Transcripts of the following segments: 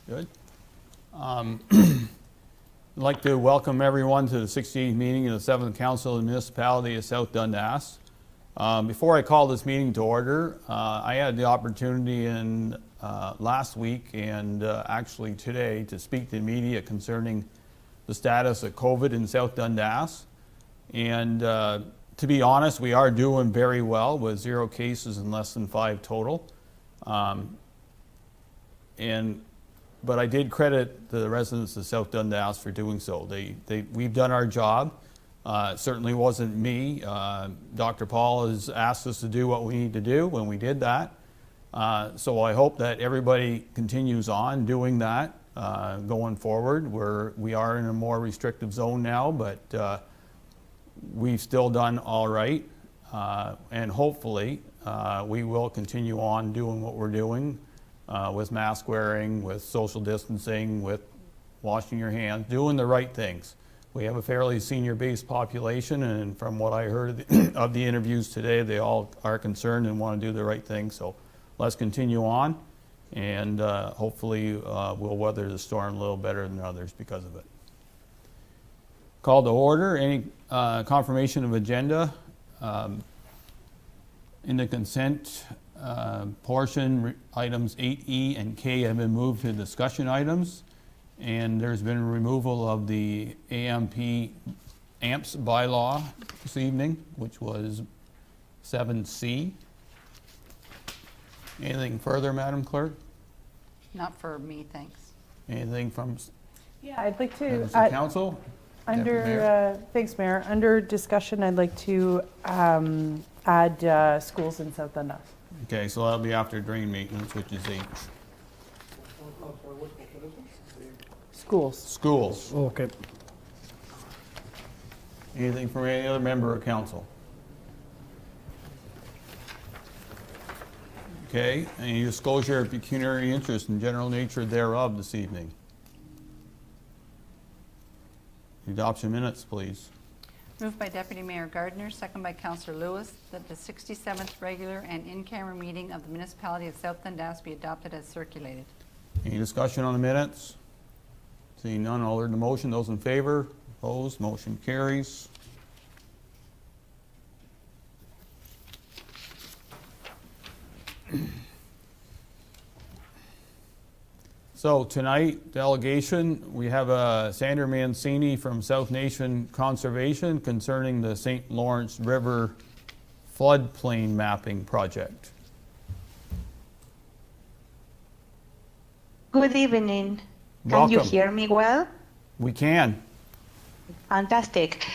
Good. I'd like to welcome everyone to the 68th meeting of the 7th Council of the Municipality of South Dundas. Before I call this meeting to order, I had the opportunity last week and actually today to speak to the media concerning the status of COVID in South Dundas. And to be honest, we are doing very well with 0 cases and less than 5 total. But I did credit the residents of South Dundas for doing so. We've done our job. It certainly wasn't me. Dr. Paul has asked us to do what we need to do when we did that. So I hope that everybody continues on doing that going forward. We are in a more restrictive zone now, but we've still done all right. And hopefully we will continue on doing what we're doing with mask wearing, with social distancing, with washing your hands, doing the right things. We have a fairly senior-based population, and from what I heard of the interviews today, they all are concerned and want to do the right thing. So let's continue on, and hopefully we'll weather the storm a little better than others because of it. Call to order. Any confirmation of agenda? In the consent portion, items 8E and K have been moved to discussion items. And there's been removal of the AMPS bylaw this evening, which was 7C. Anything further, Madam Clerk? Not for me, thanks. Anything from Yeah, I'd like to, Council? thanks, Mayor. Under discussion, I'd like to add schools in South Dundas. Okay, so that'll be after drain maintenance, which is H. Schools. Schools. Okay. Anything from any other member of council? Okay, any disclosure of pecuniary interest and general nature thereof this evening? Adoption minutes, please. Moved by Deputy Mayor Gardner, second by Councillor Lewis, that the 67th regular and in-camera meeting of the Municipality of South Dundas be adopted as circulated. Any discussion on the minutes? Seeing none, I'll order the motion. Those in favor? Opposed? Motion carries. So tonight, delegation, we have Sandra Mancini from South Nation Conservation concerning the St. Lawrence River floodplain mapping project. Good evening. Can Welcome. you hear me well? We can. Fantastic.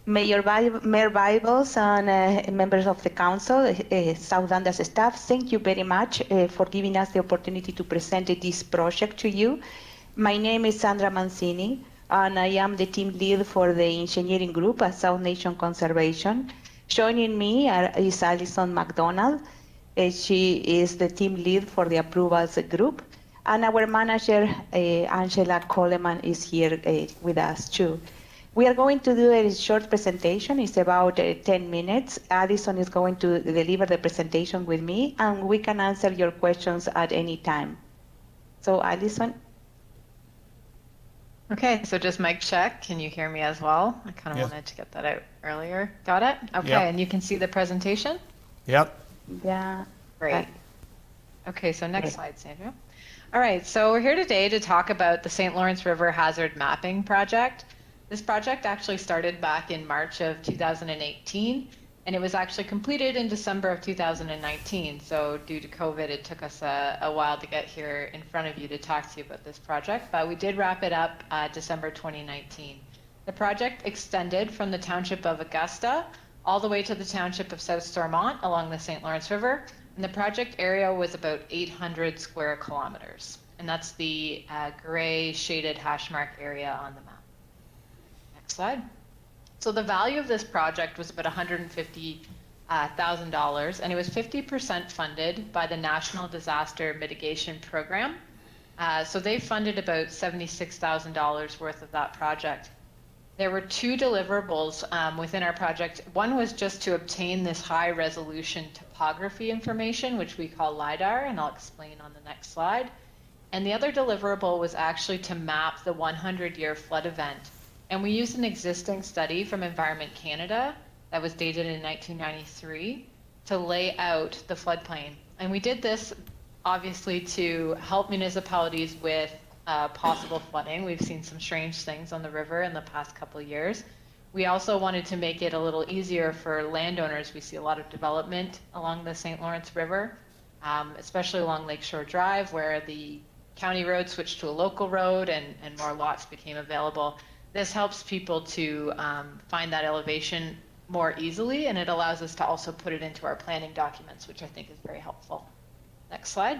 Mayor Bibles and members of the council, South Dundas staff, thank you very much for giving us the opportunity to present this project to you. My name is Sandra Mancini, and I am the team lead for the engineering group at South Nation Conservation. Joining me is Alison McDonald. She is the team lead for the approvals group. And our manager, Angela Coleman, is here with us too. We are going to do a short presentation. It's about 10 minutes. Addison is going to deliver the presentation with me, and we can answer your questions at any time. So, Addison. Okay, so just mic check. Can you hear me as well? I kind of Yes. wanted to get that out earlier. Got it? Okay, Yep. and you can see the presentation? Yep. Yeah. Great. Okay, so next slide, Sandra. All right, so we're here today to talk about the St. Lawrence River Hazard Mapping Project. This project actually started back in March of 2018, and it was actually completed in December of 2019. So due to COVID, it took us a while to get here in front of you to talk to you about this project, but we did wrap it up December 2019. The project extended from the township of Augusta all the way to the township of South Stormont along the St. Lawrence River. And the project area was about 800 square kilometers. And that's the gray shaded hash mark area on the map. Next slide. So the value of this project was about $150,000, and it was 50% funded by the National Disaster Mitigation Program. So they funded about $76,000 worth of that project. There were 2 deliverables within our project. One was just to obtain this high resolution topography information, which we call LIDAR, and I'll explain on the next slide. And the other deliverable was actually to map the 100-year flood event. And we used an existing study from Environment Canada that was dated in 1993 to lay out the floodplain. And we did this obviously to help municipalities with possible flooding. We've seen some strange things on the river in the past couple of years. We also wanted to make it a little easier for landowners. We see a lot of development along the St. Lawrence River, especially along Lakeshore Drive, where the county road switched to a local road and more lots became available. This helps people to find that elevation more easily, and it allows us to also put it into our planning documents, which I think is very helpful. Next slide.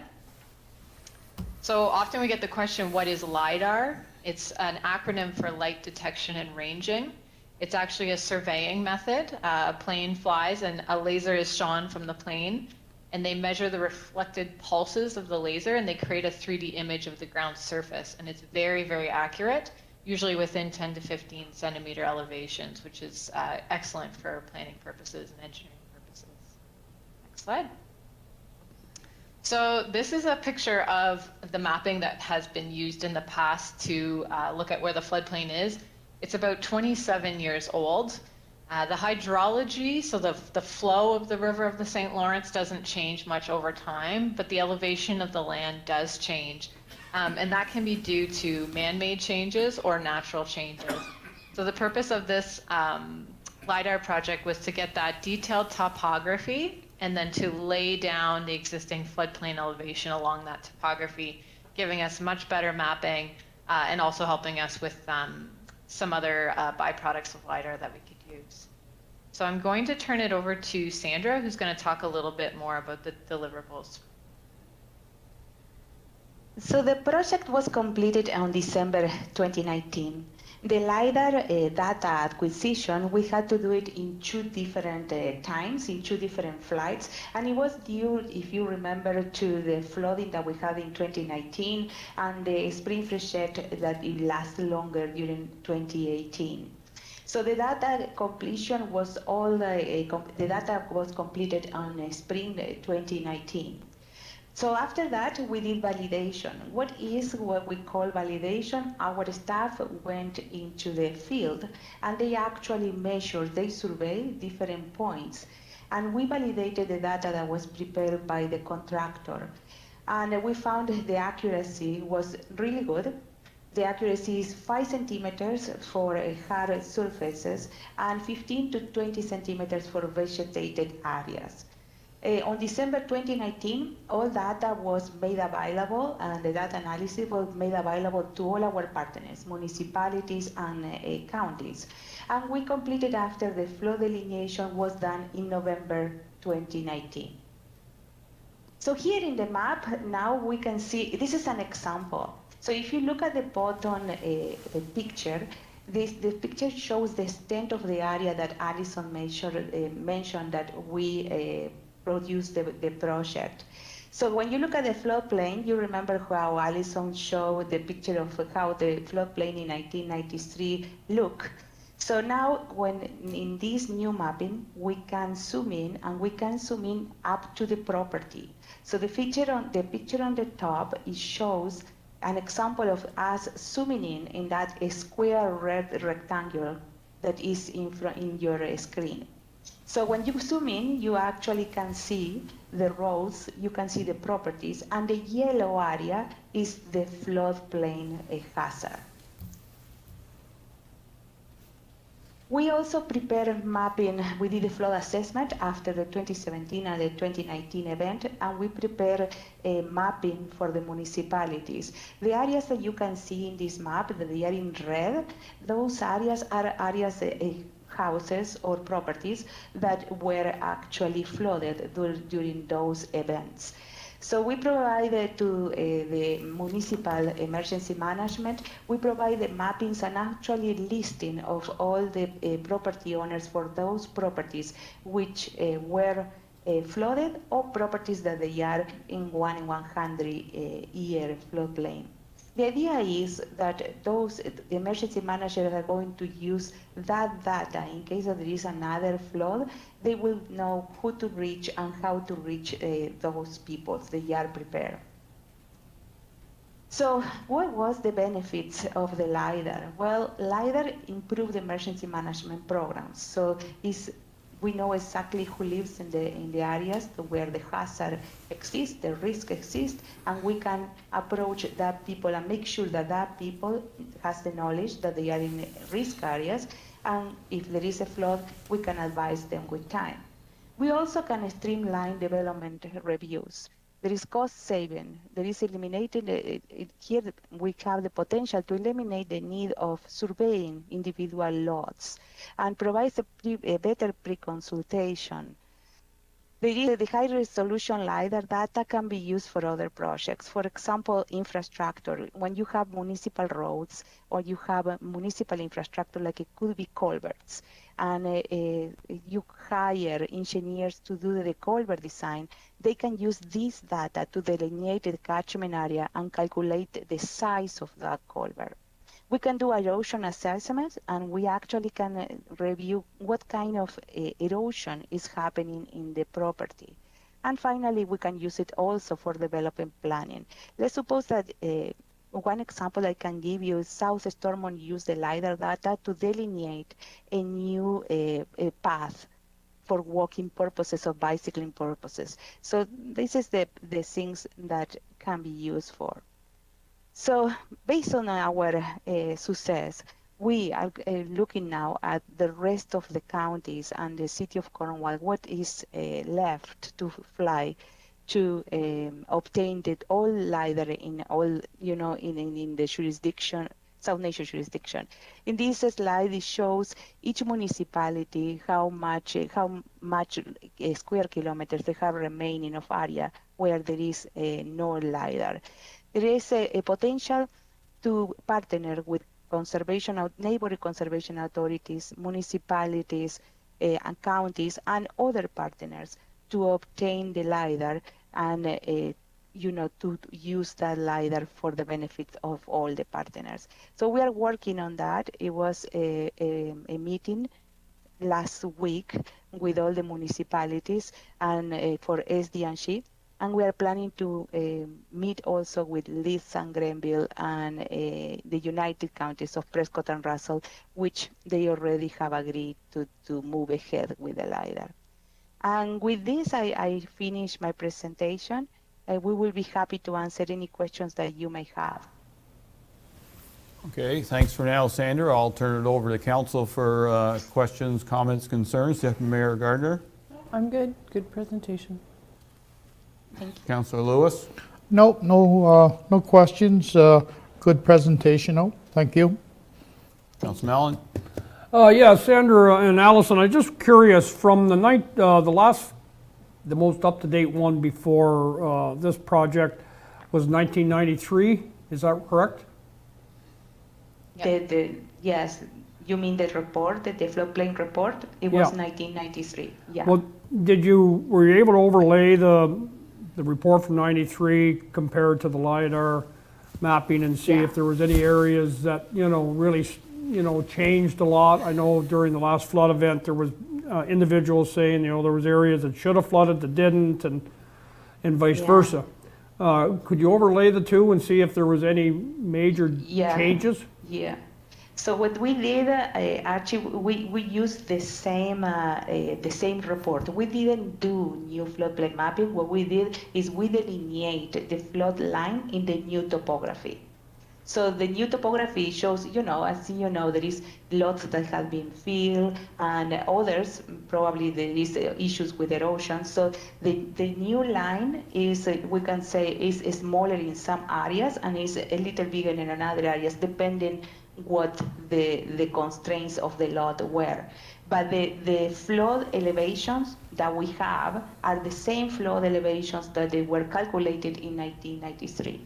So often we get the question, what is LiDAR? It's an acronym for light detection and ranging. It's actually a surveying method. A plane flies and a laser is shone from the plane, and they measure the reflected pulses of the laser, and they create a 3D image of the ground surface. And it's very, very accurate, usually within 10 to 15 centimeter elevations, which is excellent for planning purposes and engineering purposes. Next slide. So this is a picture of the mapping that has been used in the past to look at where the floodplain is. It's about 27 years old. The hydrology, so the flow of the river of the St. Lawrence doesn't change much over time, but the elevation of the land does change. And that can be due to man-made changes or natural changes. So the purpose of this LiDAR project was to get that detailed topography and then to lay down the existing floodplain elevation along that topography, giving us much better mapping and also helping us with some other byproducts of LiDAR that we could use. So I'm going to turn it over to Sandra, who's going to talk a little bit more about the deliverables. So the project was completed on December 2019. The LiDAR data acquisition, we had to do it in 2 different times, in 2 different flights, and it was due, if you remember, to the flooding that we had in 2019 and the spring freshet that it lasted longer during 2018. So the data completion was the data was completed on spring 2019. So after that, we did validation. What we call validation? Our staff went into the field and they actually measured, they surveyed different points. And we validated the data that was prepared by the contractor. And we found the accuracy was really good. The accuracy is 5 centimeters for hard surfaces and 15 to 20 centimeters for vegetated areas. On December 2019, all data was made available, and the data analysis was made available to all our partners, municipalities and counties. And we completed after the flood delineation was done in November 2019. So here in the map, now we can see, this is an example. So if you look at the bottom the picture, the picture shows the extent of the area that Alison mentioned that we produced the project. So when you look at the floodplain, you remember how Alison showed the picture of how the floodplain in 1993 looked. So now when in this new mapping, we can zoom in and we can zoom in up to the property. So the picture on the top, it shows an example of us zooming in that square red rectangle that is in your screen. So when you zoom in, you actually can see the roads, you can see the properties, and the yellow area is the floodplain hazard. We also prepared mapping. We did a flood assessment after the 2017 and the 2019 event, and we prepared a mapping for the municipalities. The areas that you can see in this map, that they are in red, those areas are areas houses or properties that were actually flooded during those events. So we provided to the municipal emergency management, we provided mappings and actually listing of all the property owners for those properties which were flooded or properties that they are in 1 in 100 year floodplain. The idea is that the emergency managers are going to use that data in case that there is another flood. They will know who to reach and how to reach those people. They are prepared. So what was the benefits of the LiDAR? Well, LiDAR improved emergency management programs. So we know exactly who lives in the areas where the hazard exists, the risk exists, and we can approach that people and make sure that that people has the knowledge that they are in risk areas, and if there is a flood, we can advise them with time. We also can streamline development reviews. There is cost saving. There is eliminating, here we have the potential to eliminate the need of surveying individual lots and provides a better pre-consultation. The high resolution LiDAR data can be used for other projects. For example, infrastructure. When you have municipal roads or you have a municipal infrastructure, like it could be culverts, and you hire engineers to do the culvert design, they can use this data to delineate the catchment area and calculate the size of that culvert. We can do erosion assessments, and we actually can review what kind of erosion is happening in the property. And finally, we can use it also for development planning. Let's suppose that one example I can give you is South Stormont used the LiDAR data to delineate a new path for walking purposes or bicycling purposes. So this is the things that can be used for. So based on our success, we are looking now at the rest of the counties and the city of Cornwall, what is left to fly to obtain all LiDAR in all, in the jurisdiction, South Nation jurisdiction. In this slide, it shows each municipality how much square kilometers they have remaining of area where there is no LiDAR. There is a potential to partner with neighboring conservation authorities, municipalities, and counties, and other partners to obtain the LiDAR and to use that LiDAR for the benefit of all the partners. So we are working on that. It was a meeting last week with all the municipalities and for SDNG. And we are planning to meet also with Leeds and Grenville and the United Counties of Prescott and Russell, which they already have agreed to move ahead with the LiDAR. And with this, I finish my presentation. We will be happy to answer any questions that you may have. Okay, thanks for now, Sandra. I'll turn it over to council for questions, comments, concerns. Deputy Mayor Gardner. I'm good. Good presentation. Councillor Lewis. No questions. Good presentation. No, thank you. Councillor Mallon. Yeah, Sandra and Allison, I'm just curious, from the most up-to-date one before this project was 1993, is that correct? Yes, you mean the report, the floodplain report? It was 1993, yeah. Well, were you able to overlay the report from 93 compared to the LiDAR mapping and see if there was any areas that, really, changed a lot? I know during the last flood event, there was individuals saying, there was areas that should have flooded that didn't, and vice versa. Could you overlay the two and see if there was any major changes? Yeah. So what we did, actually, we used the same report. We didn't do new floodplain mapping. What we did is we delineate the flood line in the new topography. So the new topography shows, as you know, there is lots that have been filled, and others, probably there is issues with erosion. So the new line is, we can say, is smaller in some areas and is a little bigger in other areas, depending what the constraints of the lot were. But the flood elevations that we have are the same flood elevations that they were calculated in 1993.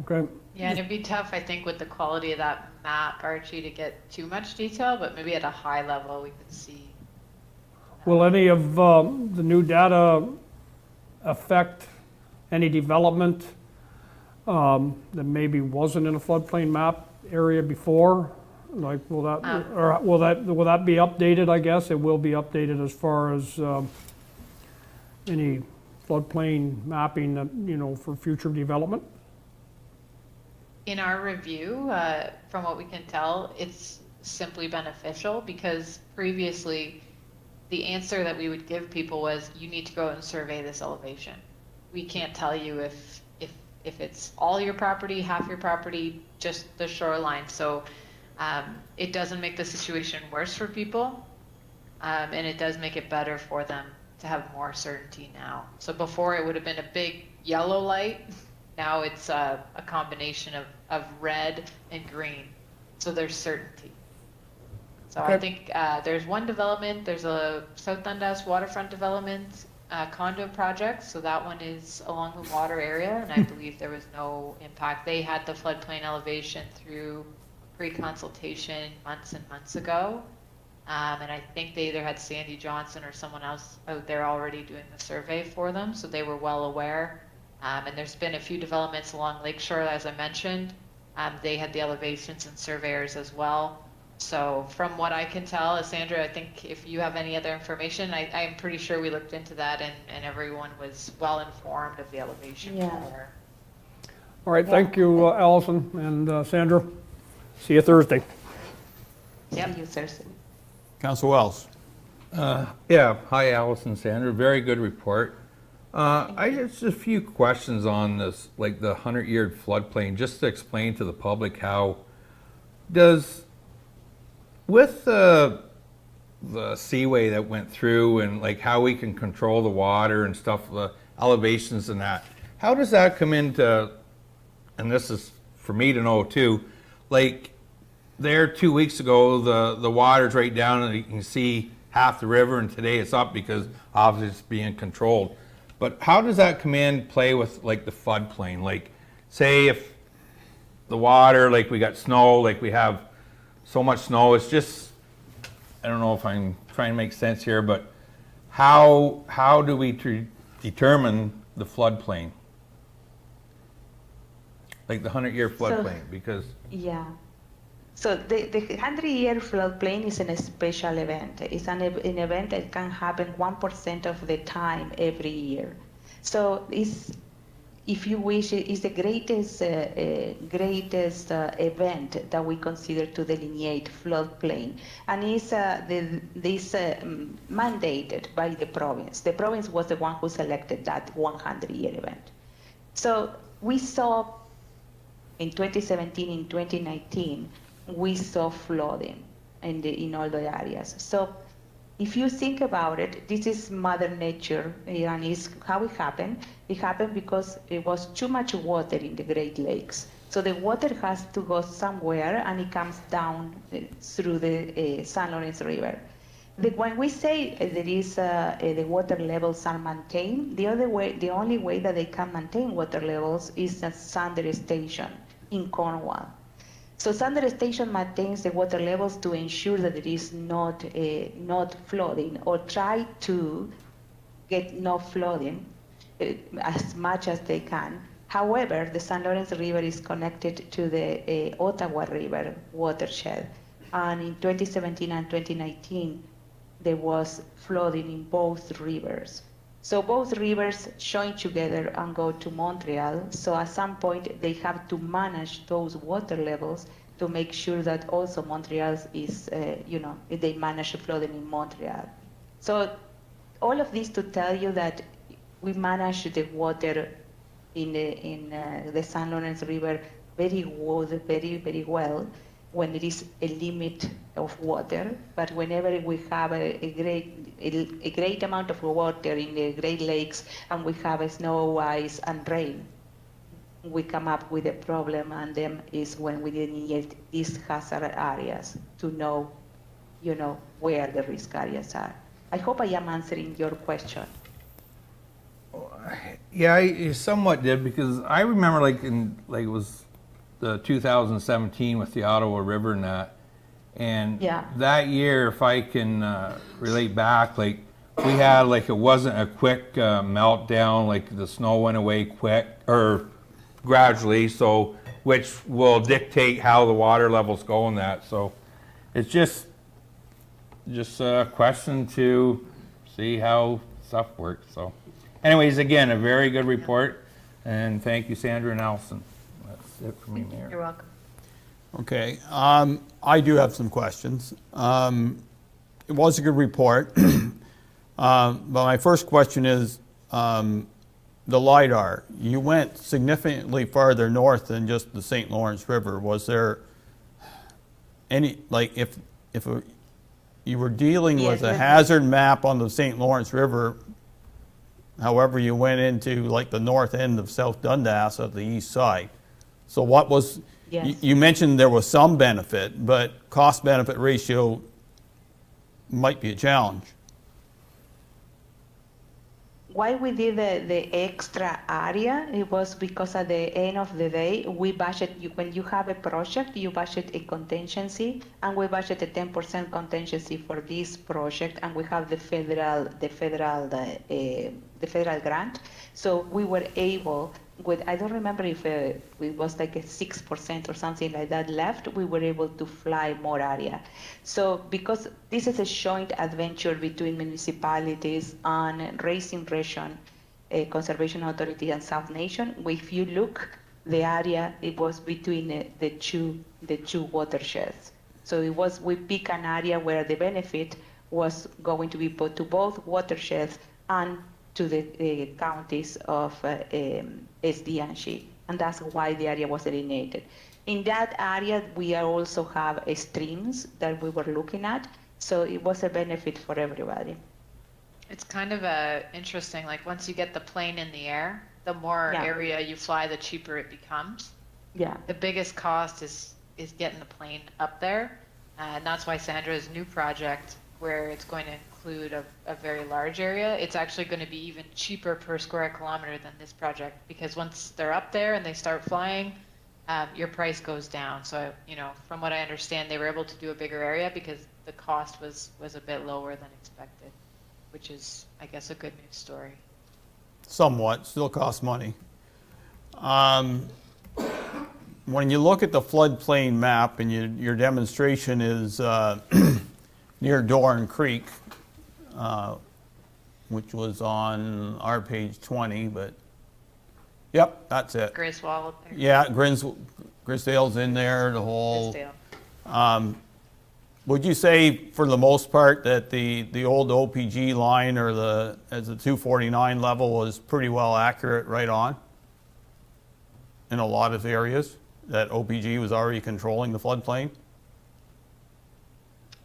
Okay. Yeah, and it'd be tough, I think, with the quality of that map, Archie, to get too much detail, but maybe at a high level we could see. Will any of the new data affect any development that maybe wasn't in a floodplain map area before? Like, will that be updated? I guess it will be updated as far as any floodplain mapping that for future development. in our review, from what we can tell, it's simply beneficial because previously the answer that we would give people was, you need to go and survey this elevation. We can't tell you if it's all your property, half your property, just the shoreline. So it doesn't make the situation worse for people, and it does make it better for them to have more certainty now. So before it would have been a big yellow light. Now it's a combination of red and green. So there's certainty. So I think there's one development, there's a South Dundas waterfront development condo project. So that one is along the water area, and I believe there was no impact. They had the floodplain elevation through pre-consultation months and months ago. And I think they either had Sandy Johnson or someone else out there already doing the survey for them. So they were well aware. And there's been a few developments along Lakeshore, as I mentioned. They had the elevations and surveyors as well. So from what I can tell, Sandra, I think if you have any other information, I'm pretty sure we looked into that and everyone was well informed of the elevation. Yeah. there. All right, thank you, Allison and Sandra. See you Thursday. Yep. See you Thursday. Council Wells. Yeah, hi Allison, Sandra, very good report. I just a few questions on this, like the 100-year floodplain, just to explain to the public how does, with the seaway that went through and like how we can control the water and stuff, the elevations and that, how does that come into, and this is for me to know too, like there 2 weeks ago, the water's right down and you can see half the river, and today it's up because obviously it's being controlled. But how does that come in play with like the floodplain? Like say if the water, like we got snow, like we have so much snow, it's just, I don't know if I'm trying to make sense here, but how do we determine the floodplain? Like the 100-year floodplain, because Yeah. So the 100-year floodplain is a special event. It's an event that can happen 1% of the time every year. So it's, if you wish, it's the greatest event that we consider to delineate floodplain, and it's mandated by the province. The province was the one who selected that 100-year event. So we saw in 2017, in 2019. We saw flooding in all the areas. So if you think about it, this is Mother Nature, and it's how it happened. It happened because it was too much water in the Great Lakes. So the water has to go somewhere, and it comes down through the San Lawrence River. When we say there is the water levels are maintained, the only way that they can maintain water levels is at Sander Station in Cornwall. So Sander Station maintains the water levels to ensure that there is not flooding, or try to get no flooding as much as they can. However, the St. Lawrence River is connected to the Ottawa River watershed, and in 2017 and 2019 there was flooding in both rivers. So both rivers join together and go to Montreal. So at some point they have to manage those water levels to make sure that also Montreal is, they manage the flooding in Montreal. So all of this to tell you that we manage the water in the St. Lawrence River very very well when there is a limit of water, but whenever we have a great amount of water in the Great Lakes and we have snow, ice, and rain, we come up with a problem, and then is when we delineate these hazard areas to know, where the risk areas are. I hope I am answering your question. yeah, I somewhat did, because I remember it was the 2017 with the Ottawa River and that. And Yeah. that year, if I can relate back, we had it wasn't a quick meltdown, the snow went away quick or gradually, so which will dictate how the water levels go in that. So it's just a question to see how stuff works. So anyways, again, a very good report, and thank you, Sandra and Allison. That's it for me, Mayor. You're welcome. Okay, I do have some questions. It was a good report. But my first question is, the LiDAR. You went significantly farther north than just the St. Lawrence River. Was there any, like, if you were dealing Yes, with a yes. hazard map on the St. Lawrence River, however, you went into like the north end of South Dundas at the east side. So what was, Yes. you mentioned there was some benefit, but cost-benefit ratio might be a challenge. Why we did the extra area, it was because at the end of the day, we budget, when you have a project, you budget a contingency, and we budget a 10% contingency for this project, and we have the federal grant. So we were able, with, I don't remember if it was like a 6% or something like that left, we were able to fly more area. So because this is a joint adventure between municipalities and Racing Region, Conservation Authority and South Nation, if you look, the area, it was between the two watersheds. So it was, we pick an area where the benefit was going to be put to both watersheds and to the counties of SD and She, and that's why the area was delineated. In that area, we also have streams that we were looking at, so it was a benefit for everybody. It's kind of interesting, like once you get the plane in the air, the more Yeah. area you fly, the cheaper it becomes. Yeah, The biggest cost is getting the plane up there. And that's why Sandra's new project, where it's going to include a very large area, it's actually going to be even cheaper per square kilometer than this project, because once they're up there and they start flying, your price goes down. So, you know, from what I understand, they were able to do a bigger area because the cost was a bit lower than expected, which is, I guess, a good news story. Somewhat, still costs money. When you look at the floodplain map and your demonstration is near Doran Creek, which was on our page 20, but yep, that's it. Griswold up there. Yeah, Grisdale's in there, the whole. Grisdale. Would you say, for the most part, that the old OPG line or as the 249 level was pretty well accurate right on in a lot of areas, that OPG was already controlling the floodplain?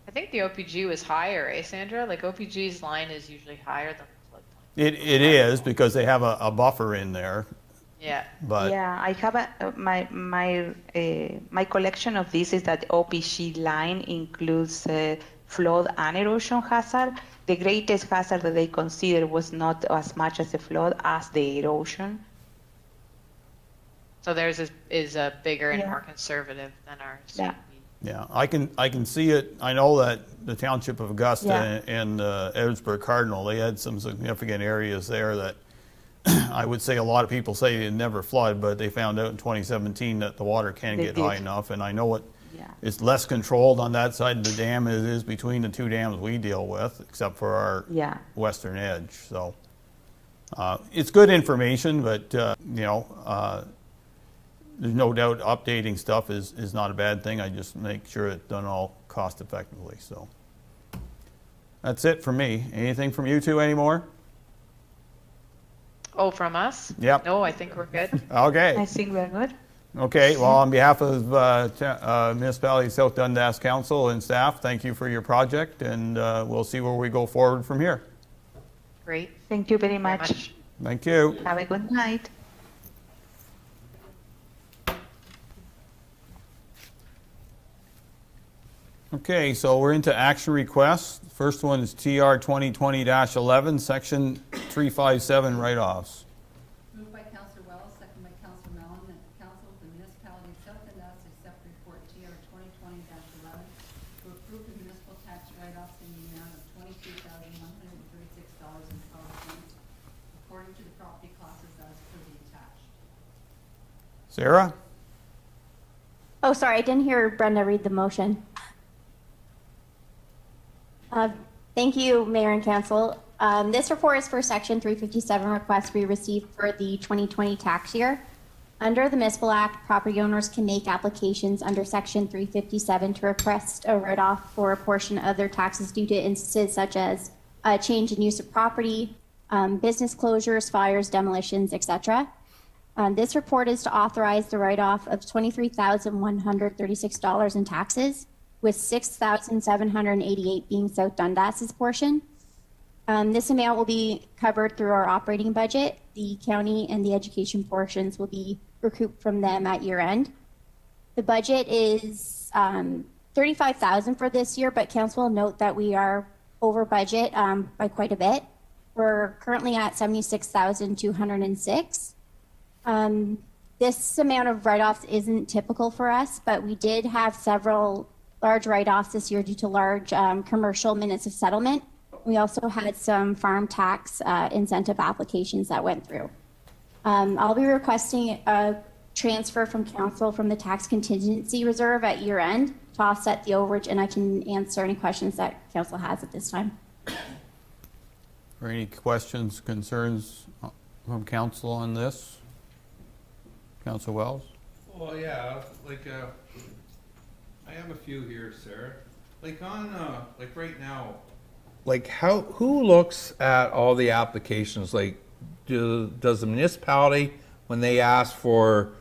I think the OPG was higher, eh, Sandra? Like OPG's line is usually higher than the floodplain. It is, because they have a buffer in there, Yeah. but yeah. I have my collection of this is that OPG line includes flood and erosion hazard. The greatest hazard that they consider was not as much as the flood as the erosion. So theirs is a bigger and Yeah. more conservative than ours. Yeah. yeah, I can see it. I know that the Township of Augusta Yeah. and Edwardsburg Cardinal, they had some significant areas there that I would say a lot of people say it never flood, but they found out in 2017 that the water can They get did. high enough, and I know Yeah. it's less controlled on that side of the dam as it is between the two dams we deal with, except for our Yeah. western edge. So it's good information, but there's no doubt updating stuff is not a bad thing. I just make sure it's done all cost effectively. So that's it for me. Anything from you two anymore? Oh, from us? Yep. No, I think we're good. Okay. I think we're good. Okay, well, on behalf of Municipality South Dundas Council and staff, thank you for your project, and we'll see where we go forward from here. Great. Thank you very Very much. much. Thank you. Have a good night. Okay, so we're into action requests. First one is TR 2020-11, Section 357 write-offs. Moved by Counselor Wells, second by Counselor Mellon, that the Council of the Municipality of South Dundas accept report TR 2020-11 to approve the municipal tax write-offs in the amount of $22,136.12 according to the property classes as per the attached. Sarah? Oh, sorry, I didn't hear Brenda read the motion. Thank you, Mayor and Council. This report is for Section 357 requests we received for the 2020 tax year. Under the Municipal Act, property owners can make applications under Section 357 to request a write-off for a portion of their taxes due to instances such as a change in use of property, business closures, fires, demolitions, etc. This report is to authorize the write-off of $23,136 in taxes, with $6,788 being South Dundas's portion. This amount will be covered through our operating budget. The county and the education portions will be recouped from them at year end. The budget is $35,000 for this year, but council will note that we are over budget by quite a bit. We're currently at $76,206. This amount of write-offs isn't typical for us, but we did have several large write-offs this year due to large commercial minutes of settlement. We also had some farm tax incentive applications that went through. I'll be requesting a transfer from council from the tax contingency reserve at year end to offset the overage, and I can answer any questions that council has at this time. Are any questions, concerns from council on this? Council Wells? Well, yeah, like, I have a few here, Sarah. Like on, like right now, like who looks at all the applications? Like, does the municipality, when they ask for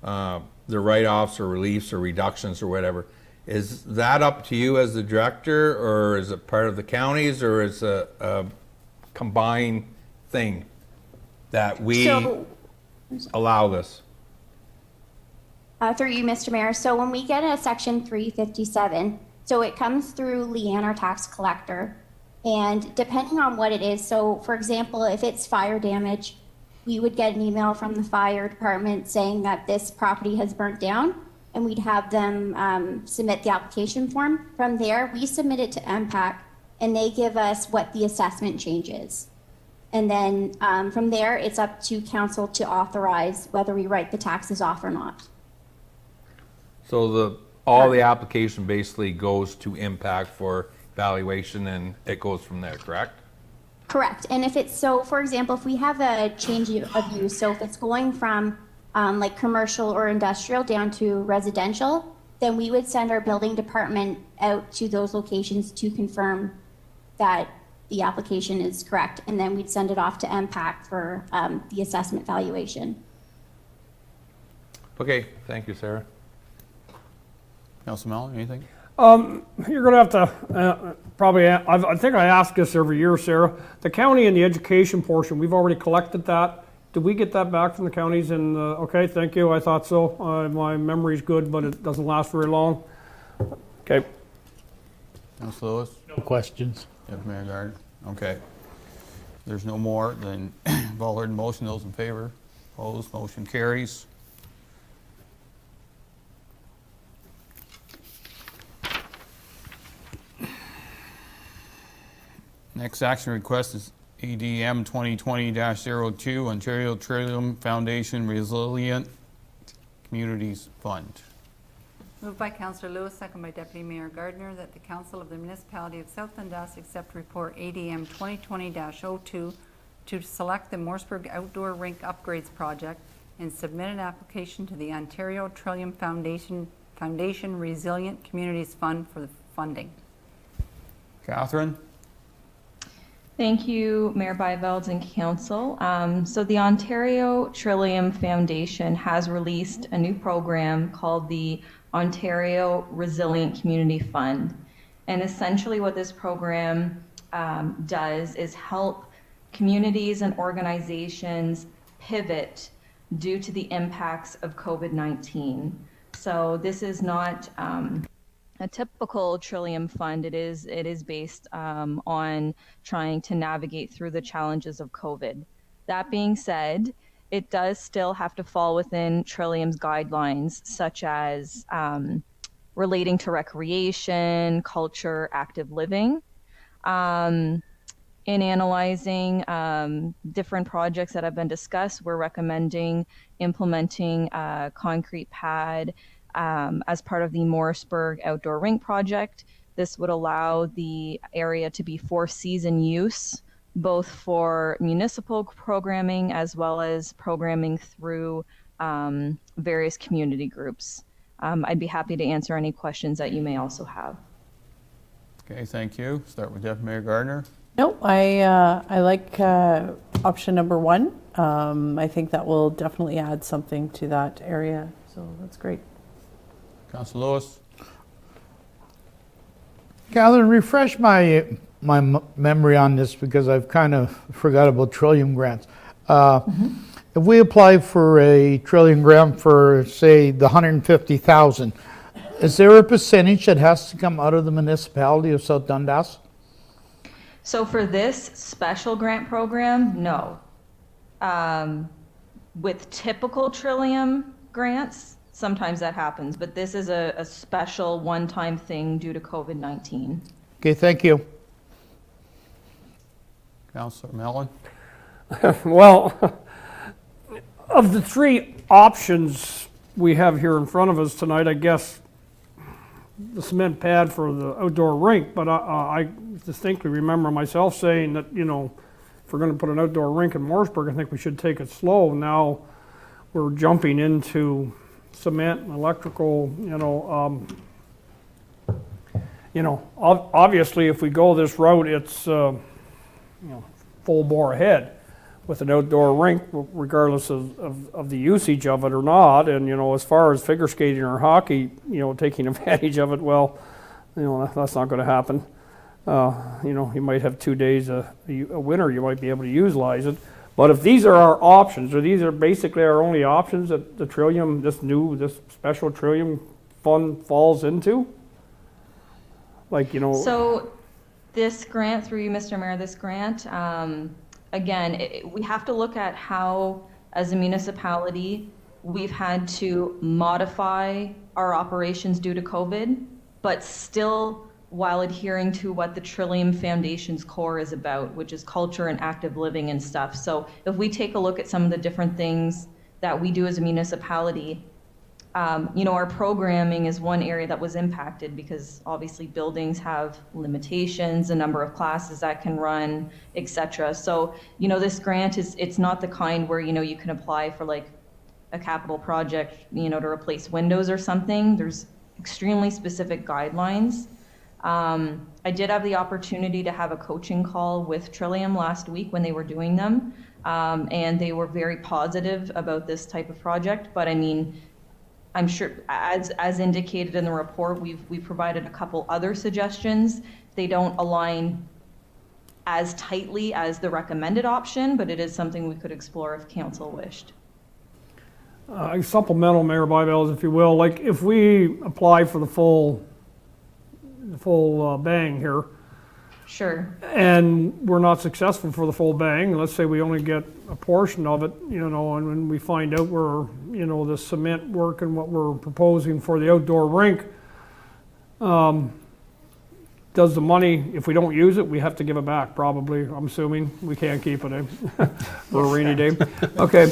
the write-offs or reliefs or reductions or whatever, is that up to you as the director, or is it part of the counties, or is it a combined thing that we allow this? Through you, Mr. Mayor. So when we get a Section 357, so it comes through Leanne, our tax collector, and depending on what it is, so for example, if it's fire damage, we would get an email from the fire department saying that this property has burnt down, and we'd have them submit the application form. From there, we submit it to MPAC, and they give us what the assessment change is. And then from there, it's up to council to authorize whether we write the taxes off or not. So all the application basically goes to impact for valuation, and it goes from there, correct? Correct. And if it's, so for example, if we have a change of use, so if it's going from like commercial or industrial down to residential, then we would send our building department out to those locations to confirm that the application is correct. And then we'd send it off to MPAC for the assessment valuation. Okay, thank you, Sarah. Council Mellon, anything? You're going to have to probably, I think I ask this every year, Sarah. The county and the education portion, we've already collected that. Did we get that back from the counties? And okay, thank you. I thought so. My memory's good, but it doesn't last very long. Okay. Council Lewis? No questions. Yes, Mayor Gardner? Okay. There's no more, then you've all heard the motion. Those in favor? Opposed? Motion carries. Next action request is ADM 2020-02, Ontario Trillium Foundation Resilient Communities Fund. Moved by Councillor Lewis, second by Deputy Mayor Gardner, that the Council of the Municipality of South Dundas accept report ADM 2020-02 to select the Morseburg Outdoor Rink Upgrades Project and submit an application to the Ontario Trillium Foundation Resilient Communities Fund for the funding. Catherine? Thank you, Mayor Byveld and Council. So the Ontario Trillium Foundation has released a new program called the Ontario Resilient Community Fund. And essentially what this program does is help communities and organizations pivot due to the impacts of COVID-19. So this is not a typical Trillium fund. It is based on trying to navigate through the challenges of COVID. That being said, it does still have to fall within Trillium's guidelines, such as relating to recreation, culture, active living. In analyzing different projects that have been discussed, we're recommending implementing a concrete pad as part of the Morseburg Outdoor Rink project. This would allow the area to be for season use, both for municipal programming as well as programming through various community groups. I'd be happy to answer any questions that you may also have. Okay, thank you. Start with Deputy Mayor Gardner. No, I like option number 1. I think that will definitely add something to that area, so that's great. Councillor Lewis. Catherine, refresh my memory on this because I've kind of forgot about Trillium grants. If we apply for a Trillium grant for, say, the 150,000, is there a percentage that has to come out of the municipality of South Dundas? So for this special grant program, no. With typical Trillium grants, sometimes that happens, but this is a special one-time thing due to COVID-19. Okay, thank you. Councillor Mellon. Well, of the 3 options we have here in front of us tonight, I guess the cement pad for the outdoor rink, but I distinctly remember myself saying that, you know, if we're going to put an outdoor rink in Morrisburg, I think we should take it slow. Now we're jumping into cement and electrical, obviously if we go this route, it's, full bore ahead with an outdoor rink, regardless of the usage of it or not. And, as far as figure skating or hockey, taking advantage of it, well, that's not going to happen. You might have 2 days a winter, you might be able to utilize it. But if these are our options, or these are basically our only options that the Trillium, this special Trillium fund falls into, So this grant, through you, Mr. Mayor, this grant, again, we have to look at how, as a municipality, we've had to modify our operations due to COVID, but still while adhering to what the Trillium Foundation's core is about, which is culture and active living and stuff. So if we take a look at some of the different things that we do as a municipality, our programming is one area that was impacted because obviously buildings have limitations, a number of classes that can run, etc. So, this grant it's not the kind where, you can apply for like a capital project, to replace windows or something. There's extremely specific guidelines. I did have the opportunity to have a coaching call with Trillium last week when they were doing them, and they were very positive about this type of project. But I mean, I'm sure, as indicated in the report, we've provided a couple other suggestions. They don't align as tightly as the recommended option, but it is something we could explore if council wished. Supplemental, Mayor Byvelds, if you will, like if we apply for the full bang here, Sure. and we're not successful for the full bang, let's say we only get a portion of it, and when we find out we're, the cement work and what we're proposing for the outdoor rink, does the money, if we don't use it, we have to give it back, probably, I'm assuming. We can't keep it for a rainy day. Okay,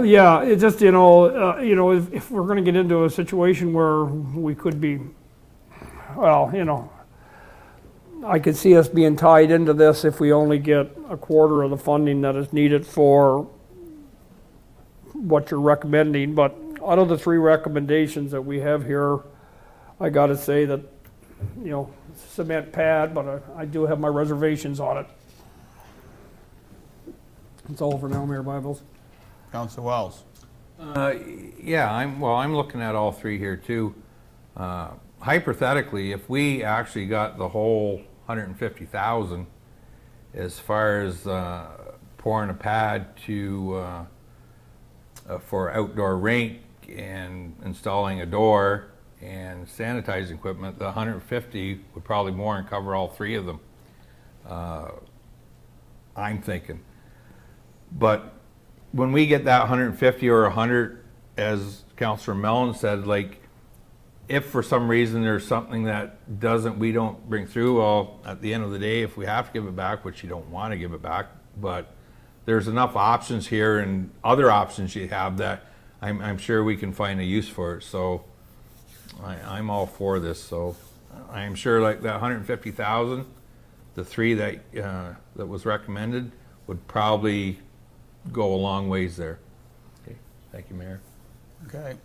yeah, it just, if we're gonna get into a situation where we could be, well, I could see us being tied into this if we only get a quarter of the funding that is needed for what you're recommending. But out of the 3 recommendations that we have here, I got to say that, cement pad, but I do have my reservations on it. It's all for now, Mayor Byvelds. Councillor Wells. Yeah, I'm looking at all 3 here too. Hypothetically, if we actually got the whole 150,000 as far as pouring a pad to for outdoor rink and installing a door and sanitizing equipment, the 150 would probably more and cover all 3 of them. I'm thinking. But when we get that 150 or 100, as Councillor Mellon said, if for some reason there's something that we don't bring through, well, at the end of the day, if we have to give it back, which you don't want to give it back, but there's enough options here and other options you have that I'm sure we can find a use for it. So I'm all for this. So I'm sure that 150,000, the 3 that was recommended would probably go a long ways there. Okay, thank you, Mayor. Okay.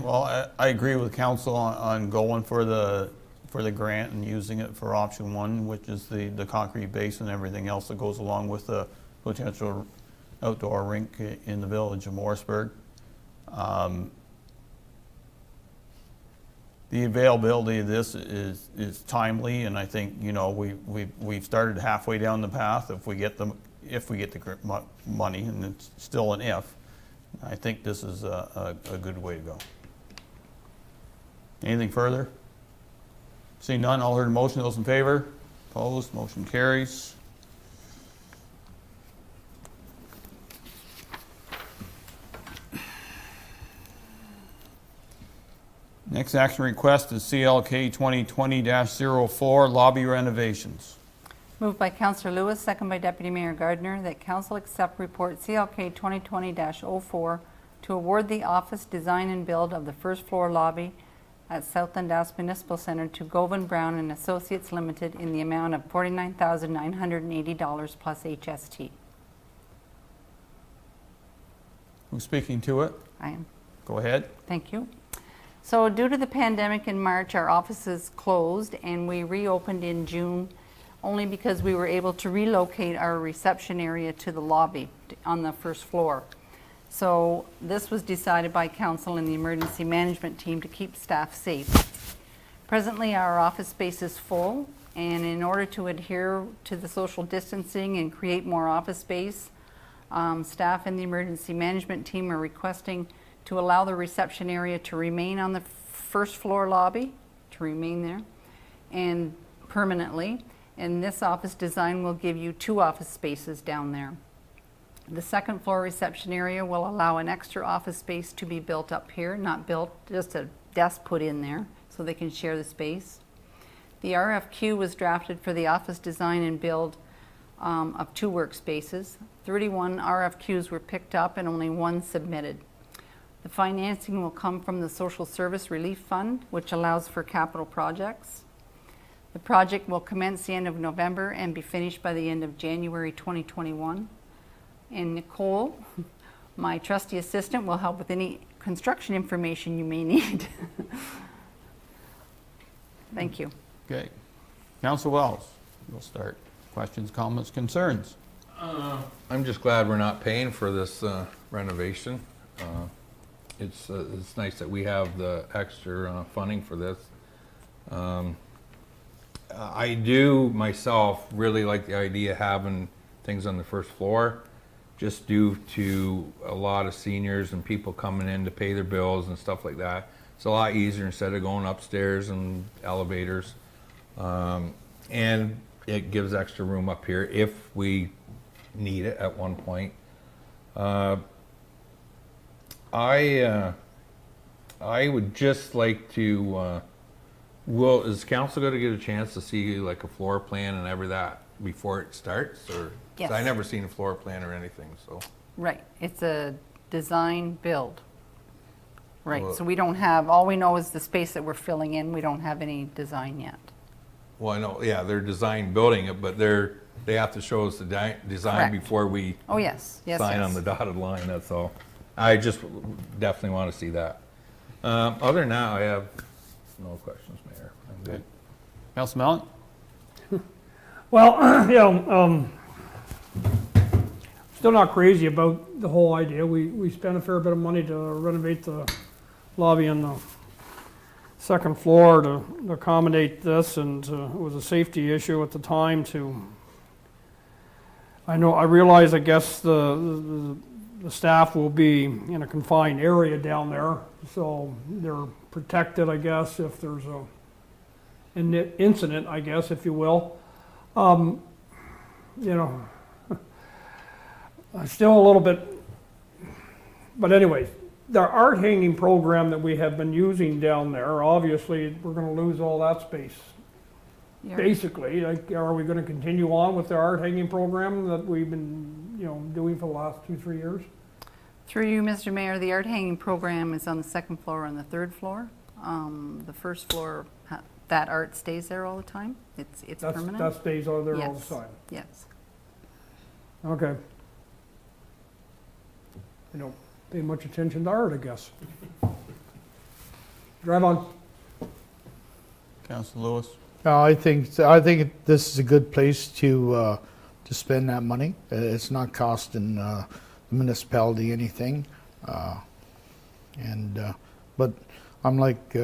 Well, I agree with council on going for the grant and using it for option one, which is the concrete base and everything else that goes along with the potential outdoor rink in the village of Morrisburg. The availability of this is timely, and I think, you know, we've started halfway down the path. If we get the money, and it's still an if, I think this is a good way to go. Anything further? Seeing none, all heard the motion. Those in favor? Opposed? Motion carries. Next action request is CLK 2020-04 lobby renovations. Moved by Councillor Lewis, second by Deputy Mayor Gardner, that council accept report CLK 2020-04 to award the office design and build of the first floor lobby at South Dundas Municipal Centre to Govan Brown and Associates Limited in the amount of $49,980 plus HST. Who's speaking to it? I am. Go ahead. Thank you. So due to the pandemic in March, our offices closed and we reopened in June only because we were able to relocate our reception area to the lobby on the first floor. So this was decided by council and the emergency management team to keep staff safe. Presently, our office space is full, and in order to adhere to the social distancing and create more office space, staff and the emergency management team are requesting to allow the reception area to remain on the first floor lobby, to remain there, and permanently. And this office design will give you 2 office spaces down there. The second floor reception area will allow an extra office space to be built up here, not built, just a desk put in there so they can share the space. The RFQ was drafted for the office design and build of 2 workspaces. 31 RFQs were picked up and only 1 submitted. The financing will come from the Social Service Relief Fund, which allows for capital projects. The project will commence the end of November and be finished by the end of January 2021. And Nicole, my trusty assistant, will help with any construction information you may need. Thank you. Okay. Council Wells, we'll start. Questions, comments, concerns? I'm just glad we're not paying for this renovation. It's nice that we have the extra funding for this. I do myself really like the idea of having things on the first floor, just due to a lot of seniors and people coming in to pay their bills and stuff like that. It's a lot easier instead of going upstairs and elevators. And it gives extra room up here if we need it at one point. I would just like to, is council going to get a chance to see like a floor plan and every that before it starts? Or, 'cause Yes. I never seen a floor plan or anything, so. Right, it's a design build. Right, Well- so we don't have, all we know is the space that we're filling in, we don't have any design yet. Well, I know, yeah, they're design building it, but they have to show us the design Correct. before we Oh, yes, yes, sign on yes. the dotted line, that's all. I just definitely want to see that. Other than that, I have no questions, Mayor. I'm good. Council Mellon? Well, you know, still not crazy about the whole idea. We spent a fair bit of money to renovate the lobby on the second floor to accommodate this, and it was a safety issue at the time I realize, I guess the staff will be in a confined area down there, so they're protected, I guess, if there's an incident, I guess, if you will. You know, I'm still a little bit, but anyways, the art hanging program that we have been using down there, obviously, we're gonna lose all that space. Yeah. Basically, like, are we gonna continue on with the art hanging program that we've been, you know, doing for the last 2-3 years? Through you, Mr. Mayor, the art hanging program is on the second floor and the third floor. The first floor, that art stays there all the time. It's permanent. That stays over there all Yes. the time. Yes. Okay. You know, pay much attention to art, I guess. Drive on. Councilor Lewis? No, I think this is a good place to spend that money. It's not costing the municipality anything, but I'm like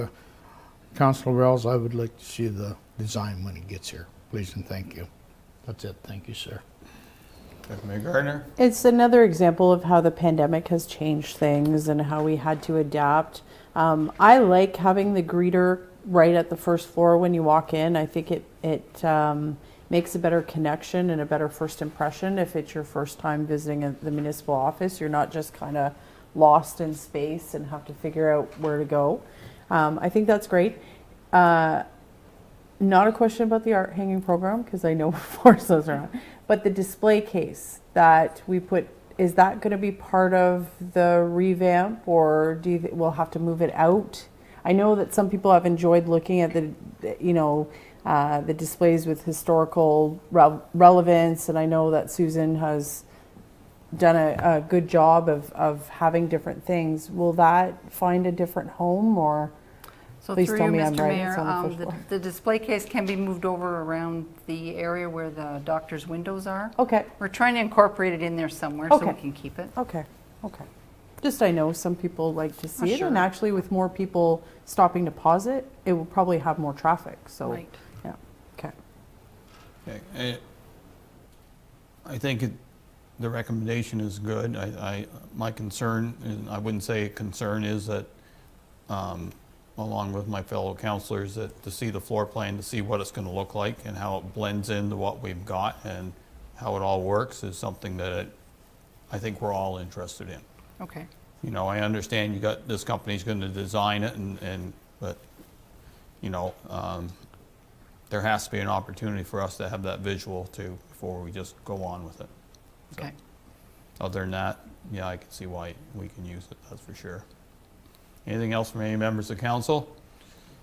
Councilor Wells. I would like to see the design when it gets here, please and thank you. That's it. Thank you, sir. Deputy Mayor Gardner? It's another example of how the pandemic has changed things and how we had to adapt. I like having the greeter right at the first floor when you walk in. I think it makes a better connection and a better first impression if it's your first time visiting the municipal office. You're not just kind of lost in space and have to figure out where to go. I think that's great. Not a question about the art hanging program, because I know before those are not. But the display case that we put, is that going to be part of the revamp, or do you we'll have to move it out? I know that some people have enjoyed looking at the displays with historical relevance, and I know that Susan has done a good job of having different things. Will that find a different home, or? So Please through tell you, me I'm Mr. right, Mayor, it's on the first floor. the display case can be moved over around the area where the doctor's windows are. Okay, We're trying to incorporate it in there somewhere so we Okay. can keep it. okay. Just I know some people like to see it, sure. and actually with more people stopping to pause it, it will probably have more traffic, so. Right. Yeah, okay. Okay. I think the recommendation is good. My concern, and I wouldn't say concern, is that along with my fellow councilors, that to see the floor plan, to see what it's going to look like and how it blends into what we've got and how it all works is something that I think we're all interested in. Okay. You know, I understand you got, this company's going to design it but, you know, there has to be an opportunity for us to have that visual too before we just go on with it. So, Okay. other than that, yeah, I can see why we can use it, that's for sure. Anything else from any members of council?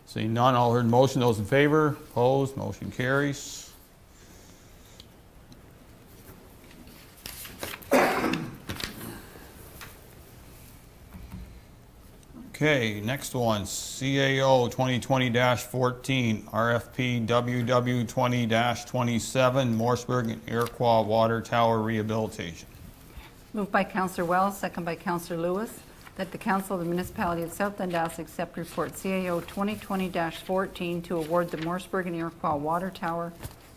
Seeing none, all heard the motion. Those in favor, opposed, motion carries. Okay, next one, CAO 2020-14, RFP WW 20-27, Morseburg and Iroquois Water Tower Rehabilitation. Moved by Councillor Wells, second by Councillor Lewis, that the Council of the Municipality of South Dundas accept report CAO 2020-14 to award the Morseburg and Iroquois Water Tower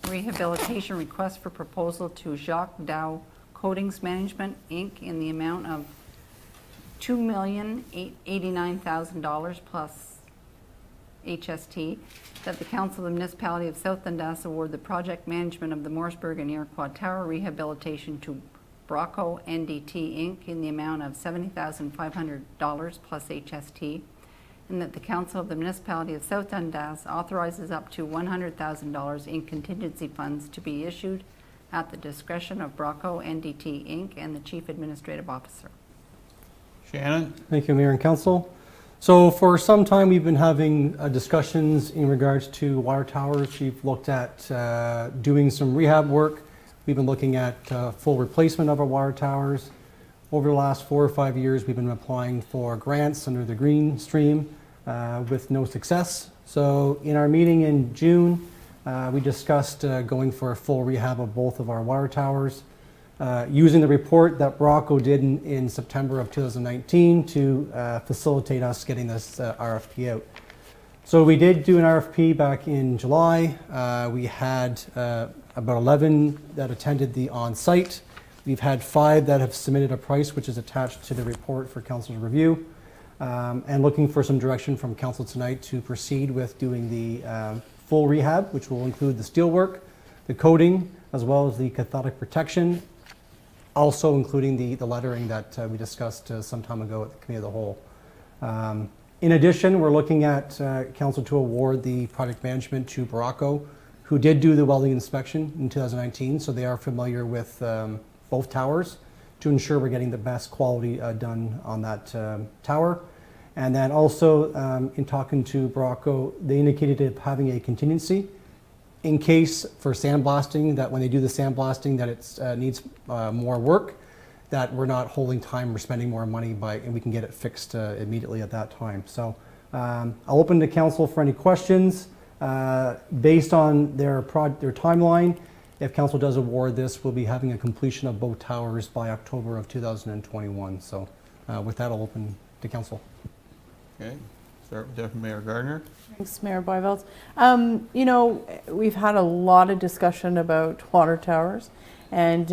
Rehabilitation request for proposal to Jacques Dow Coatings Management, Inc. in the amount of $2,089,000 plus HST, that the Council of the Municipality of South Dundas award the project management of the Morseburg and Iroquois Tower Rehabilitation to Brocco NDT Inc. in the amount of $70,500 plus HST, and that the Council of the Municipality of South Dundas authorizes up to $100,000 in contingency funds to be issued at the discretion of Brocco NDT Inc. and the Chief Administrative Officer. Shannon? Thank you, Mayor and Council. So for some time, we've been having discussions in regards to water towers. We've looked at doing some rehab work. We've been looking at full replacement of our water towers. Over the last 4 or 5 years, we've been applying for grants under the Green Stream with no success. So in our meeting in June, we discussed going for a full rehab of both of our water towers. Using the report that Brocco did in September of 2019 to facilitate us getting this RFP out. So we did do an RFP back in July. We had about 11 that attended the on-site. We've had 5 that have submitted a price, which is attached to the report for council's review. And looking for some direction from council tonight to proceed with doing the full rehab, which will include the steelwork, the coating, as well as the cathodic protection, also including the lettering that we discussed some time ago at the Committee of the Whole. In addition, we're looking at council to award the project management to Brocco, who did do the welding inspection in 2019, so they are familiar with both towers to ensure we're getting the best quality done on that tower. And then also in talking to Brocco, they indicated having a contingency in case for sandblasting, that when they do the sandblasting that it needs more work, that we're not holding time or spending more money and we can get it fixed immediately at that time. So I'll open to council for any questions. Based on their timeline, if council does award this, we'll be having a completion of both towers by October of 2021. So with that, I'll open to council. Okay, start with Deputy Mayor Gardner. Thanks, Mayor Byveld. You know, we've had a lot of discussion about water towers, and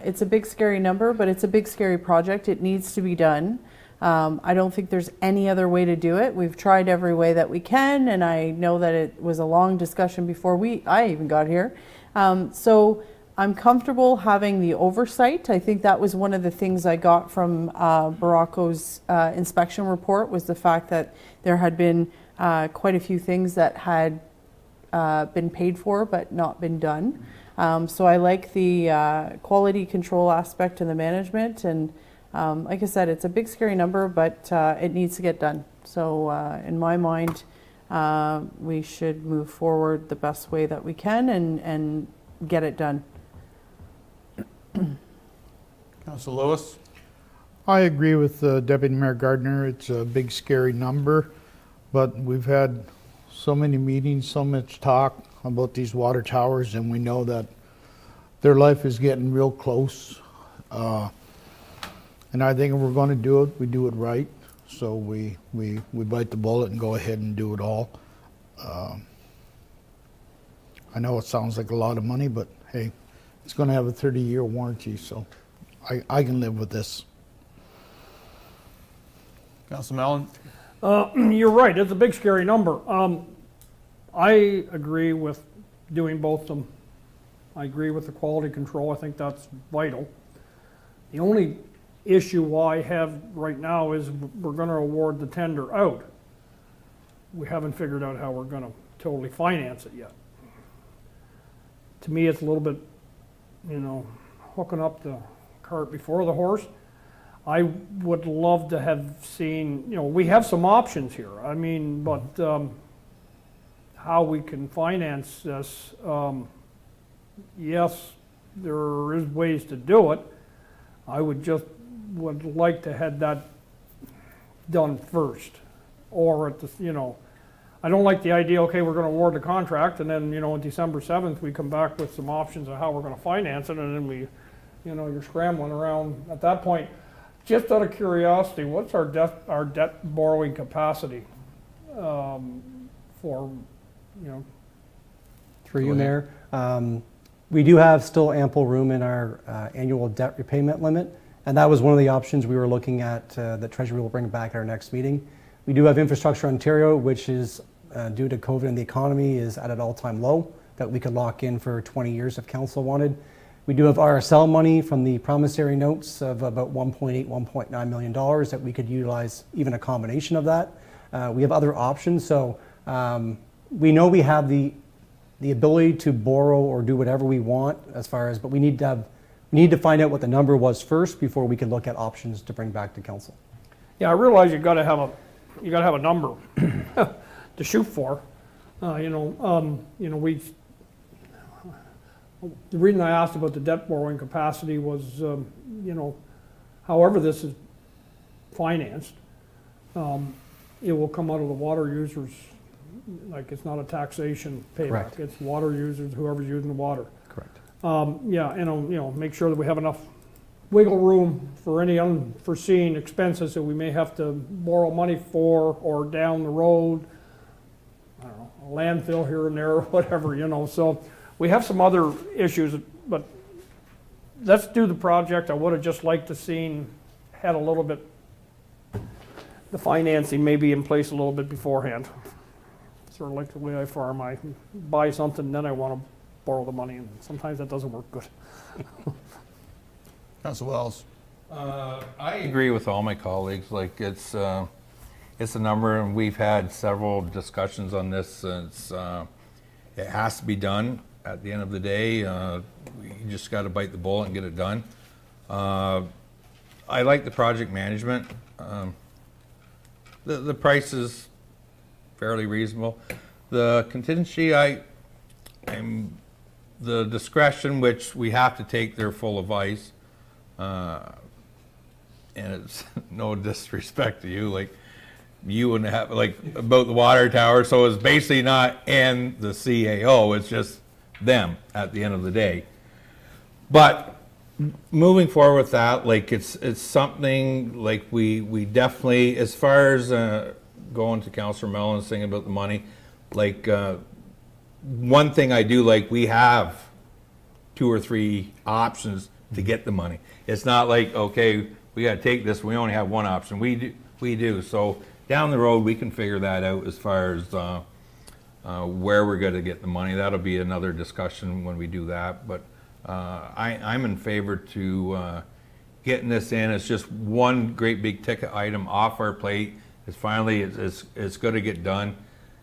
it's a big, scary number, but it's a big, scary project. It needs to be done. I don't think there's any other way to do it. We've tried every way that we can, and I know that it was a long discussion before I even got here. So I'm comfortable having the oversight. I think that was one of the things I got from Baracco's inspection report, was the fact that there had been quite a few things that had been paid for but not been done. So I like the quality control aspect and the management, and like I said, it's a big, scary number, but it needs to get done. So in my mind, we should move forward the best way that we can and get it done. Council Lewis. I agree with Deputy Mayor Gardner. It's a big, scary number, but we've had so many meetings, so much talk about these water towers, and we know that their life is getting real close. And I think if we're going to do it, we do it right. So we bite the bullet and go ahead and do it all. I know it sounds like a lot of money, but hey, it's going to have a 30-year warranty, so I can live with this. Council Mellon. You're right, it's a big, scary number. I agree with doing both of them. I agree with the quality control. I think that's vital. The only issue I have right now is we're going to award the tender out. We haven't figured out how we're going to totally finance it yet. To me, it's a little bit, hooking up the cart before the horse. I would love to have seen, we have some options here. I mean, but how we can finance this, yes, there is ways to do it. I would like to have that done first, or at the, I don't like the idea, okay, we're going to award the contract, and then, on December 7th, we come back with some options of how we're going to finance it, and then we, you're scrambling around at that point. Just out of curiosity, what's our debt borrowing capacity for, Through you, Mayor. We do have still ample room in our annual debt repayment limit, and that was one of the options we were looking at that Treasury will bring back at our next meeting. We do have Infrastructure Ontario, which is due to COVID and the economy is at an all-time low that we could lock in for 20 years if council wanted. We do have RSL money from the promissory notes of about $1.8, $1.9 million that we could utilize, even a combination of that. We have other options, so we know we have the ability to borrow or do whatever we want as far as, but we need to find out what the number was first before we can look at options to bring back to council. Yeah, I realize you got to have a number to shoot for. The reason I asked about the debt borrowing capacity was, however this is financed, it will come out of the water users. Like, it's not a taxation payback. Correct. It's water users, whoever's using the water. Correct. Make sure that we have enough wiggle room for any unforeseen expenses that we may have to borrow money for, or down the road, I don't know, a landfill here and there, or whatever, so we have some other issues, but let's do the project. I would have just liked to had a little bit, the financing maybe in place a little bit beforehand. Sort of like the way I farm. I buy something, then I want to borrow the money, and sometimes that doesn't work good. Council Wells. I agree with all my colleagues. Like, it's a number, and we've had several discussions on this since it has to be done. At the end of the day, you just got to bite the bullet and get it done. I like the project management. The price is fairly reasonable. The contingency, the discretion which we have to take, they're full of ice. and it's no disrespect to you, like, you wouldn't have, like, about the water tower, so it's basically not and the CAO, it's just them at the end of the day. But moving forward with that, like, it's something, like, we definitely, as far as going to Councillor Mellon's thing about the money, like, one thing I do like, we have 2 or 3 options to get the money. It's not like, okay, we gotta take this, we only have one option. We do. So down the road, we can figure that out as far as where we're gonna get the money. That'll be another discussion when we do that. But I'm in favor to getting this in. It's just one great big ticket item off our plate. It's finally, it's gonna get done.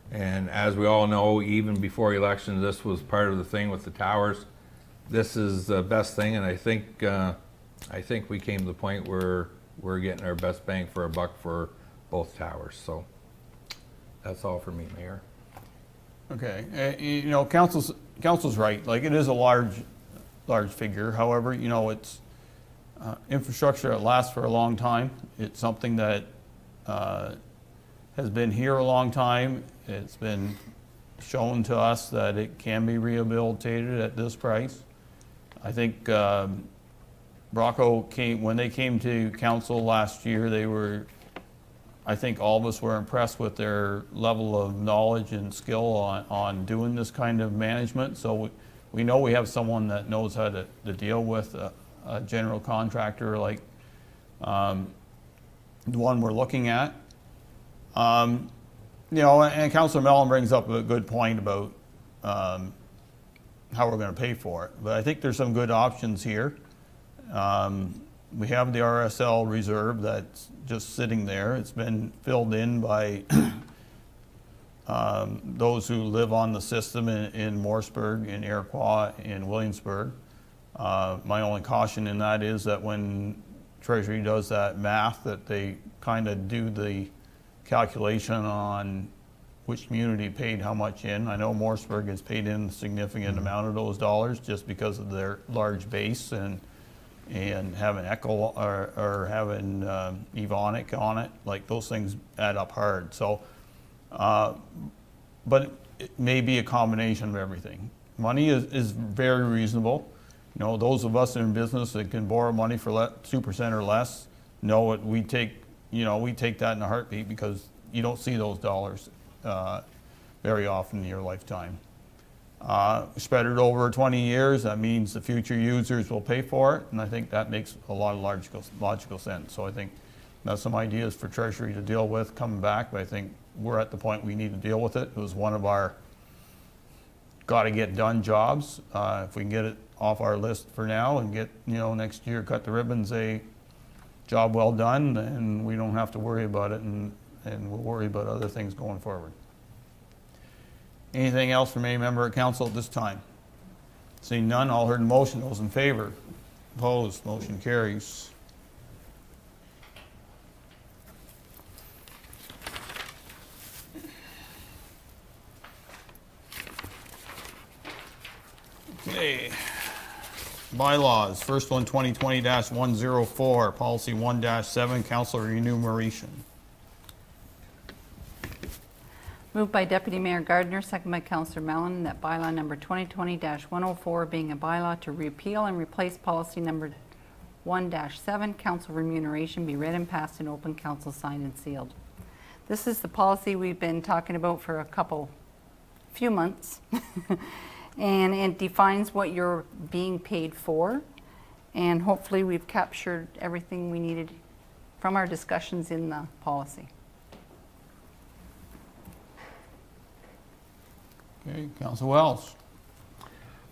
And as we all know, even before elections, this was part of the thing with the towers. This is the best thing, and I think we came to the point where we're getting our best bang for our buck for both towers. So that's all for me, Mayor. Okay, you know, council's right. Like, it is a large figure. However, you know, it's infrastructure that lasts for a long time. It's something that has been here a long time. It's been shown to us that it can be rehabilitated at this price. I think Bracco when they came to council last year, I think all of us were impressed with their level of knowledge and skill on doing this kind of management. So we know we have someone that knows how to deal with a general contractor like the one we're looking at. You know, and Councillor Mellon brings up a good point about how we're going to pay for it. But I think there's some good options here. We have the RSL reserve that's just sitting there. It's been filled in by those who live on the system in Morrisburg, in Iroquois, in Williamsburg. My only caution in that is that when Treasury does that math, that they kind of do the calculation on which community paid how much in. I know Morrisburg has paid in a significant amount of those dollars just because of their large base and having Echo or having Evonic on it. Like, those things add up hard. So, but it may be a combination of everything. Money is very reasonable. You know, those of us in business that can borrow money for 2% or less know it. We take that in a heartbeat because you don't see those dollars very often in your lifetime. Spread it over 20 years, that means the future users will pay for it, and I think that makes a lot of logical sense. So I think that's some ideas for Treasury to deal with coming back, but I think we're at the point we need to deal with it. It was one of our gotta get done jobs. If we can get it off our list for now and get, you know, next year cut the ribbon, say job well done, and we don't have to worry about it, and we'll worry about other things going forward. Anything else from any member of council at this time? Seeing none, all heard in motion. Those in favor? Opposed? Motion carries. Okay. Bylaws. First one, 2020-104, policy 1-7, council remuneration. Moved by Deputy Mayor Gardner, second by Councillor Mellon, that bylaw number 2020-104 being a bylaw to repeal and replace policy number 1-7, council remuneration, be read and passed in open council, signed and sealed. This is the policy we've been talking about for a few months. And it defines what you're being paid for. And hopefully we've captured everything we needed from our discussions in the policy. Okay, Councilor Wells.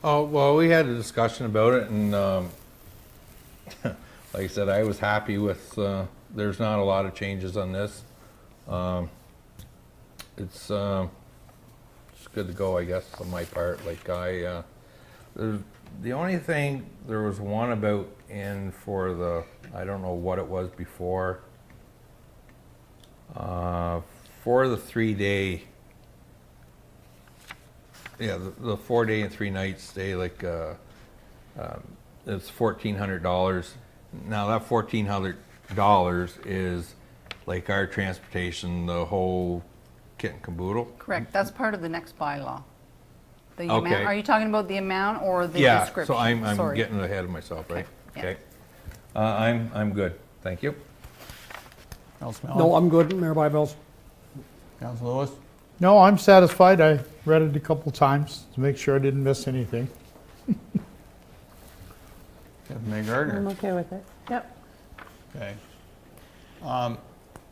Oh, well, we had a discussion about it, and like I said, I was happy with, there's not a lot of changes on this. It's good to go, I guess, on my part. Like, the only thing, there was one about for I don't know what it was before, for the 3-day, yeah, the 4-day and 3-night stay, like, it's $1,400. Now that $1,400 dollars is like our transportation, the whole kit and caboodle? Correct, that's part of the next bylaw. The Okay. amount, are you talking about the amount or the Yeah, description? so I'm Sorry. getting ahead of myself, right? Okay, Okay. I'm good, thank you. Councilor No, Mallon? I'm good, Mayor Byvelds. Councilor Lewis? No, I'm satisfied. I read it a couple times to make sure I didn't miss anything. Deputy Mayor Gardner? I'm okay with it. Yep. Okay.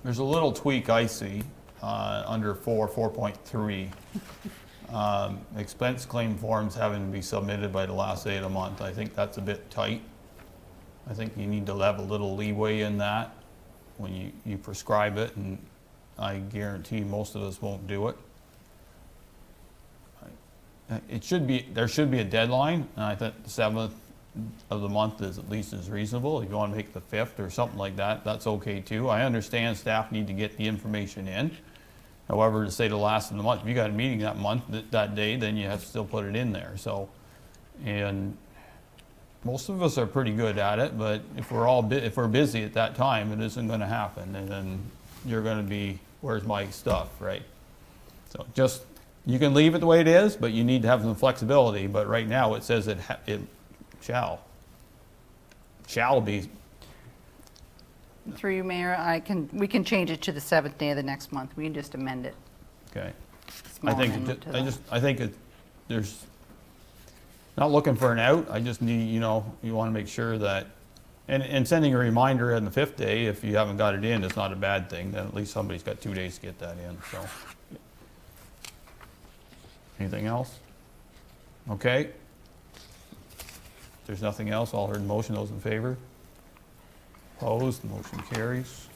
There's a little tweak I see under 4.3. Expense claim forms having to be submitted by the last day of the month. I think that's a bit tight. I think you need to have a little leeway in that when you prescribe it, and I guarantee most of us won't do it. There should be a deadline, and I think the 7th of the month is at least as reasonable. If you want to make the 5th or something like that, that's okay too. I understand staff need to get the information in. However, to say the last of the month, if you got a meeting that month, that day, then you have to still put it in there, so. And most of us are pretty good at it, but if we're busy at that time, it isn't gonna happen, and then you're gonna be, where's my stuff, right? So just, you can leave it the way it is, but you need to have some flexibility, but right now it says it shall be. through you, Mayor, we can change it to the 7th day of the next month. We can just amend it. Okay. Small amendment to that. I think there's, not looking for an out, I just need, you want to make sure that, and sending a reminder on the 5th day, if you haven't got it in, is not a bad thing, then at least somebody's got 2 days to get that in, so. Anything else? Okay. If there's nothing else, I'll hear the motion, those in favor? Opposed, motion carries.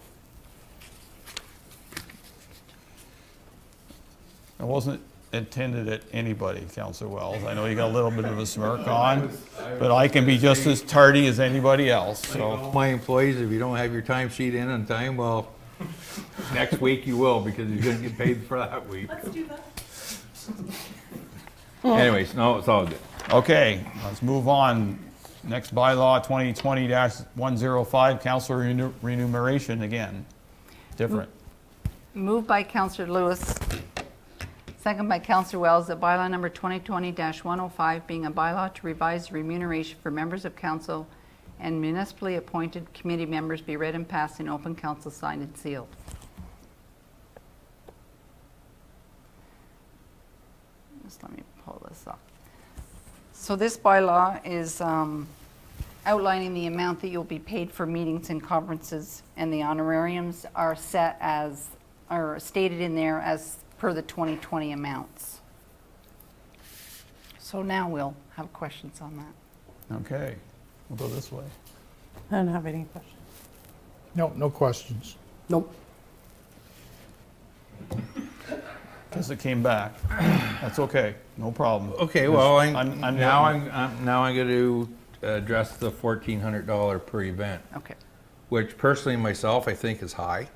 I wasn't intended at anybody, Councillor Wells. I know you got a little bit of a smirk on, but I can be just as tardy as anybody else, so. My employees, if you don't have your time sheet in on time, well, next week you will, because you're gonna get paid for that week. Let's do that. Anyways, no, it's all good. Okay, let's move on. Next bylaw, 2020-105, councillor remuneration again. Different. Moved by Councillor Lewis, second by Councillor Wells, that bylaw number 2020-105 being a bylaw to revise remuneration for members of council and municipally appointed committee members be read and passed in open council, signed and sealed. Just let me pull this up. So this bylaw is outlining the amount that you'll be paid for meetings and conferences, and the honorariums are set as, are stated in there as per the 2020 amounts. So now we'll have questions on that. Okay, we'll go this way. I don't have any questions. No, no questions. Nope. Because it came back. That's okay, no problem. Okay, well, I'm now I'm going to address the $1,400 per event, Okay. which personally myself I think is high.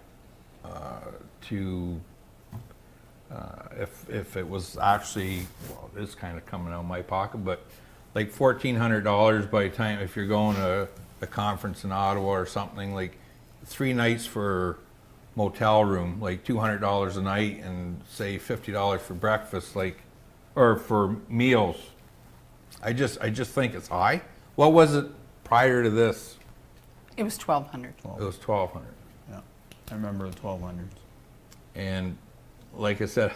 If it was actually, well, it's kind of coming out of my pocket, but like $1,400 by the time, if you're going to a conference in Ottawa or something, like 3 nights for motel room, like $200 a night, and say $50 for breakfast, like, or for meals. I just think it's high. What was it prior to this? It was 1,200. It was 1,200. Yeah, I remember the 1200s. And like I said,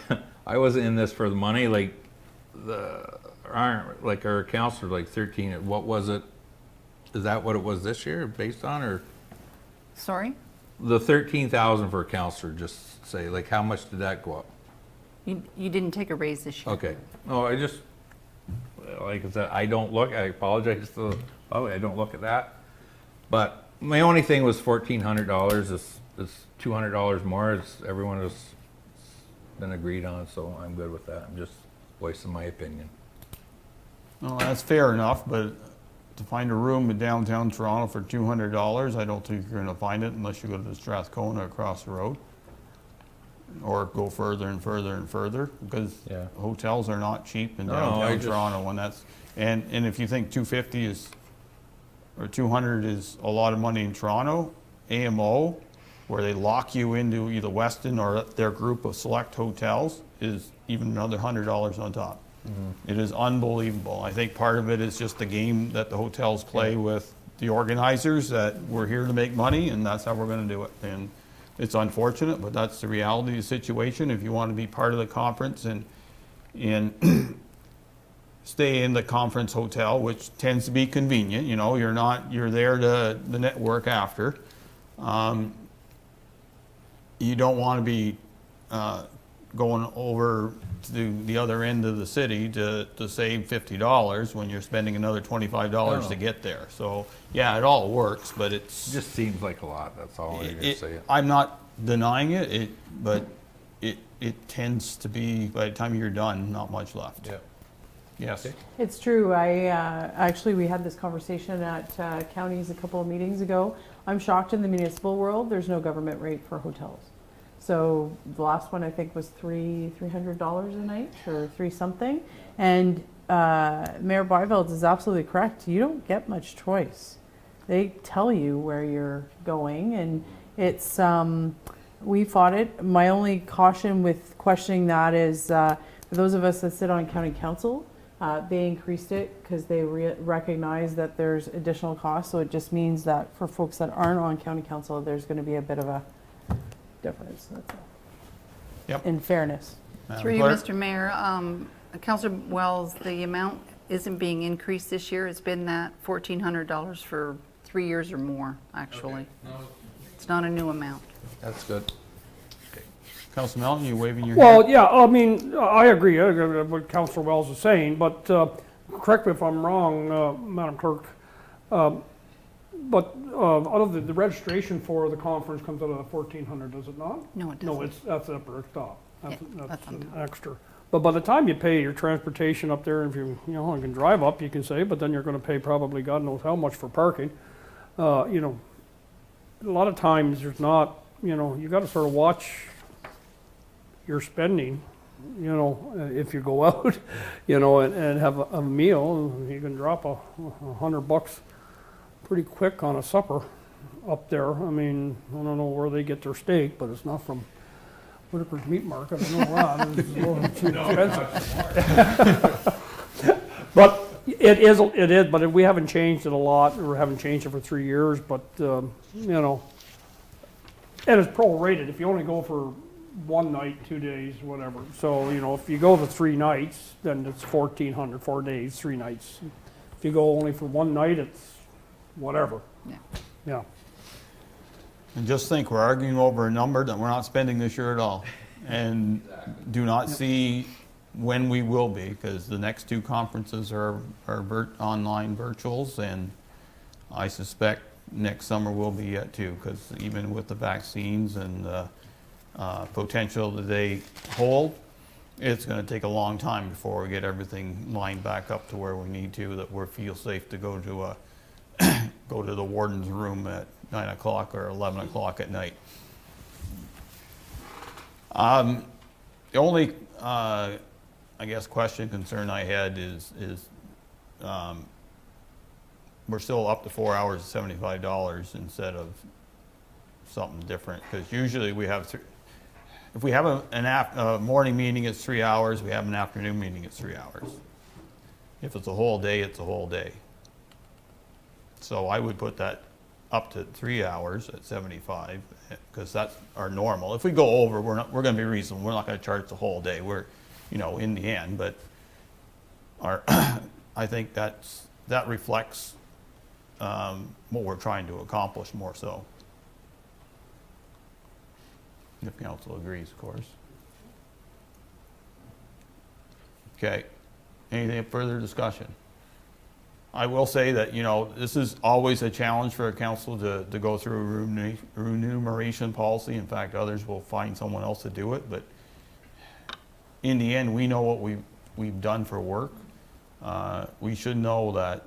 I wasn't in this for the money. Like our counselor, like 13. What was it? Is that what it was this year, based on, or Sorry? the 13,000 for a counselor? Just say, like, how much did that go up? You didn't take a raise this year. Okay. No, I just, like I said, I don't look. I apologize to the public. I don't look at that. But my only thing was $1,400. It's $200 more. It's everyone has been agreed on, so I'm good with that. I'm just voicing my opinion. Well, that's fair enough, but to find a room in downtown Toronto for $200, I don't think you're gonna find it unless you go to Strathcona across the road. Or go further and further and further, because Yeah. hotels are not cheap in No, I downtown just- Toronto, and that's, and if you think 250 is, or 200 is a lot of money in Toronto, AMO, where they lock you into either Westin or their group of select hotels, is even another $100 on top. It is unbelievable. I think part of it is just the game that the hotels play with the organizers, that we're here to make money and that's how we're gonna do it. And it's unfortunate, but that's the reality of the situation. If you want to be part of the conference and stay in the conference hotel, which tends to be convenient, you know, you're there to the network after. You don't want to be going over to the other end of the city to save $50 when you're spending another $25 to get there. So, yeah, it all works, but It just seems like a lot, that's all I'm gonna say. I'm not denying it, but it tends to be, by the time you're done, not much left. Yeah. Yes. It's true. Actually, we had this conversation at counties a couple of meetings ago. I'm shocked in the municipal world, there's no government rate for hotels. So the last one I think was $300 a night or three something. And Mayor Byveld is absolutely correct. You don't get much choice. They tell you where you're going, and it's we fought it. My only caution with questioning that is for those of us that sit on county council, they increased it because they recognize that there's additional costs. So it just means that for folks that aren't on county council, there's going to be a bit of a difference. That's all. Yep. In fairness. Madam Through you, Clerk? Mr. Mayor, Councillor Wells, the amount isn't being increased this year. It's been that $1,400 for 3 years or more, actually. It's not a new amount. That's good. Councilor Melton, you waving your Well, hand? yeah, I mean, I agree with what Councillor Wells is saying, but correct me if I'm wrong, Madam Clerk. But out of the registration for the conference comes out of the 1,400, does it not? No, it doesn't. No, that's separate, stop. Yeah, that's on an top. extra. But by the time you pay your transportation up there, if you can drive up, you can say, but then you're gonna pay probably God knows how much for parking. A lot of times there's not, you gotta sort of watch your spending, if you go out, and have a meal, you can drop $100 pretty quick on a supper up there. I mean, I don't know where they get their steak, but it's not from Whitaker's Meat Market. I know that. It's a little too expensive. But it is, but we haven't changed it a lot, or haven't changed it for 3 years, but, and it's prorated. If you only go for 1 night, 2 days, whatever. So, if you go for 3 nights, then it's 1,400, 4 days, 3 nights. If you go only for 1 night, it's whatever. Yeah. Yeah. And just think, we're arguing over a number that we're not spending this year at all. And do not see when we will be, because the next 2 conferences are online virtuals, and I suspect next summer will be yet too, because even with the vaccines and the potential that they hold, it's going to take a long time before we get everything lined back up to where we need to, that we feel safe to go to the warden's room at 9 o'clock or 11 o'clock at night. The only, I guess, concern I had is we're still up to 4 hours at $75 instead of something different, because usually we have, if we have a morning meeting, it's 3 hours. We have an afternoon meeting, it's 3 hours. If it's a whole day, it's a whole day. So I would put that up to 3 hours at 75, because that's our normal. If we go over, we're going to be reasonable. We're not going to charge the whole day. We're, in the end, but I think that reflects what we're trying to accomplish more so. If council agrees, of course. Okay. Anything further discussion? I will say that, this is always a challenge for a council to go through a remuneration policy. In fact, others will find someone else to do it. But in the end, we know what we've done for work. We should know that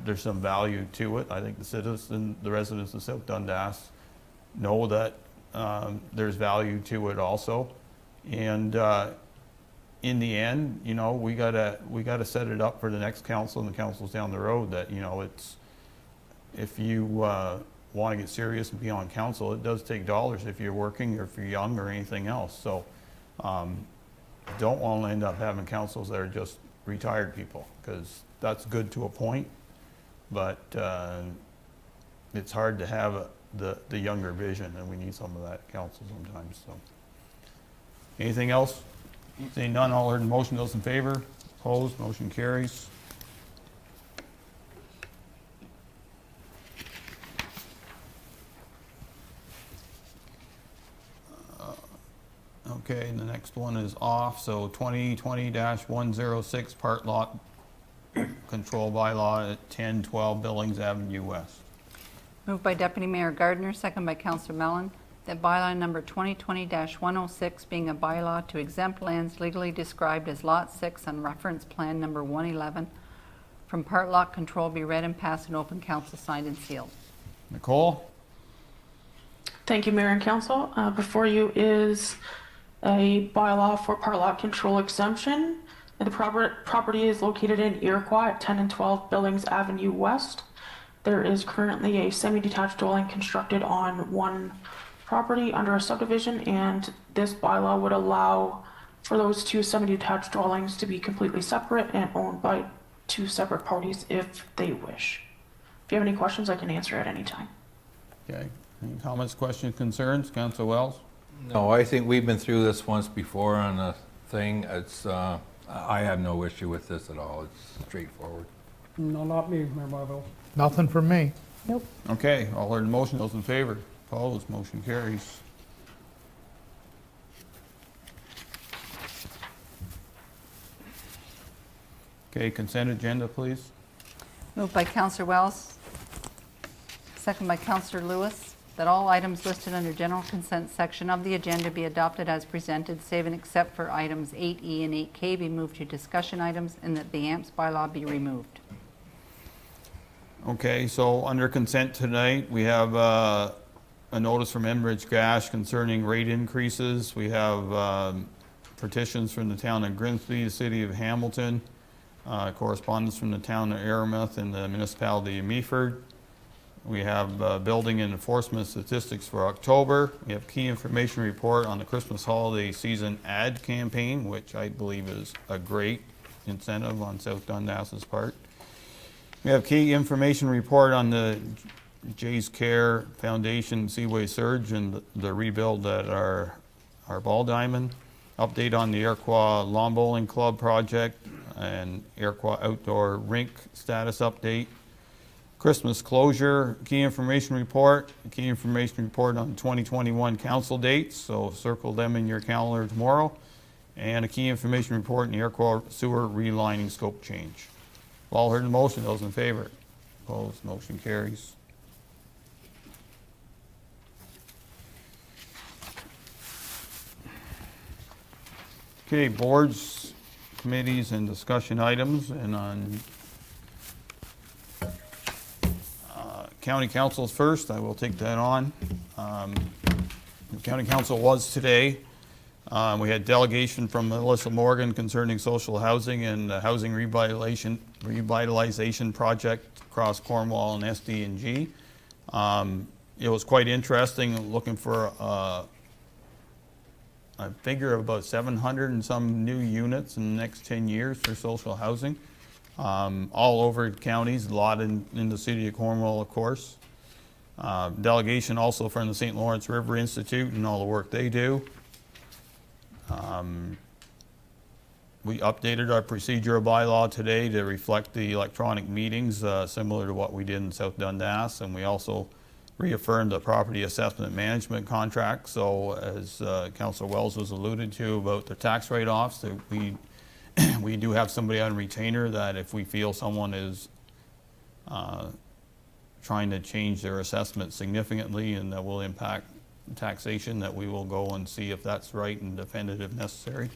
there's some value to it. I think the residents of South Dundas know that there's value to it also. And in the end, we gotta set it up for the next council and the councils down the road that, it's, if you want to get serious and be on council, it does take dollars if you're working or if you're young or anything else. So don't want to end up having councils that are just retired people, because that's good to a point, but it's hard to have the younger vision, and we need some of that council sometimes. So anything else? Seeing none, all heard in motion, those in favor? Opposed? Motion carries. Okay, and the next one is off, so 2020-106 part lot control bylaw at 1012 Billings Avenue West. Moved by Deputy Mayor Gardner, second by Councillor Mellon, that bylaw number 2020-106, being a bylaw to exempt lands legally described as Lot 6 on reference plan number 111 from part lot control, be read and passed in open council, signed and sealed. Nicole? Thank you, Mayor and Council. Before you is a bylaw for part lot control exemption. The property is located in Iroquois at 10 and 12 Billings Avenue West. There is currently a semi-detached dwelling constructed on one property under a subdivision, and this bylaw would allow for those two semi-detached dwellings to be completely separate and owned by two separate parties if they wish. If you have any questions, I can answer at any time. Okay, any comments, questions, concerns? Councillor Wells? No, I think we've been through this once before on a thing. It's, I have no issue with this at all. It's straightforward. No, not me, Mayor Byveld. Nothing from me. Okay, all heard in motion, those in favor? Opposed? Motion carries. Okay, consent agenda, please. Moved by Councillor Wells, second by Councillor Lewis, that all items listed under general consent section of the agenda be adopted as presented, save and except for items 8E and 8K be moved to discussion items, and that the AMPS bylaw be removed. Okay, so under consent tonight, we have a notice from Enbridge Gas concerning rate increases. We have petitions from the town of Grimsby, the city of Hamilton, correspondence from the town of Aramuth and the municipality of Meaford. We have building and enforcement statistics for October. We have key information report on the Christmas holiday season ad campaign, which I believe is a great incentive on South Dundas's part. We have key information report on the Jay's Care Foundation Seaway Surge and the rebuild at our ball diamond. Update on the Iroquois Lawn Bowling Club project and Iroquois Outdoor Rink status update. Christmas closure, key information report on 2021 council dates, so circle them in your calendar tomorrow. And a key information report on the Iroquois sewer relining scope change. All heard the motion, those in favor? Opposed, motion carries. Okay, boards, committees, and discussion items, and on county councils first, I will take that on. The county council was today. We had delegation from Melissa Morgan concerning social housing and the housing revitalization project across Cornwall and SD&G. It was quite interesting, looking for a figure of about 700 and some new units in the next 10 years for social housing. All over counties, a lot in the city of Cornwall, of course. Delegation also from the St. Lawrence River Institute and all the work they do. We updated our procedural bylaw today to reflect the electronic meetings, similar to what we did in South Dundas, and we also reaffirmed the property assessment management contract. So as Councillor Wells was alluded to about the tax write-offs, that we do have somebody on retainer that if we feel someone is trying to change their assessment significantly and that will impact taxation, that we will go and see if that's right and defend it if necessary.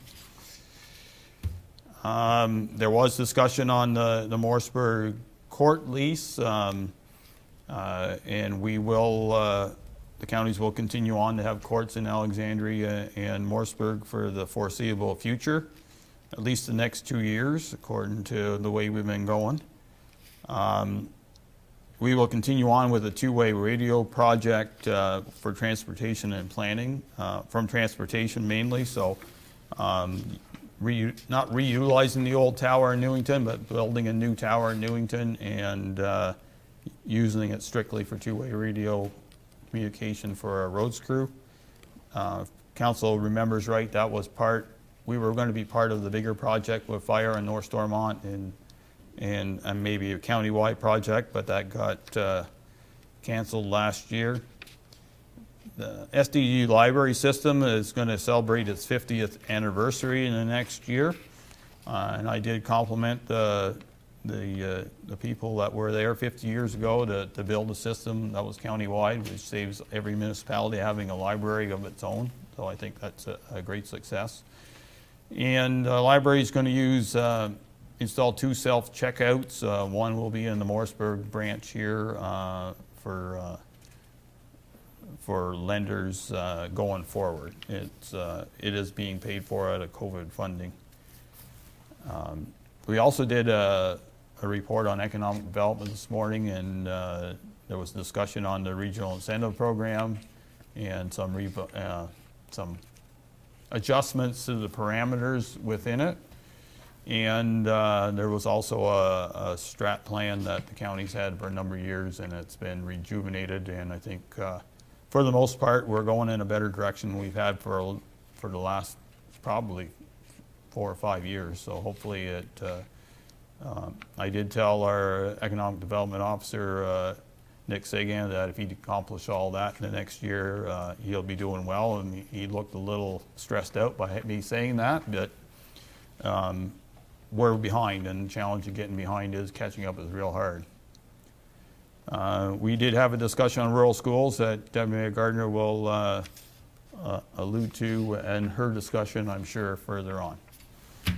There was discussion on the Morrisburg court lease, and we will, the counties will continue on to have courts in Alexandria and Morrisburg for the foreseeable future, at least the next 2 years, according to the way we've been going. We will continue on with a two-way radio project for transportation and planning, from transportation mainly, so not reutilizing the old tower in Newington, but building a new tower in Newington and using it strictly for two-way radio communication for our roads crew. Council remembers right, that was we were going to be part of the bigger project with fire in North Stormont and maybe a county-wide project, but that got canceled last year. The SDU library system is going to celebrate its 50th anniversary in the next year, and I did compliment the people that were there 50 years ago to build a system that was county-wide, which saves every municipality having a library of its own. So I think that's a great success. And the library is going to install 2 self-checkouts. One will be in the Morrisburg branch here for lenders going forward. It is being paid for out of COVID funding. We also did a report on economic development this morning, and there was discussion on the regional incentive program and some adjustments to the parameters within it. And there was also a strat plan that the county's had for a number of years, and it's been rejuvenated, and I think for the most part we're going in a better direction than we've had for the last probably 4 or 5 years. So hopefully I did tell our economic development officer Nick Sagan that if he'd accomplish all that in the next year, he'll be doing well, and he looked a little stressed out by me saying that, but we're behind, and the challenge of getting behind is catching up is real hard. We did have a discussion on rural schools that Deputy Mayor Gardner will allude to in her discussion, I'm sure, further on.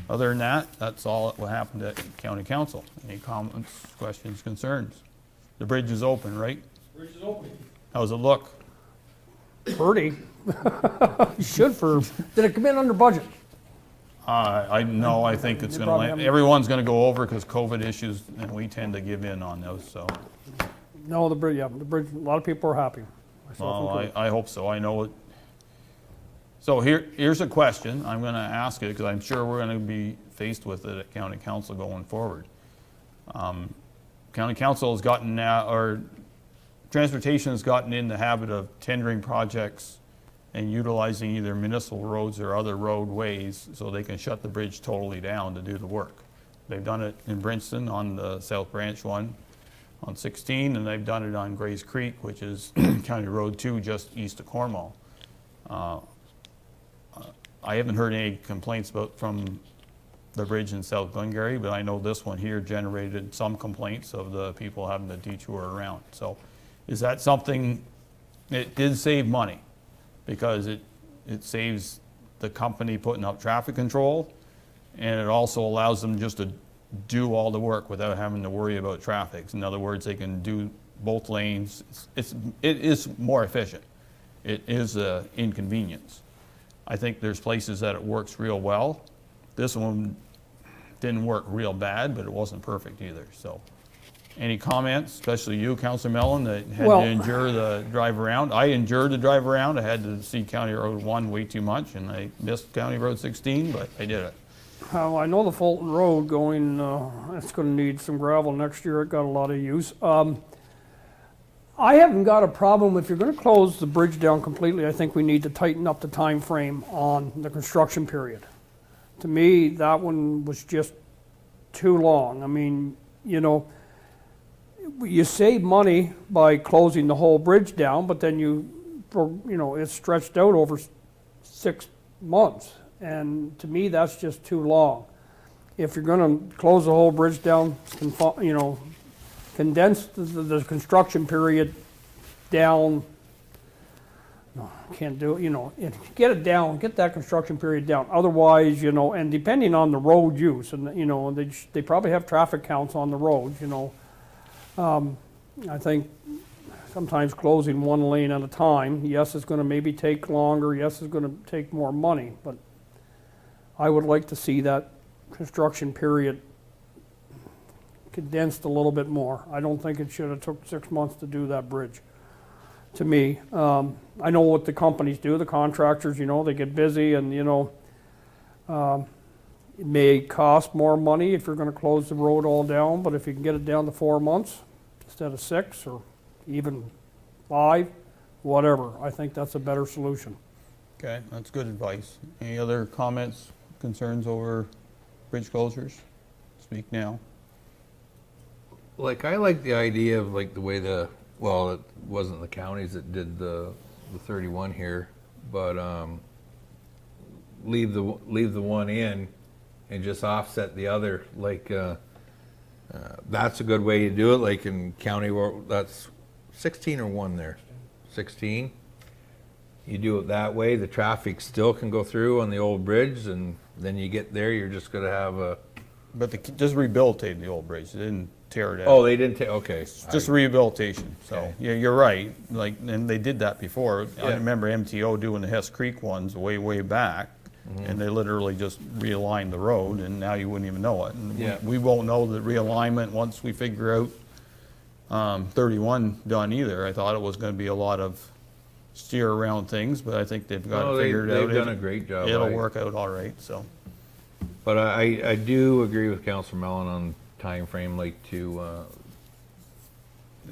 Other than that, that's all that will happen at County Council. Any comments, questions, concerns? The bridge is open, right? Bridge is open. How's it look? Pretty. Did it come in under budget? I think it's going to land. Everyone's going to go over because COVID issues, and we tend to give in on those. So. No, the bridge. A lot of people are happy. Well, I hope so. I know it. So here's a question. I'm going to ask it because I'm sure we're going to be faced with it at County Council going forward. County Council has gotten now, or transportation has gotten in the habit of tendering projects and utilizing either municipal roads or other roadways so they can shut the bridge totally down to do the work. They've done it in Brinceton on the South Branch one on 16, and they've done it on Grays Creek, which is County Road 2 just east of Cornwall. I haven't heard any complaints from the bridge in South Glengarry, but I know this one here generated some complaints of the people having to detour around. So is that something, it did save money because it saves the company putting up traffic control, and it also allows them just to do all the work without having to worry about traffic. In other words, they can do both lanes. It is more efficient. It is an inconvenience. I think there's places that it works real well. This one didn't work real bad, but it wasn't perfect either. So, any comments, especially you, Councillor Mellon, that had to endure the drive around? I endured the drive around. I had to see County Road 1 way too much, and I missed County Road 16, but I did it. Well, I know the Fulton Road going, it's going to need some gravel next year. It got a lot of use. I haven't got a problem. If you're going to close the bridge down completely, I think we need to tighten up the time frame on the construction period. To me, that one was just too long. I mean, you save money by closing the whole bridge down, but then it's stretched out over 6 months. And to me, that's just too long. If you're going to close the whole bridge down, condense the construction period down. No, can't do it. Get it down. Get that construction period down. Otherwise, and depending on the road use, and they probably have traffic counts on the roads. I think sometimes closing one lane at a time. Yes, it's going to maybe take longer. Yes, it's going to take more money. But I would like to see that construction period condensed a little bit more. I don't think it should have took 6 months to do that bridge, to me. I know what the companies do, the contractors, you know, they get busy and, you know, it may cost more money if you're gonna close the road all down, but if you can get it down to 4 months instead of 6 or even 5, whatever, I think that's a better solution. Okay, that's good advice. Any other comments, concerns over bridge closures? Speak now. Like, I like the idea of like the way well, it wasn't the counties that did the 31 here, but leave the one in and just offset the other. Like, that's a good way to do it. Like in county, that's 16 or 1 there? 16. You do it that way, the traffic still can go through on the old bridge, and then you get there, you're just gonna have a... But just rehabilitating the old bridge, they didn't tear it out. Oh, they didn't take, okay. Just rehabilitation, so, Okay. yeah, you're right, like, and they did that before. I Yeah. remember MTO doing the Hess Creek ones way, way back, and they literally just realigned the road, and now you wouldn't even know it. And Yeah. we won't know the realignment once we figure out 31 done either. I thought it was gonna be a lot of steer around things, but I think they've got No, it figured out. they've done a great job. It'll work out all right, so. But I do agree with Councilor Mellon on time frame, like to,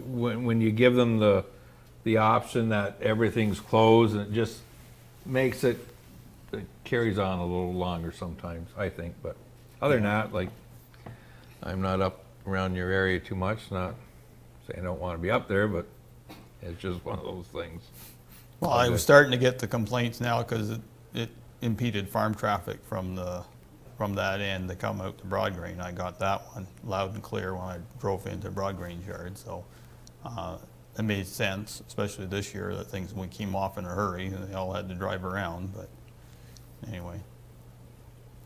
when you give them the option that everything's closed, and it just makes it carries on a little longer sometimes, I think. But other than that, like, I'm not up around your area too much, not saying I don't want to be up there, but it's just one of those things. Well, I was starting to get the complaints now because it impeded farm traffic from that end to come out to Broadgrain. I got that one loud and clear when I drove into Broadgrain's yard, so it made sense, especially this year that things we came off in a hurry and they all had to drive around. But anyway,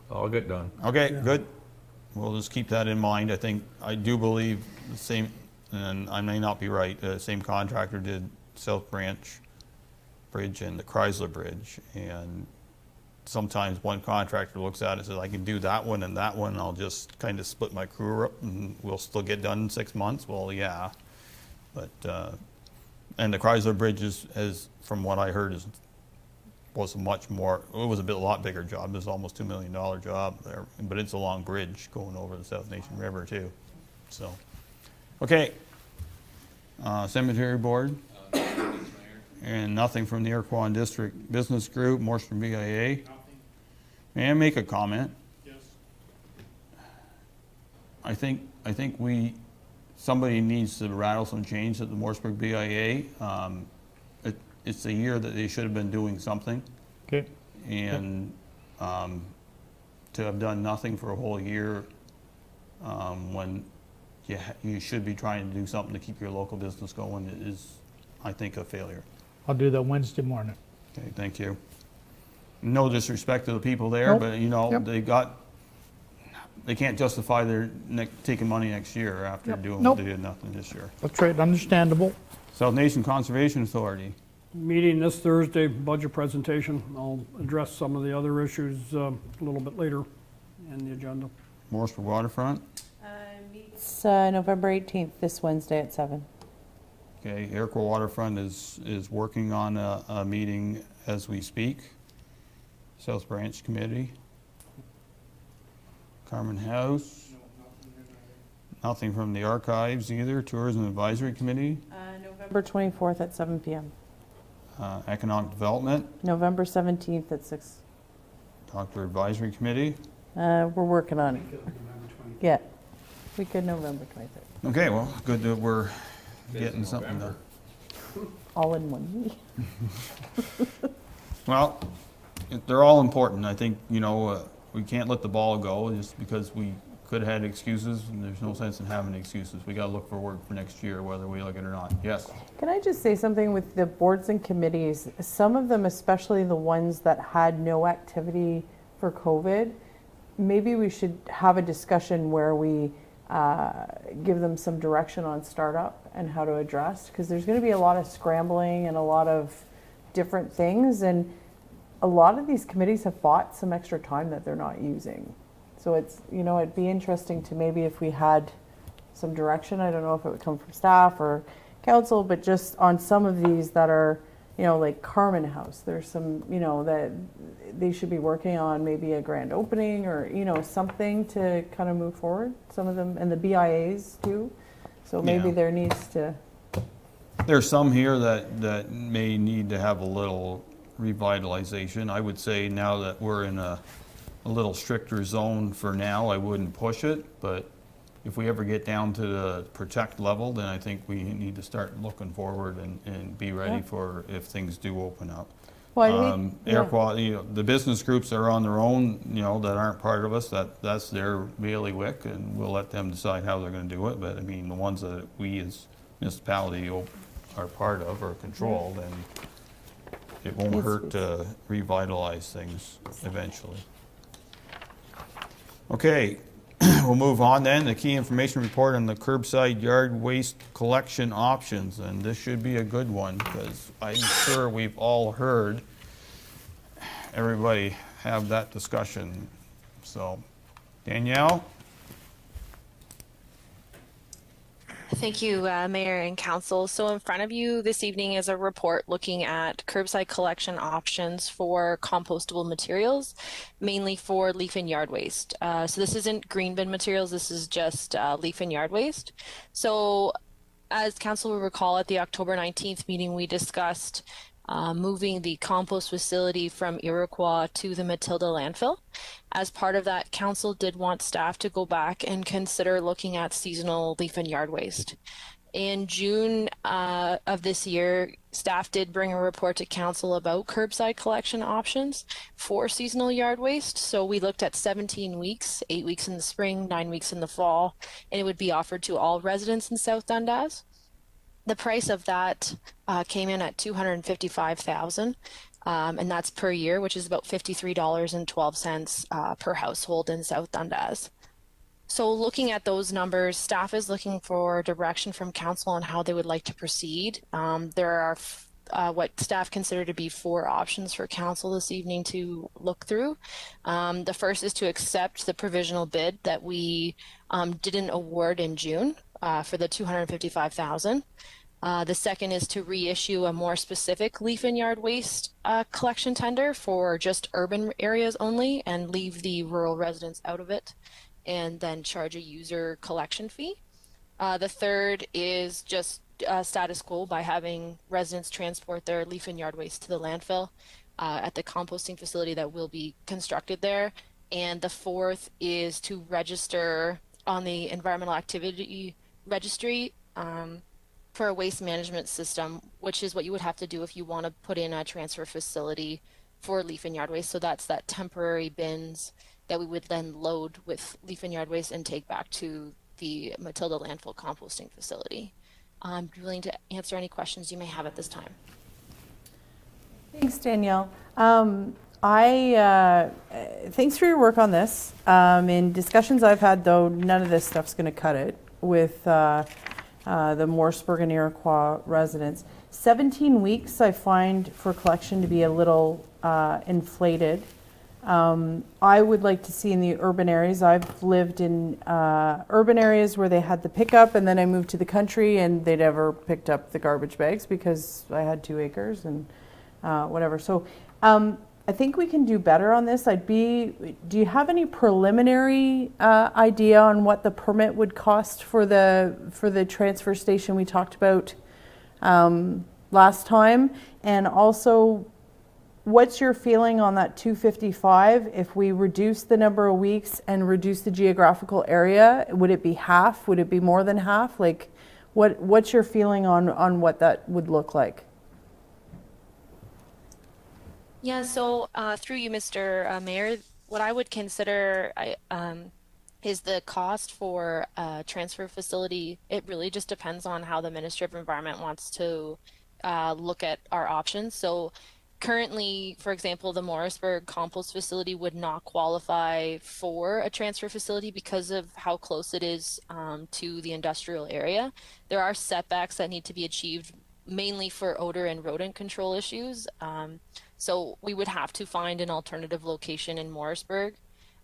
All get done. okay, good. We'll just keep that in mind. I do believe the same, and I may not be right. The same contractor did South Branch Bridge and the Chrysler Bridge, and sometimes one contractor looks at it and says, I can do that one and that one, I'll just kind of split my crew up and we'll still get done in 6 months. Well, yeah, but and the Chrysler Bridge is from what I heard, was a lot bigger job. It was almost $2 million job there, but it's a long bridge going over the South Nation River too. So, okay, Cemetery Board. And nothing from the Iroquois District Business Group, Morrison BIA. Nothing. May I make a comment? Yes. I think somebody needs to rattle some change at the Morrisburg BIA. It's a year that they should have been doing something. Okay. And to have done nothing for a whole year when you should be trying to do something to keep your local business going is, I think, a failure. I'll do that Wednesday morning. Okay, thank you. No disrespect to the people there, Nope. but you know, Yep. they can't justify their taking money next year after Yep. doing Nope. what they did nothing this year. That's right, understandable. South Nation Conservation Authority. Meeting this Thursday, budget presentation. I'll address some of the other issues a little bit later in the agenda. Morrisburg Waterfront. It's November 18th, this Wednesday at 7. Okay, Iroquois Waterfront is working on a meeting as we speak. South Branch Committee. Carmen House. Nothing from the archives either. Tourism Advisory Committee. November 24th at 7 p.m. Economic Development. November 17th at 6. Doctor Advisory Committee. We're working on it. Yeah, we could November 23rd. Okay, well, good that we're getting something done. All in one week. Well, they're all important. I think, we can't let the ball go just because we could have had excuses, and there's no sense in having excuses. We gotta look for work for next year, whether we like it or not. Yes? Can I just say something with the boards and committees? Some of them, especially the ones that had no activity for COVID, maybe we should have a discussion where we give them some direction on startup and how to address, because there's going to be a lot of scrambling and a lot of different things, and a lot of these committees have bought some extra time that they're not using. So it's, it'd be interesting to maybe if we had some direction. I don't know if it would come from staff or council, but just on some of these that are, like Carmen House, there's some, that they should be working on, maybe a grand opening or, something to kind of move forward. Some of them, and the BIAs too. So maybe Yeah. there needs to. There's some here that may need to have a little revitalization. I would say now that we're in a little stricter zone for now, I wouldn't push it, but if we ever get down to the protect level, then I think we need to start looking forward and be ready Yeah. for if things do open up. Well, Air quality, the business groups that are on their own, that aren't part of us, that's their bailiwick, and we'll let them decide how they're gonna do it, but I mean, the ones that we as municipality are part of or control, then it won't hurt to revitalize things eventually. Okay, we'll move on then. The key information report on the curbside yard waste collection options, and this should be a good one because I'm sure we've all heard everybody have that discussion. So, Danielle? Thank you, Mayor and Council. So in front of you this evening is a report looking at curbside collection options for compostable materials, mainly for leaf and yard waste. So this isn't green bin materials, this is just leaf and yard waste. So as Council will recall, at the October 19th meeting, we discussed moving the compost facility from Iroquois to the Matilda landfill. As part of that, Council did want staff to go back and consider looking at seasonal leaf and yard waste. In June of this year, staff did bring a report to Council about curbside collection options for seasonal yard waste. So we looked at 17 weeks, 8 weeks in the spring, 9 weeks in the fall, and it would be offered to all residents in South Dundas. The price of that came in at $255,000, and that's per year, which is about $53.12 per household in South Dundas. So looking at those numbers, staff is looking for direction from council on how they would like to proceed. There are what staff consider to be 4 options for council this evening to look through. The first is to accept the provisional bid that we didn't award in June for the $255,000. The second is to reissue a more specific leaf and yard waste collection tender for just urban areas only and leave the rural residents out of it, and then charge a user collection fee. The third is just status quo by having residents transport their leaf and yard waste to the landfill at the composting facility that will be constructed there. And the fourth is to register on the environmental activity registry for a waste management system, which is what you would have to do if you want to put in a transfer facility for leaf and yard waste. So that's that temporary bins that we would then load with leaf and yard waste and take back to the Matilda landfill composting facility. I'm willing to answer any questions you may have at this time. Thanks, Danielle. Thanks for your work on this. In discussions I've had, though, none of this stuff's going to cut it with the Morrisburg and Iroquois residents. 17 weeks I find for collection to be a little inflated. I would like to see in the urban areas. I've lived in urban areas where they had the pickup, and then I moved to the country and they never picked up the garbage bags because I had 2 acres and whatever. So I think we can do better on this. Do you have any preliminary idea on what the permit would cost for the transfer station we talked about last time? And also, what's your feeling on that 255? If we reduce the number of weeks and reduce the geographical area, would it be half? Would it be more than half? Like, what's your feeling on what that would look like? Yeah, so through you, Mr. Mayor, what I would consider is the cost for a transfer facility. It really just depends on how the Ministry of Environment wants to look at our options. So currently, for example, the Morrisburg compost facility would not qualify for a transfer facility because of how close it is to the industrial area. There are setbacks that need to be achieved mainly for odor and rodent control issues. So we would have to find an alternative location in Morrisburg.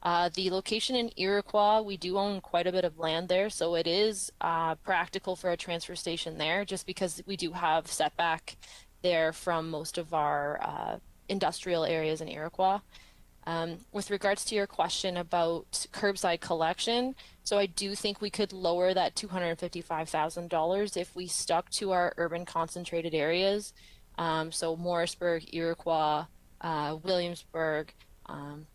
The location in Iroquois, we do own quite a bit of land there, so it is practical for a transfer station there, just because we do have setback there from most of our industrial areas in Iroquois. With regards to your question about curbside collection, so I do think we could lower that $255,000 if we stuck to our urban concentrated areas. So Morrisburg, Iroquois, Williamsburg,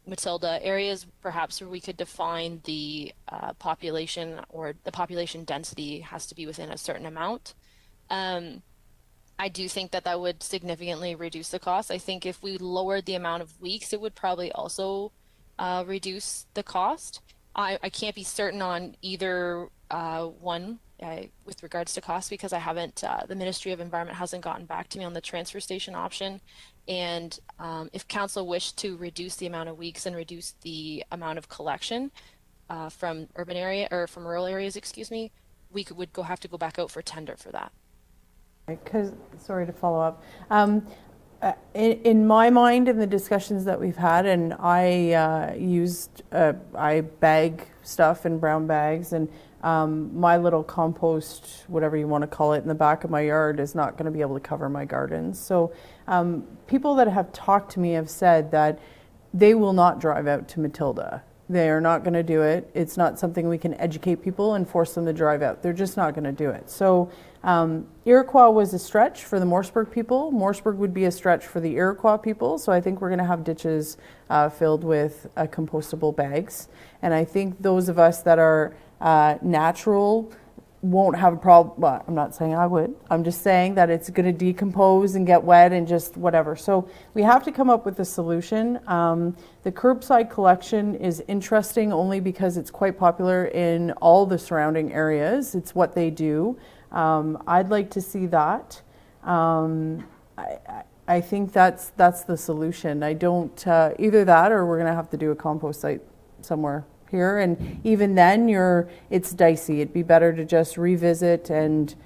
Matilda, areas perhaps where we could define the population, or the population density has to be within a certain amount. I do think that that would significantly reduce the cost. I think if we lowered the amount of weeks, it would probably also reduce the cost. I can't be certain on either one with regards to cost, because I haven't, the Ministry of Environment hasn't gotten back to me on the transfer station option. And if council wished to reduce the amount of weeks and reduce the amount of collection from urban area, or from rural areas, excuse me, we would have to go back out for tender for that. Because, sorry to follow up. In my mind, in the discussions that we've had, and I I bag stuff in brown bags, and my little compost, whatever you want to call it, in the back of my yard is not going to be able to cover my gardens. So people that have talked to me have said that they will not drive out to Matilda. They are not going to do it. It's not something we can educate people and force them to drive out. They're just not going to do it. So Iroquois was a stretch for the Morrisburg people. Morrisburg would be a stretch for the Iroquois people. So I think we're going to have ditches filled with compostable bags. And I think those of us that are natural won't have a problem. Well, I'm not saying I would. I'm just saying that it's going to decompose and get wet and just whatever. So we have to come up with a solution. The curbside collection is interesting only because it's quite popular in all the surrounding areas. It's what they do. I'd like to see that. I think that's the solution. I don't, either that or we're going to have to do a compost site somewhere here, and even then it's dicey. It'd be better to just revisit and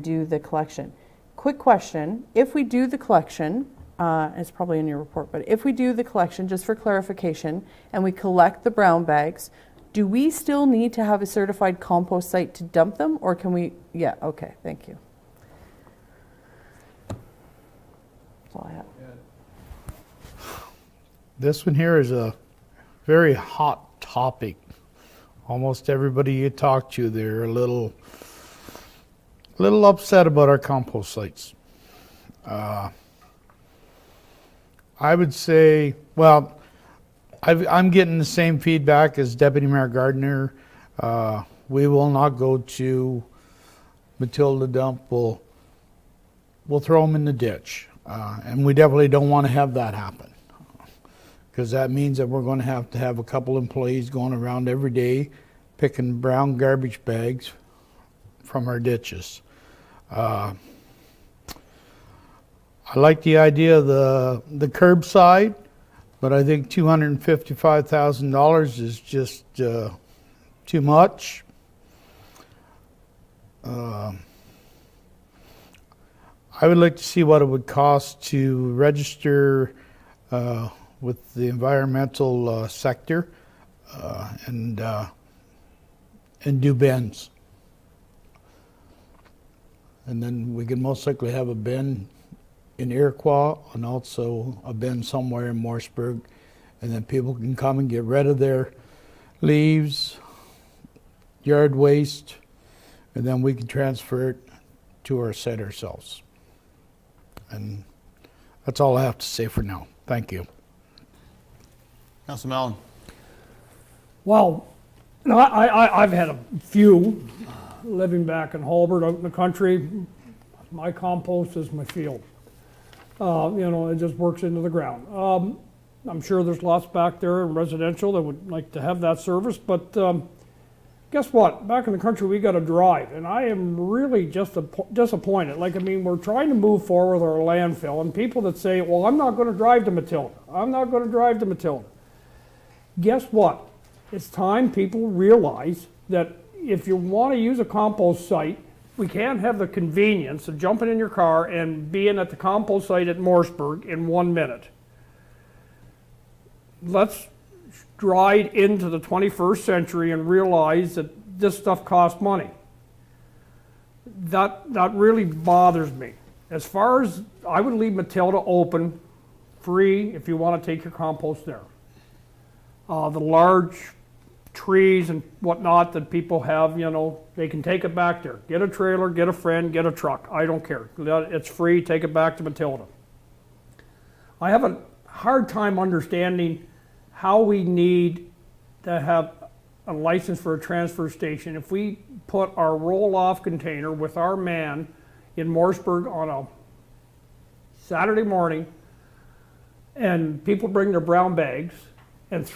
do the collection. Quick question, if we do the collection, it's probably in your report, but if we do the collection, just for clarification, and we collect the brown bags, do we still need to have a certified compost site to dump them, or can we? Yeah, okay, thank you. That's all I have. This one here is a very hot topic. Almost everybody you talk to, they're a little upset about our compost sites. I would say, well, I'm getting the same feedback as Deputy Mayor Gardner. We will not go to Matilda dump. We'll throw them in the ditch, and we definitely don't want to have that happen, because that means that we're going to have a couple employees going around every day picking brown garbage bags from our ditches. I like the idea of the curbside, but I think $255,000 is just too much. I would like to see what it would cost to register with the environmental sector and do bins. And then we can most likely have a bin in Iroquois and also a bin somewhere in Morrisburg, and then people can come and get rid of their leaves, yard waste, and then we can transfer it to our site ourselves. And that's all I have to say for now. Thank you. Councilor Mellon. Well, no, I've had a few living back in Halbert out in the country. My compost is my field. It just works into the ground. I'm sure there's lots back there in residential that would like to have that service, but guess what? Back in the country, we got to drive, and I am really just disappointed. We're trying to move forward with our landfill, and people that say, well, I'm not going to drive to Matilda. I'm not going to drive to Matilda. Guess what? It's time people realize that if you want to use a compost site, we can't have the convenience of jumping in your car and being at the compost site at Morrisburg in 1 minute. Let's stride into the 21st century and realize that this stuff costs money. That really bothers me. As far as, I would leave Matilda open, free, if you want to take your compost there. The large trees and whatnot that people have, you know, they can take it back there. Get a trailer, get a friend, get a truck. I don't care. It's free, take it back to Matilda. I have a hard time understanding how we need to have a license for a transfer station. If we put our roll-off container with our man in Morrisburg on a Saturday morning, and people bring their brown bags, and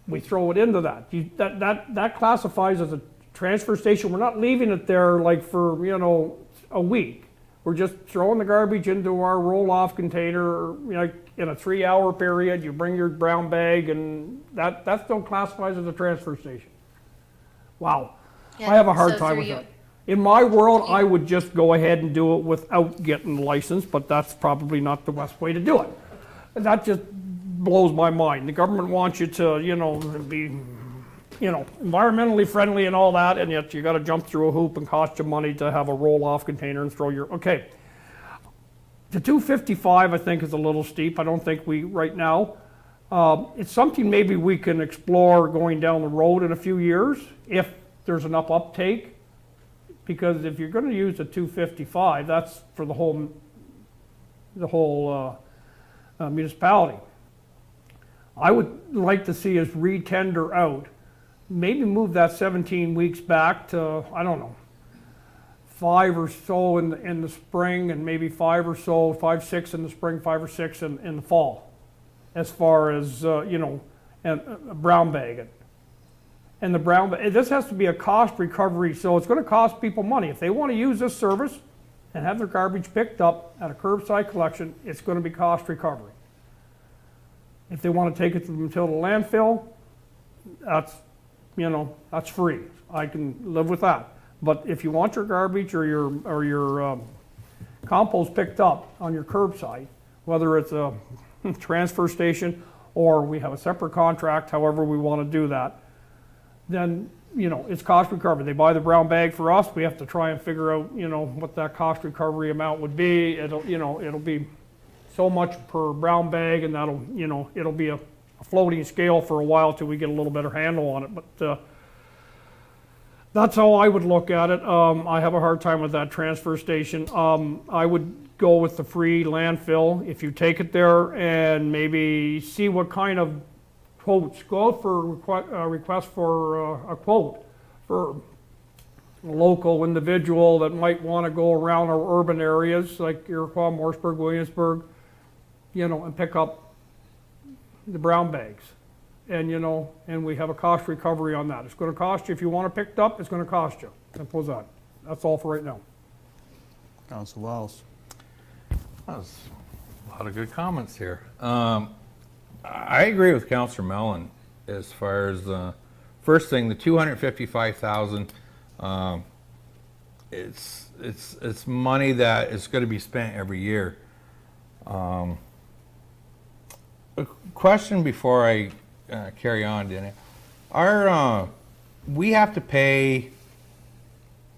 we throw it into that. That classifies as a transfer station. We're not leaving it there like for, you know, a week. We're just throwing the garbage into our roll-off container, you know, in a 3-hour period. You bring your brown bag, and that still classifies as a transfer station. Wow. Yeah, I have a hard so time through with you- that. In my world, I would just go ahead and do it without getting the license, but that's probably not the best way to do it. That just blows my mind. The government wants you to, you know, be, you know, environmentally friendly and all that, and yet you got to jump through a hoop and cost you money to have a roll-off container and throw your, okay. The 255, I think, is a little steep. I don't think we, right now, it's something maybe we can explore going down the road in a few years if there's enough uptake. Because if you're going to use a 255, that's for the whole municipality. I would like to see us re-tender out, maybe move that 17 weeks back to, I don't know, 5 or so in the spring, and maybe 5 or so, 5, 6 in the spring, 5 or 6 in the fall, as far as, you know, and brown bag it. And the brown, this has to be a cost recovery, so it's going to cost people money. If they want to use this service and have their garbage picked up at a curbside collection, it's going to be cost recovery. If they want to take it to the Matilda landfill, that's, you know, that's free. I can live with that. But if you want your garbage or your compost picked up on your curbside, whether it's a transfer station or we have a separate contract, however we want to do that, then, you know, it's cost recovery. They buy the brown bag for us. We have to try and figure out, you know, what that cost recovery amount would be. It'll, you know, it'll be so much per brown bag, and that'll, you know, it'll be a floating scale for a while till we get a little better handle on it. But that's how I would look at it. I have a hard time with that transfer station. I would go with the free landfill. If you take it there and maybe see what kind of quotes, go out for request for a quote for a local individual that might want to go around our urban areas like Iroquois, Morrisburg, Williamsburg, you know, and pick up the brown bags. And, you know, and we have a cost recovery on that. It's going to cost you, if you want it picked up, it's going to cost you. Simple as that. That's all for right now. Council Wells. That was a lot of good comments here. I agree with Councillor Mellon as far as the first thing, the 255,000. It's money that is going to be spent every year. A question before I carry on, Danny. We have to pay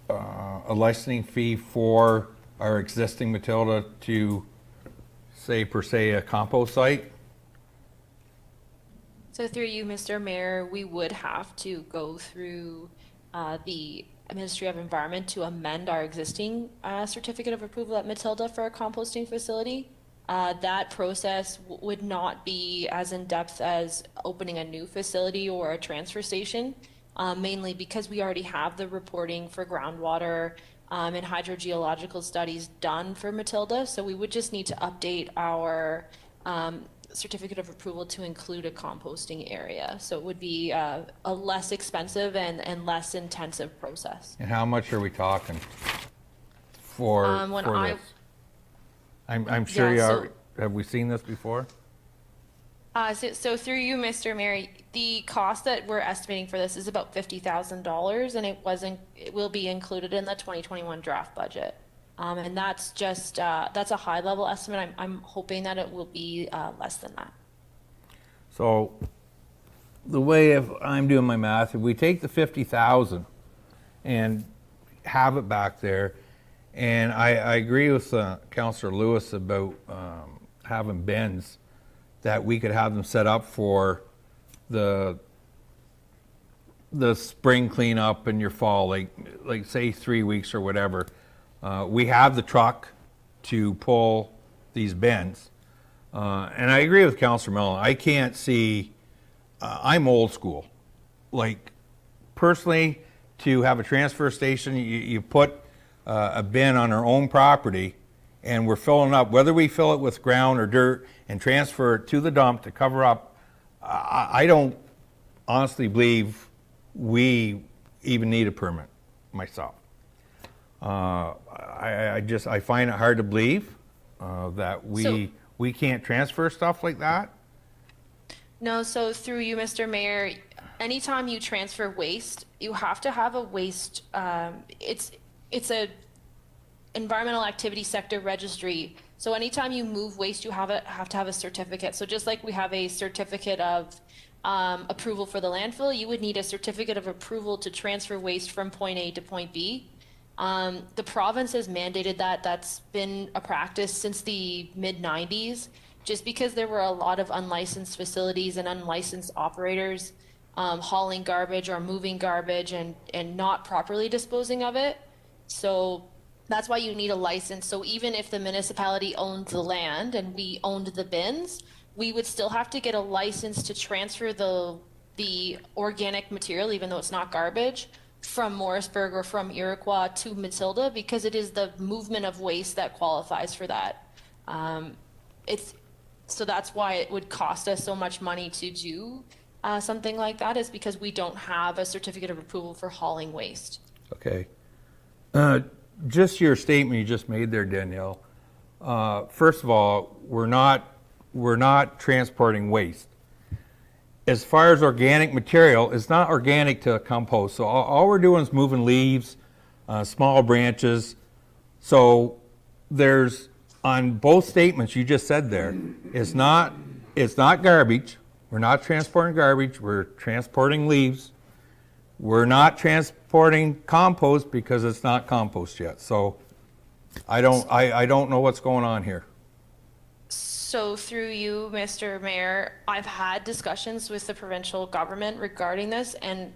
a licensing fee for our existing Matilda to say per se a compost site? So through you, Mr. Mayor, we would have to go through the Ministry of Environment to amend our existing certificate of approval at Matilda for a composting facility. That process would not be as in-depth as opening a new facility or a transfer station, mainly because we already have the reporting for groundwater and hydrogeological studies done for Matilda. So we would just need to update our certificate of approval to include a composting area. So it would be a less expensive and less intensive process. And how much are we talking for this? I'm sure Yeah, you are. Have we seen this before? So through you, Mr. Mayor, the cost that we're estimating for this is about $50,000, and it will be included in the 2021 draft budget. And that's just that's a high level estimate. I'm hoping that it will be less than that. So the way if I'm doing my math, if we take the 50,000 and have it back there, and I agree with Councillor Lewis about having bins, that we could have them set up for the spring cleanup and your fall, like say 3 weeks or whatever. We have the truck to pull these bins. And I agree with Councillor Mellon. I can't see, I'm old school. Like, personally, to have a transfer station, you put a bin on our own property, and we're filling up, whether we fill it with ground or dirt and transfer it to the dump to cover up, I don't honestly believe we even need a permit myself. I find it hard to believe that we can't transfer stuff like that. No, so through you, Mr. Mayor, anytime you transfer waste, you have to have a waste, it's a environmental activity sector registry. So anytime you move waste, you have to have a certificate. So just like we have a certificate of approval for the landfill, you would need a certificate of approval to transfer waste from point A to point B. The province has mandated that. That's been a practice since the mid-90s, just because there were a lot of unlicensed facilities and unlicensed operators hauling garbage or moving garbage and not properly disposing of it. So that's why you need a license. So even if the municipality owned the land and we owned the bins, we would still have to get a license to transfer the organic material, even though it's not garbage, from Morrisburg or from Iroquois to Matilda, because it is the movement of waste that qualifies for that. So that's why it would cost us so much money to do something like that, is because we don't have a certificate of approval for hauling waste. Okay. Just your statement you just made there, Danielle. First of all, we're not transporting waste. As far as organic material, it's not organic to compost. So all we're doing is moving leaves, small branches. So there's, on both statements you just said there, it's not garbage. We're not transporting garbage. We're transporting leaves. We're not transporting compost because it's not compost yet. So I don't know what's going on here. So through you, Mr. Mayor, I've had discussions with the provincial government regarding this, and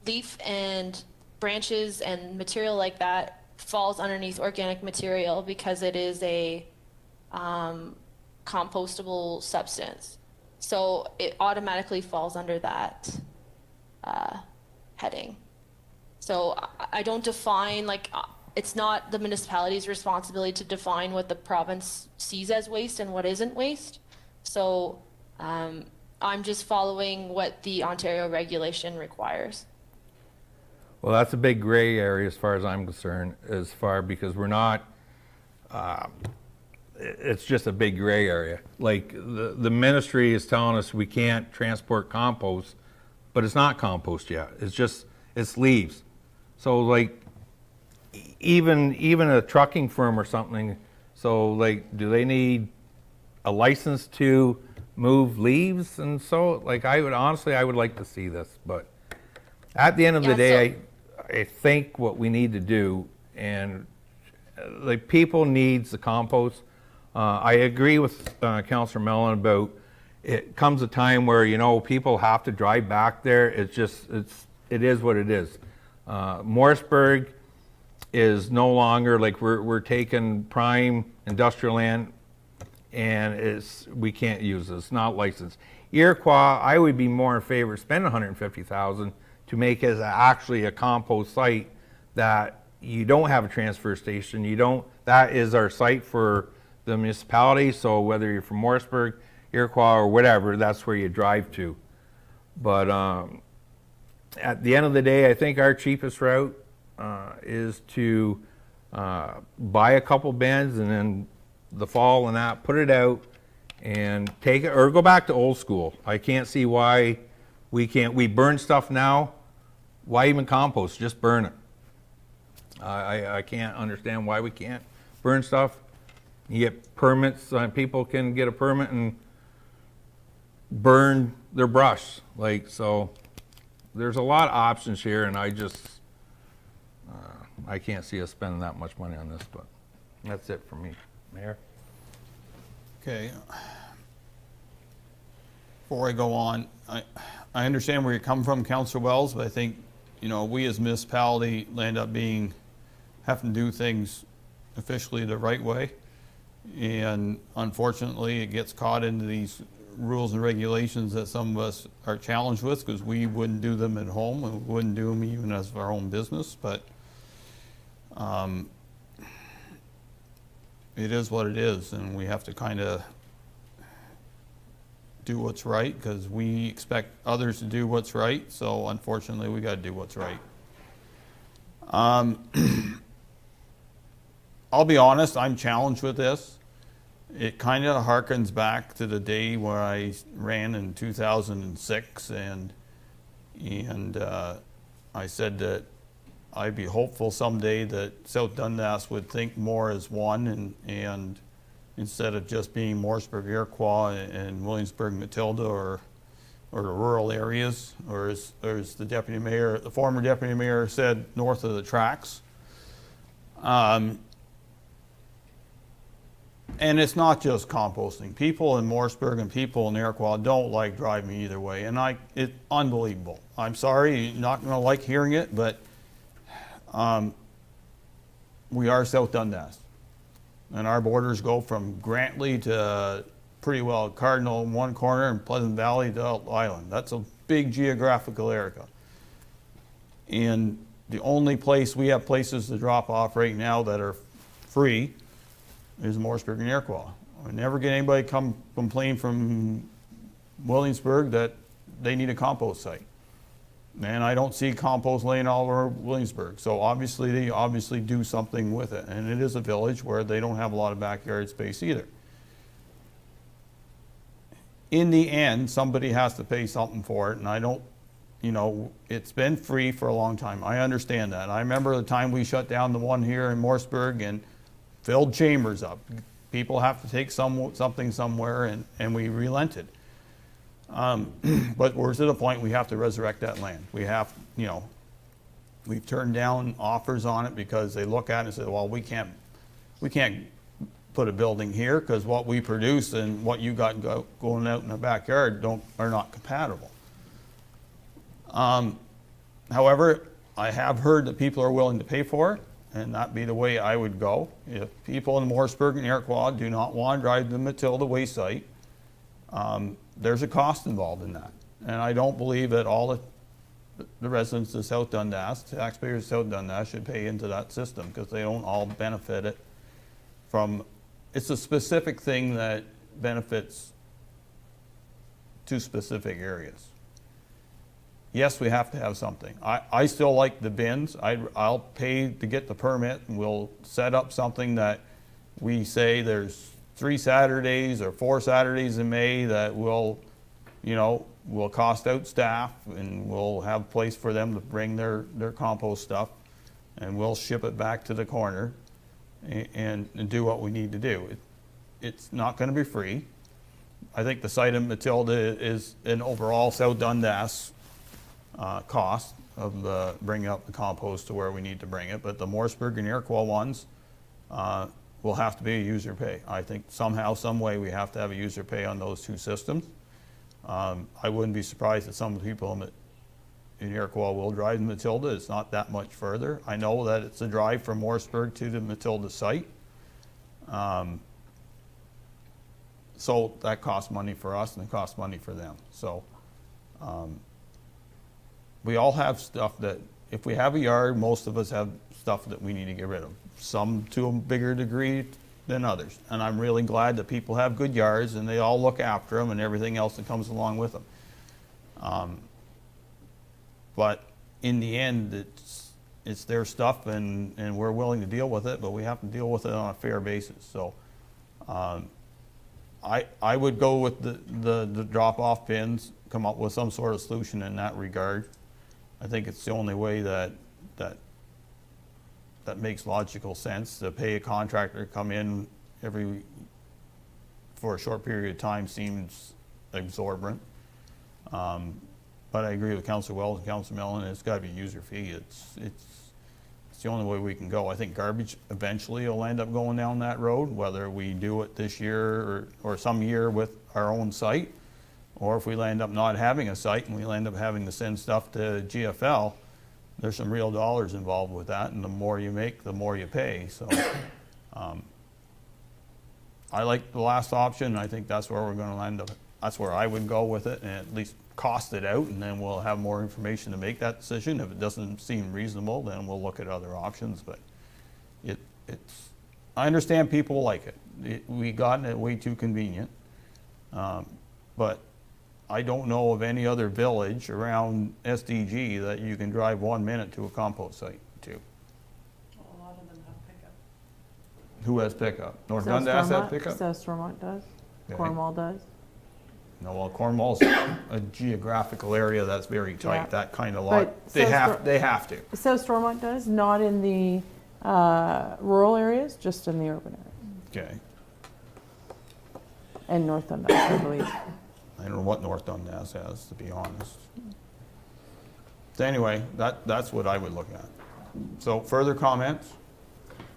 leaf and branches and material like that falls underneath organic material because it is a compostable substance. So it automatically falls under that heading. So I don't define, it's not the municipality's responsibility to define what the province sees as waste and what isn't waste. So I'm just following what the Ontario regulation requires. Well, that's a big gray area as far as I'm concerned, because we're not, it's just a big gray area. Like the ministry is telling us we can't transport compost, but it's not compost yet. It's leaves. So like, even a trucking firm or something, so like, do they need a license to move leaves? And so, like, I would like to see this, but at the end of the day, I think what we need to do, and like, people needs the compost. I agree with Councillor Mellon about, it comes a time where, people have to drive back there. It is what it is. Morrisburg is no longer, like, we're taking prime industrial land, and we can't use it. It's not licensed. Iroquois, I would be more in favor of spending $150,000 to make it actually a compost site, that you don't have a transfer station. That is our site for the municipality. So whether you're from Morrisburg, Iroquois, or whatever, that's where you drive to. But at the end of the day, I think our cheapest route is to buy a couple bins, and then the fall and that, put it out and take it, or go back to old school. I can't see why we can't. We burn stuff now. Why even compost? Just burn it. I can't understand why we can't burn stuff. You get permits. People can get a permit and burn their brush. Like, so there's a lot of options here, and I just, I can't see us spending that much money on this, but that's it for me. Mayor? Okay. Before I go on, I understand where you come from, Councillor Wells, but I think, we as municipality end up having to do things officially the right way. And unfortunately, it gets caught into these rules and regulations that some of us are challenged with because we wouldn't do them at home and we wouldn't do them even as our own business. But it is what it is, and we have to kind of do what's right because we expect others to do what's right. So unfortunately, we got to do what's right. I'll be honest, I'm challenged with this. It kind of harkens back to the day where I ran in 2006, and I said that I'd be hopeful someday that South Dundas would think more as one, and instead of just being Morrisburg, Iroquois, and Williamsburg, Matilda, or the rural areas, or as the deputy mayor, the former deputy mayor said, north of the tracks. And it's not just composting. People in Morrisburg and people in Iroquois don't like driving either way, and it's unbelievable. I'm sorry, you're not going to like hearing it, but we are South Dundas, and our borders go from Grantley to pretty well Cardinal in one corner and Pleasant Valley to Elk Island. That's a big geographical area, and the only place we have places to drop off right now that are free is Morrisburg and Iroquois. I never get anybody complain from Williamsburg that they need a compost site. And I don't see compost laying all over Williamsburg. So obviously they do something with it. And it is a village where they don't have a lot of backyard space either. In the end, somebody has to pay something for it, and I don't, it's been free for a long time. I understand that. I remember the time we shut down the one here in Morrisburg and filled chambers up. People have to take something somewhere, and we relented. But we're to the point we have to resurrect that land. We have, we've turned down offers on it because they look at it and say, well, we can't put a building here because what we produce and what you got going out in the backyard are not compatible. However, I have heard that people are willing to pay for it, and that be the way I would go. If people in Morrisburg and Iroquois do not want to drive to the Matilda waste site, there's a cost involved in that. And I don't believe that all the residents of South Dundas, taxpayers of South Dundas, should pay into that system because they don't all benefit it from. It's a specific thing that benefits two specific areas. Yes, we have to have something. I still like the bins. I'll pay to get the permit, and we'll set up something that we say there's 3 Saturdays or 4 Saturdays in May that we'll cost out staff, and we'll have a place for them to bring their compost stuff, and we'll ship it back to the corner and do what we need to do. It's not going to be free. I think the site in Matilda is an overall South Dundas cost of bringing up the compost to where we need to bring it, but the Morrisburg and Iroquois ones will have to be a user pay. I think somehow, some way, we have to have a user pay on those two systems. I wouldn't be surprised that some of the people in Iroquois will drive to Matilda. It's not that much further. I know that it's a drive from Morrisburg to the Matilda site. So that costs money for us and it costs money for them. So we all have stuff that, if we have a yard, most of us have stuff that we need to get rid of. Some to a bigger degree than others. And I'm really glad that people have good yards and they all look after them and everything else that comes along with them. But in the end, it's their stuff, and we're willing to deal with it, but we have to deal with it on a fair basis. So I would go with the drop-off bins, come up with some sort of solution in that regard. I think it's the only way that makes logical sense. To pay a contractor to come in for a short period of time seems exorbitant. But I agree with Councilor Wells and Councilor Mellon, it's gotta be user fee. It's the only way we can go. I think garbage eventually will end up going down that road, whether we do it this year or some year with our own site, or if we end up not having a site and we end up having to send stuff to GFL, there's some real dollars involved with that, and the more you make, the more you pay. So I like the last option. I think that's where we're going to end up. That's where I would go with it, and at least cost it out, and then we'll have more information to make that decision. If it doesn't seem reasonable, then we'll look at other options. But it's I understand people like it. We gotten it way too convenient, but I don't know of any other village around SDG that you can drive 1 minute to a compost site to. A lot of them have pickup. Who has pickup? North South Dundas have Stormont- pickup? South Stormont does. Okay. Cornwall does. No, well, Cornwall's a geographical area that's very tight, Yeah. that kind of But lot. They South have to. South Stormont does, not in the rural areas, just in the urban areas. Okay. And North Dundas, I believe. I don't know what North Dundas has, to be honest. So anyway, that's what I would look at. So further comments?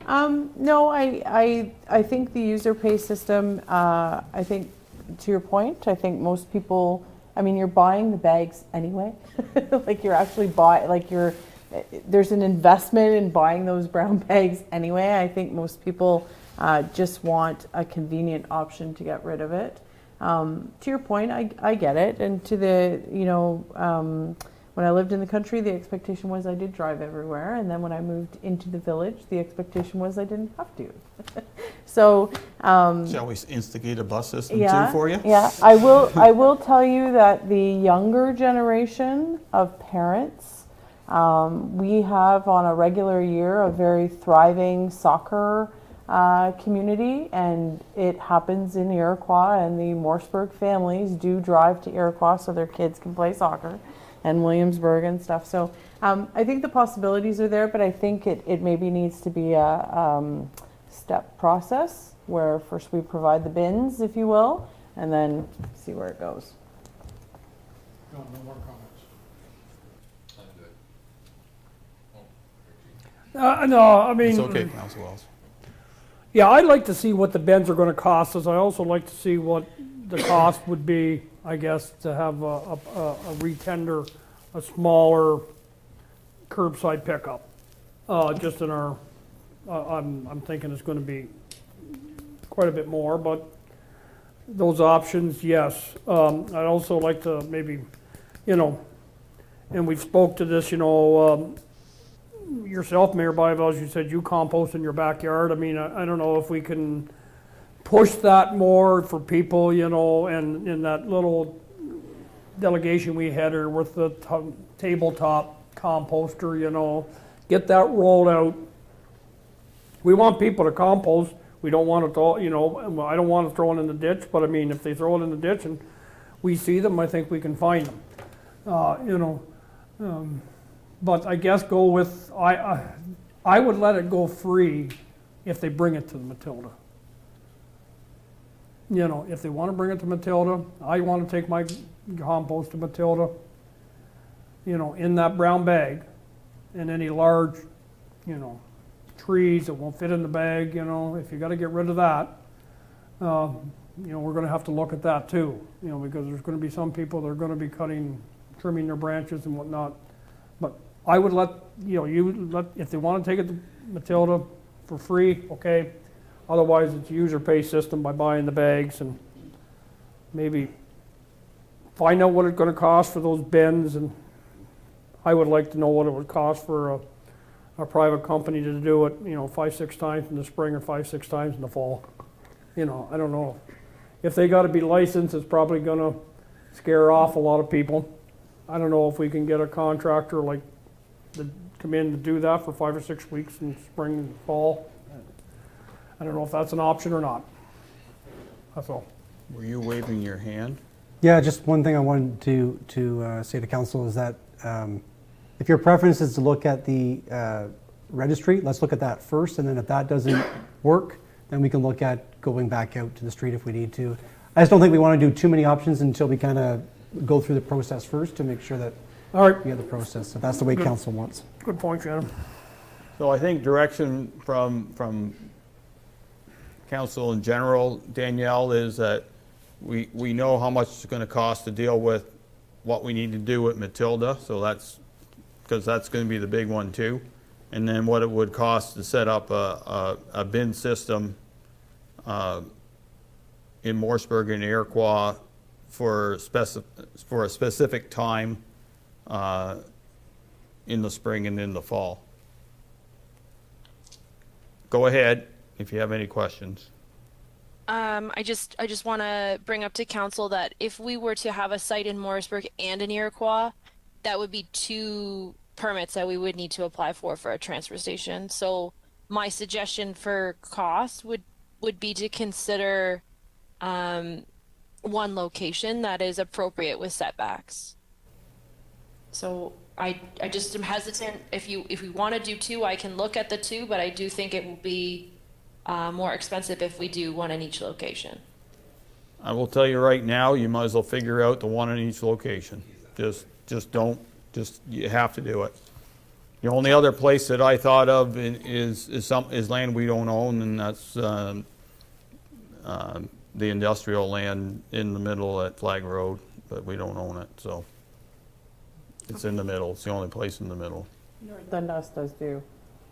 No, I think the user pay system, I think, to your point, I think most people, I mean, you're buying the bags anyway. Like you're actually there's an investment in buying those brown bags anyway. I think most people just want a convenient option to get rid of it. To your point, I get it. And to the, when I lived in the country, the expectation was I did drive everywhere. And then when I moved into the village, the expectation was I didn't have to. So, Shall we instigate a bus system too for you? yeah, I will tell you that the younger generation of parents, we have on a regular year a very thriving soccer community, and it happens in Iroquois, and the Morseburg families do drive to Iroquois so their kids can play soccer, and Williamsburg and stuff. So I think the possibilities are there, but I think it maybe needs to be a step process where first we provide the bins, if you will, and then see where it goes. No more comments. No, I mean. It's okay, Council Wells. Yeah, I'd like to see what the bins are gonna cost us. I also like to see what the cost would be, I guess, to have a retender, a smaller curbside pickup. Just in our, I'm thinking it's gonna be quite a bit more, but those options, yes. I'd also like to maybe, and we've spoke to this, yourself, Mayor Byveld, you said you compost in your backyard. I mean, I don't know if we can push that more for people, and in that little delegation we had here with the tabletop composter, get that rolled out. We want people to compost. We don't want it to, I don't want to throw it in the ditch, but I mean, if they throw it in the ditch and we see them, I think we can find them. But I guess go with, I would let it go free if they bring it to the Matilda. If they want to bring it to Matilda, I want to take my compost to Matilda, in that brown bag, and any large, trees that won't fit in the bag, if you got to get rid of that, we're going to have to look at that too, because there's going to be some people that are going to be trimming their branches and whatnot. But I would let, if they want to take it to Matilda for free, okay. Otherwise, it's a user pay system by buying the bags, and maybe find out what it's going to cost for those bins. And I would like to know what it would cost for a private company to do it, 5-6 times in the spring or 5-6 times in the fall. I don't know. If they got to be licensed, it's probably going to scare off a lot of people. I don't know if we can get a contractor to come in to do that for 5 or 6 weeks in spring and fall. I don't know if that's an option or not. That's all. Were you waving your hand? Yeah, just one thing I wanted to say to council is that if your preference is to look at the registry, let's look at that first, and then if that doesn't work, then we can look at going back out to the street if we need to. I just don't think we want to do too many options until we kind of go through the process first to make sure that All right, we have the process, if that's the way council wants. good point, Shannon. So I think direction from council in general, Danielle, is that we know how much it's gonna cost to deal with what we need to do with Matilda, so that's, because that's gonna be the big one too. And then what it would cost to set up a bin system in Morrisburg and Iroquois for a specific time in the spring and in the fall. Go ahead if you have any questions. I just want to bring up to council that if we were to have a site in Morrisburg and in Iroquois, that would be 2 permits that we would need to apply for a transfer station. So my suggestion for cost would be to consider one location that is appropriate with setbacks. So I just am hesitant. If we want to do 2, I can look at the 2, but I do think it will be more expensive if we do one in each location. I will tell you right now, you might as well figure out the one in each location. You have to do it. The only other place that I thought of is land we don't own, and that's the industrial land in the middle at Flag Road, but we don't own it, so. It's in the middle, it's the only place in the middle. Dundas does do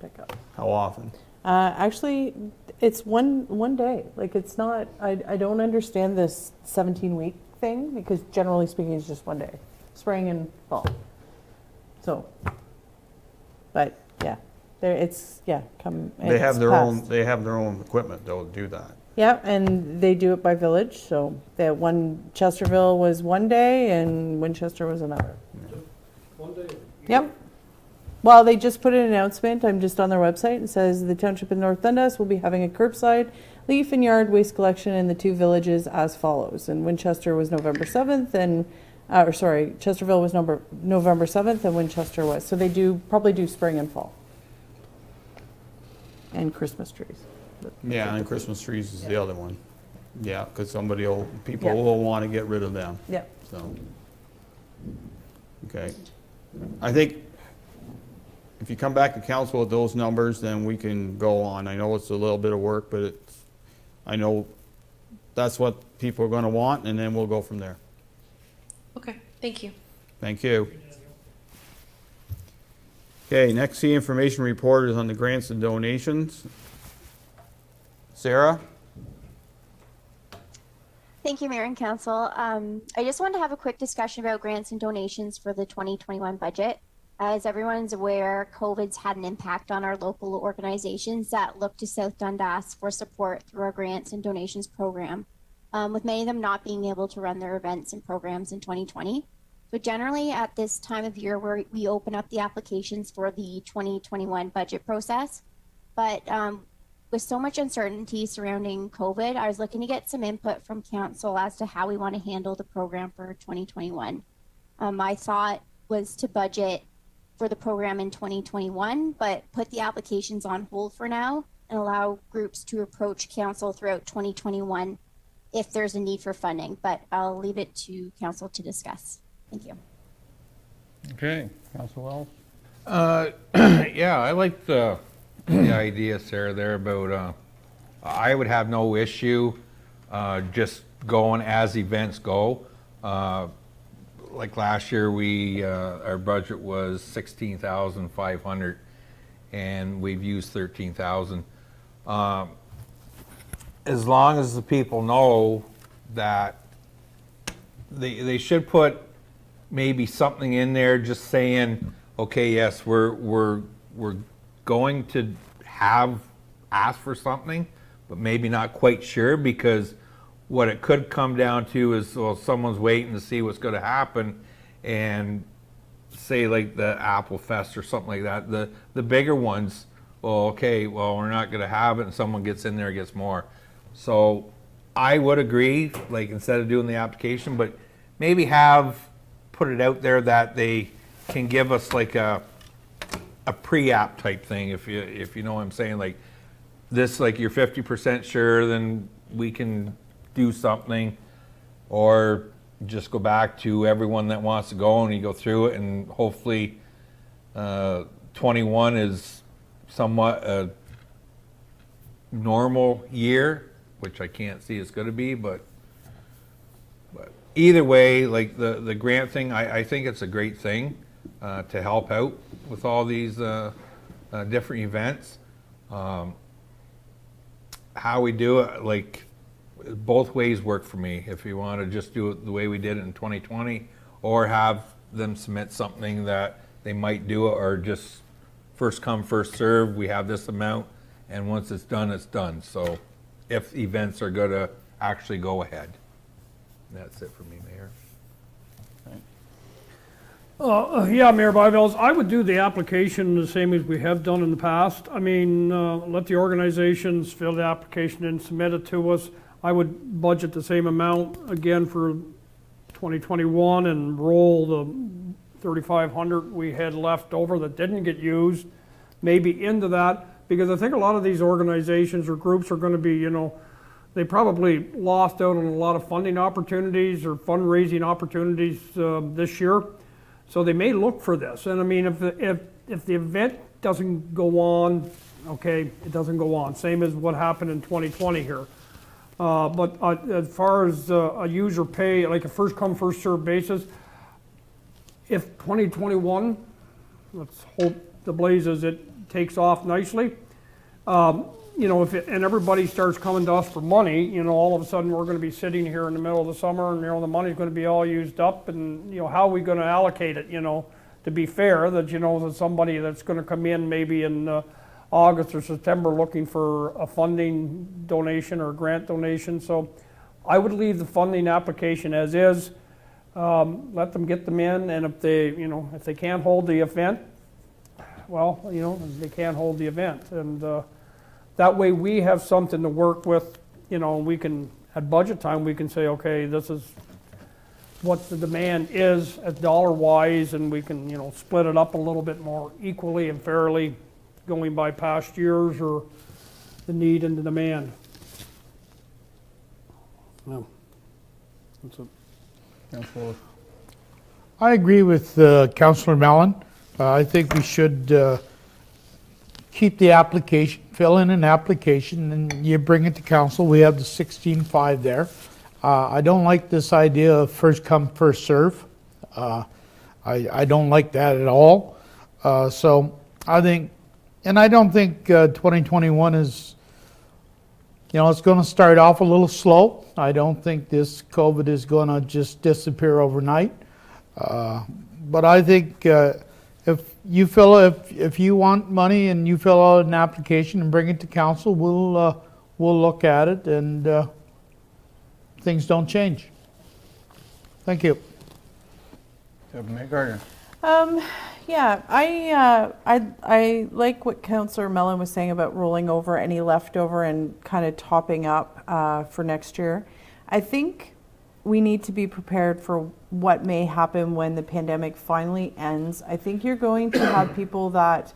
pickup. How often? Actually, it's one day. Like, it's not, I don't understand this 17-week thing, because generally speaking, it's just one day, spring and fall. So, but yeah, They have their own equipment, they'll do that. Yeah, and they do it by village, so that one, Chesterville was one day and Winchester was another. One day. Yep. Well, they just put an announcement, I'm just on their website, it says the Township of North Dundas will be having a curbside leaf and yard waste collection in the 2 villages as follows. And Winchester was November 7th and, Chesterville was November 7th and Winchester was. So they probably do spring and fall. And Christmas trees. Yeah, and Christmas trees is the other one. Yeah, because people Yeah. will want to get rid of them, Yeah. so. Okay. I think if you come back to council with those numbers, then we can go on. I know it's a little bit of work, but I know that's what people are going to want, and then we'll go from there. Okay, thank you. Thank you. Okay, next, the information report is on the grants and donations. Sarah? Thank you, Mayor and Council. I just wanted to have a quick discussion about grants and donations for the 2021 budget. As everyone's aware, COVID's had an impact on our local organizations that look to South Dundas for support through our grants and donations program, with many of them not being able to run their events and programs in 2020. So generally at this time of year where we open up the applications for the 2021 budget process, but with so much uncertainty surrounding COVID, I was looking to get some input from council as to how we want to handle the program for 2021. My thought was to budget for the program in 2021, but put the applications on hold for now and allow groups to approach council throughout 2021 if there's a need for funding, but I'll leave it to council to discuss. Thank you. Okay, Council Wells? Yeah, I like the idea, Sarah, there about, I would have no issue just going as events go. Like last year, our budget was 16,500 and we've used 13,000. As long as the people know that they should put maybe something in there just saying, okay, yes, we're going to ask for something, but maybe not quite sure, because what it could come down to is, well, someone's waiting to see what's going to happen, and say like the Apple Fest or something like that, the bigger ones, well, okay, well, we're not going to have it, and someone gets in there and gets more. So I would agree, like, instead of doing the application, but maybe put it out there that they can give us like a pre-app type thing, if you know what I'm saying, like this, like you're 50% sure, then we can do something. or just go back to everyone that wants to go and you go through it, and hopefully 21 is somewhat a normal year, which I can't see it's going to be, but either way, like the grant thing, I think it's a great thing to help out with all these different events. How we do it, like, both ways work for me. If you want to just do it the way we did it in 2020, or have them submit something that they might do it, or just first come, first serve, we have this amount, and once it's done, it's done. So if events are going to actually go ahead. That's it for me, Mayor. Yeah, Mayor Byvelds, I would do the application the same as we have done in the past. I mean, let the organizations fill the application and submit it to us. I would budget the same amount again for 2021 and roll the 3,500 we had left over that didn't get used maybe into that, because I think a lot of these organizations or groups are going to be, they probably lost out on a lot of funding opportunities or fundraising opportunities this year. So they may look for this. And I mean, if the event doesn't go on, okay, it doesn't go on. Same as what happened in 2020 here. But as far as a user pay, like a first come, first served basis, if 2021, let's hope the blazes, it takes off nicely. And everybody starts coming to us for money, all of a sudden we're going to be sitting here in the middle of the summer, and the money's going to be all used up, and how are we going to allocate it? To be fair, that that somebody that's going to come in maybe in August or September looking for a funding donation or a grant donation. So I would leave the funding application as is. Let them get them in, and if they can't hold the event, well, they can't hold the event, and that way we have something to work with. We can, at budget time, we can say, okay, this is what the demand is at dollar-wise, and we can, split it up a little bit more equally and fairly, going by past years or the need and the demand. No. That's it. Councilor. I agree with Councillor Mellon. I think we should keep the application, fill in an application, and you bring it to council. We have the 16.5 there. I don't like this idea of first come, first serve. I don't like that at all. So I think, and I don't think 2021 is, it's going to start off a little slow. I don't think this COVID is going to just disappear overnight. But I think if you want money and you fill out an application and bring it to council, we'll look at it, and things don't change. Thank you. Mayor Gardner. Yeah, I like what Councillor Mellon was saying about rolling over any leftover and kind of topping up for next year. I think we need to be prepared for what may happen when the pandemic finally ends. I think you're going to have people that,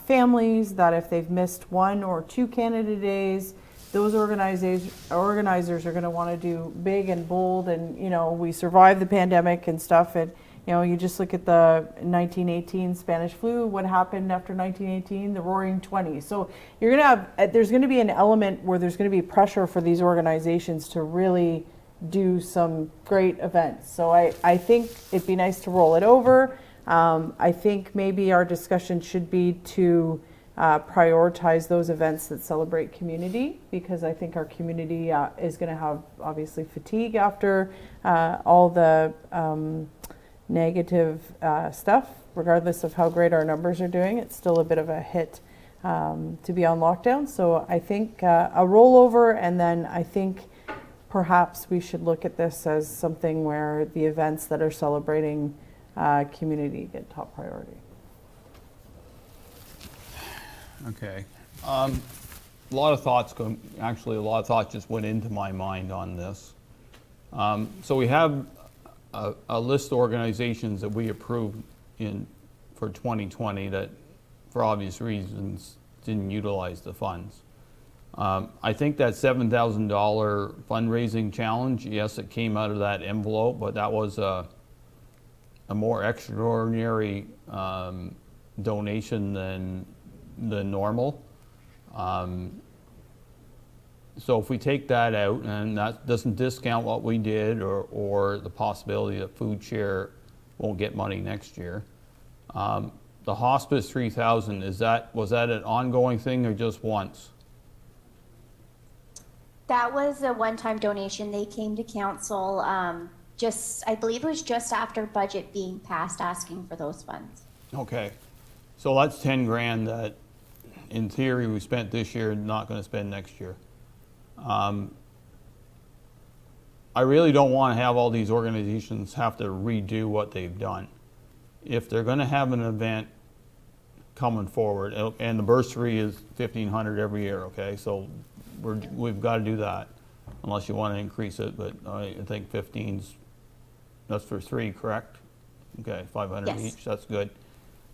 families that if they've missed 1 or 2 Canada Days, those organizers are going to want to do big and bold, and we survived the pandemic and stuff, and you just look at the 1918 Spanish flu, what happened after 1918, the Roaring 20s. So you're going to have, there's going to be an element where there's going to be pressure for these organizations to really do some great events. So I think it'd be nice to roll it over. I think maybe our discussion should be to prioritize those events that celebrate community, because I think our community is going to have obviously fatigue after all the negative stuff. Regardless of how great our numbers are doing, it's still a bit of a hit to be on lockdown. So I think a rollover, and then I think perhaps we should look at this as something where the events that are celebrating community get top priority. Okay. A lot of thoughts just went into my mind on this. So we have a list of organizations that we approved for 2020 that, for obvious reasons, didn't utilize the funds. I think that $7,000 fundraising challenge, yes, it came out of that envelope, but that was a more extraordinary donation than normal. So if we take that out, and that doesn't discount what we did or the possibility that Food Share won't get money next year. The hospice 3,000, was that an ongoing thing or just once? That was a one-time donation. They came to council I believe it was just after budget being passed, asking for those funds. Okay, so that's 10 grand that in theory we spent this year, not gonna spend next year. I really don't wanna have all these organizations have to redo what they've done. If they're gonna have an event coming forward, and the bursary is 1,500 every year, okay, so we've gotta do that, unless you wanna increase it, but I think 15's, that's for 3, correct? Okay, 500 Yes. each, that's good.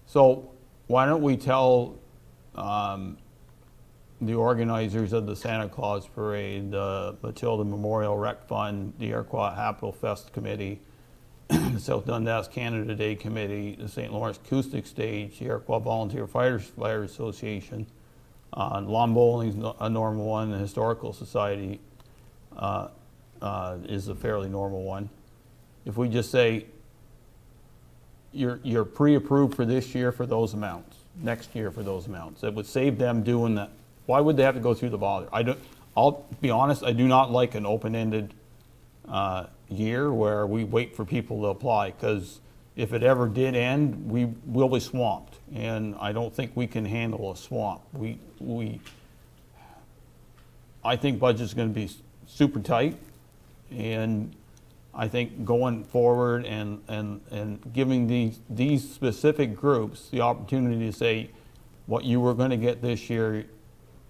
So why don't we tell the organizers of the Santa Claus Parade, the Matilda Memorial Rec Fund, the Iroquois Capital Fest Committee, the South Dundas Canada Day Committee, the St. Lawrence Acoustic Stage, the Iroquois Volunteer Fire Association, lawn bowling's a normal one, the Historical Society is a fairly normal one. If we just say, you're pre-approved for this year for those amounts, next year for those amounts, it would save them doing that. Why would they have to go through the bother? I'll be honest, I do not like an open-ended year where we wait for people to apply, because if it ever did end, we will be swamped, and I don't think we can handle a swamp. I think budget's gonna be super tight, and I think going forward and giving these specific groups the opportunity to say what you were gonna get this year,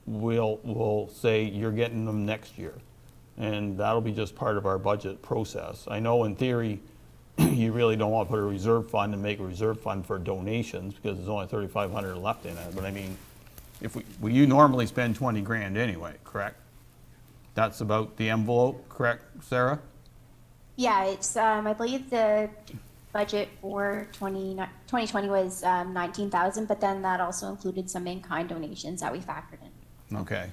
we'll say you're getting them next year. And that'll be just part of our budget process. I know in theory, you really don't want to put a reserve fund and make a reserve fund for donations because there's only 3,500 left in it. But I mean, you normally spend 20 grand anyway, correct? That's about the envelope, correct, Sarah? Yeah, it's, I believe the budget for 2020 was 19,000, but then that also included some in-kind donations that we factored in. Okay.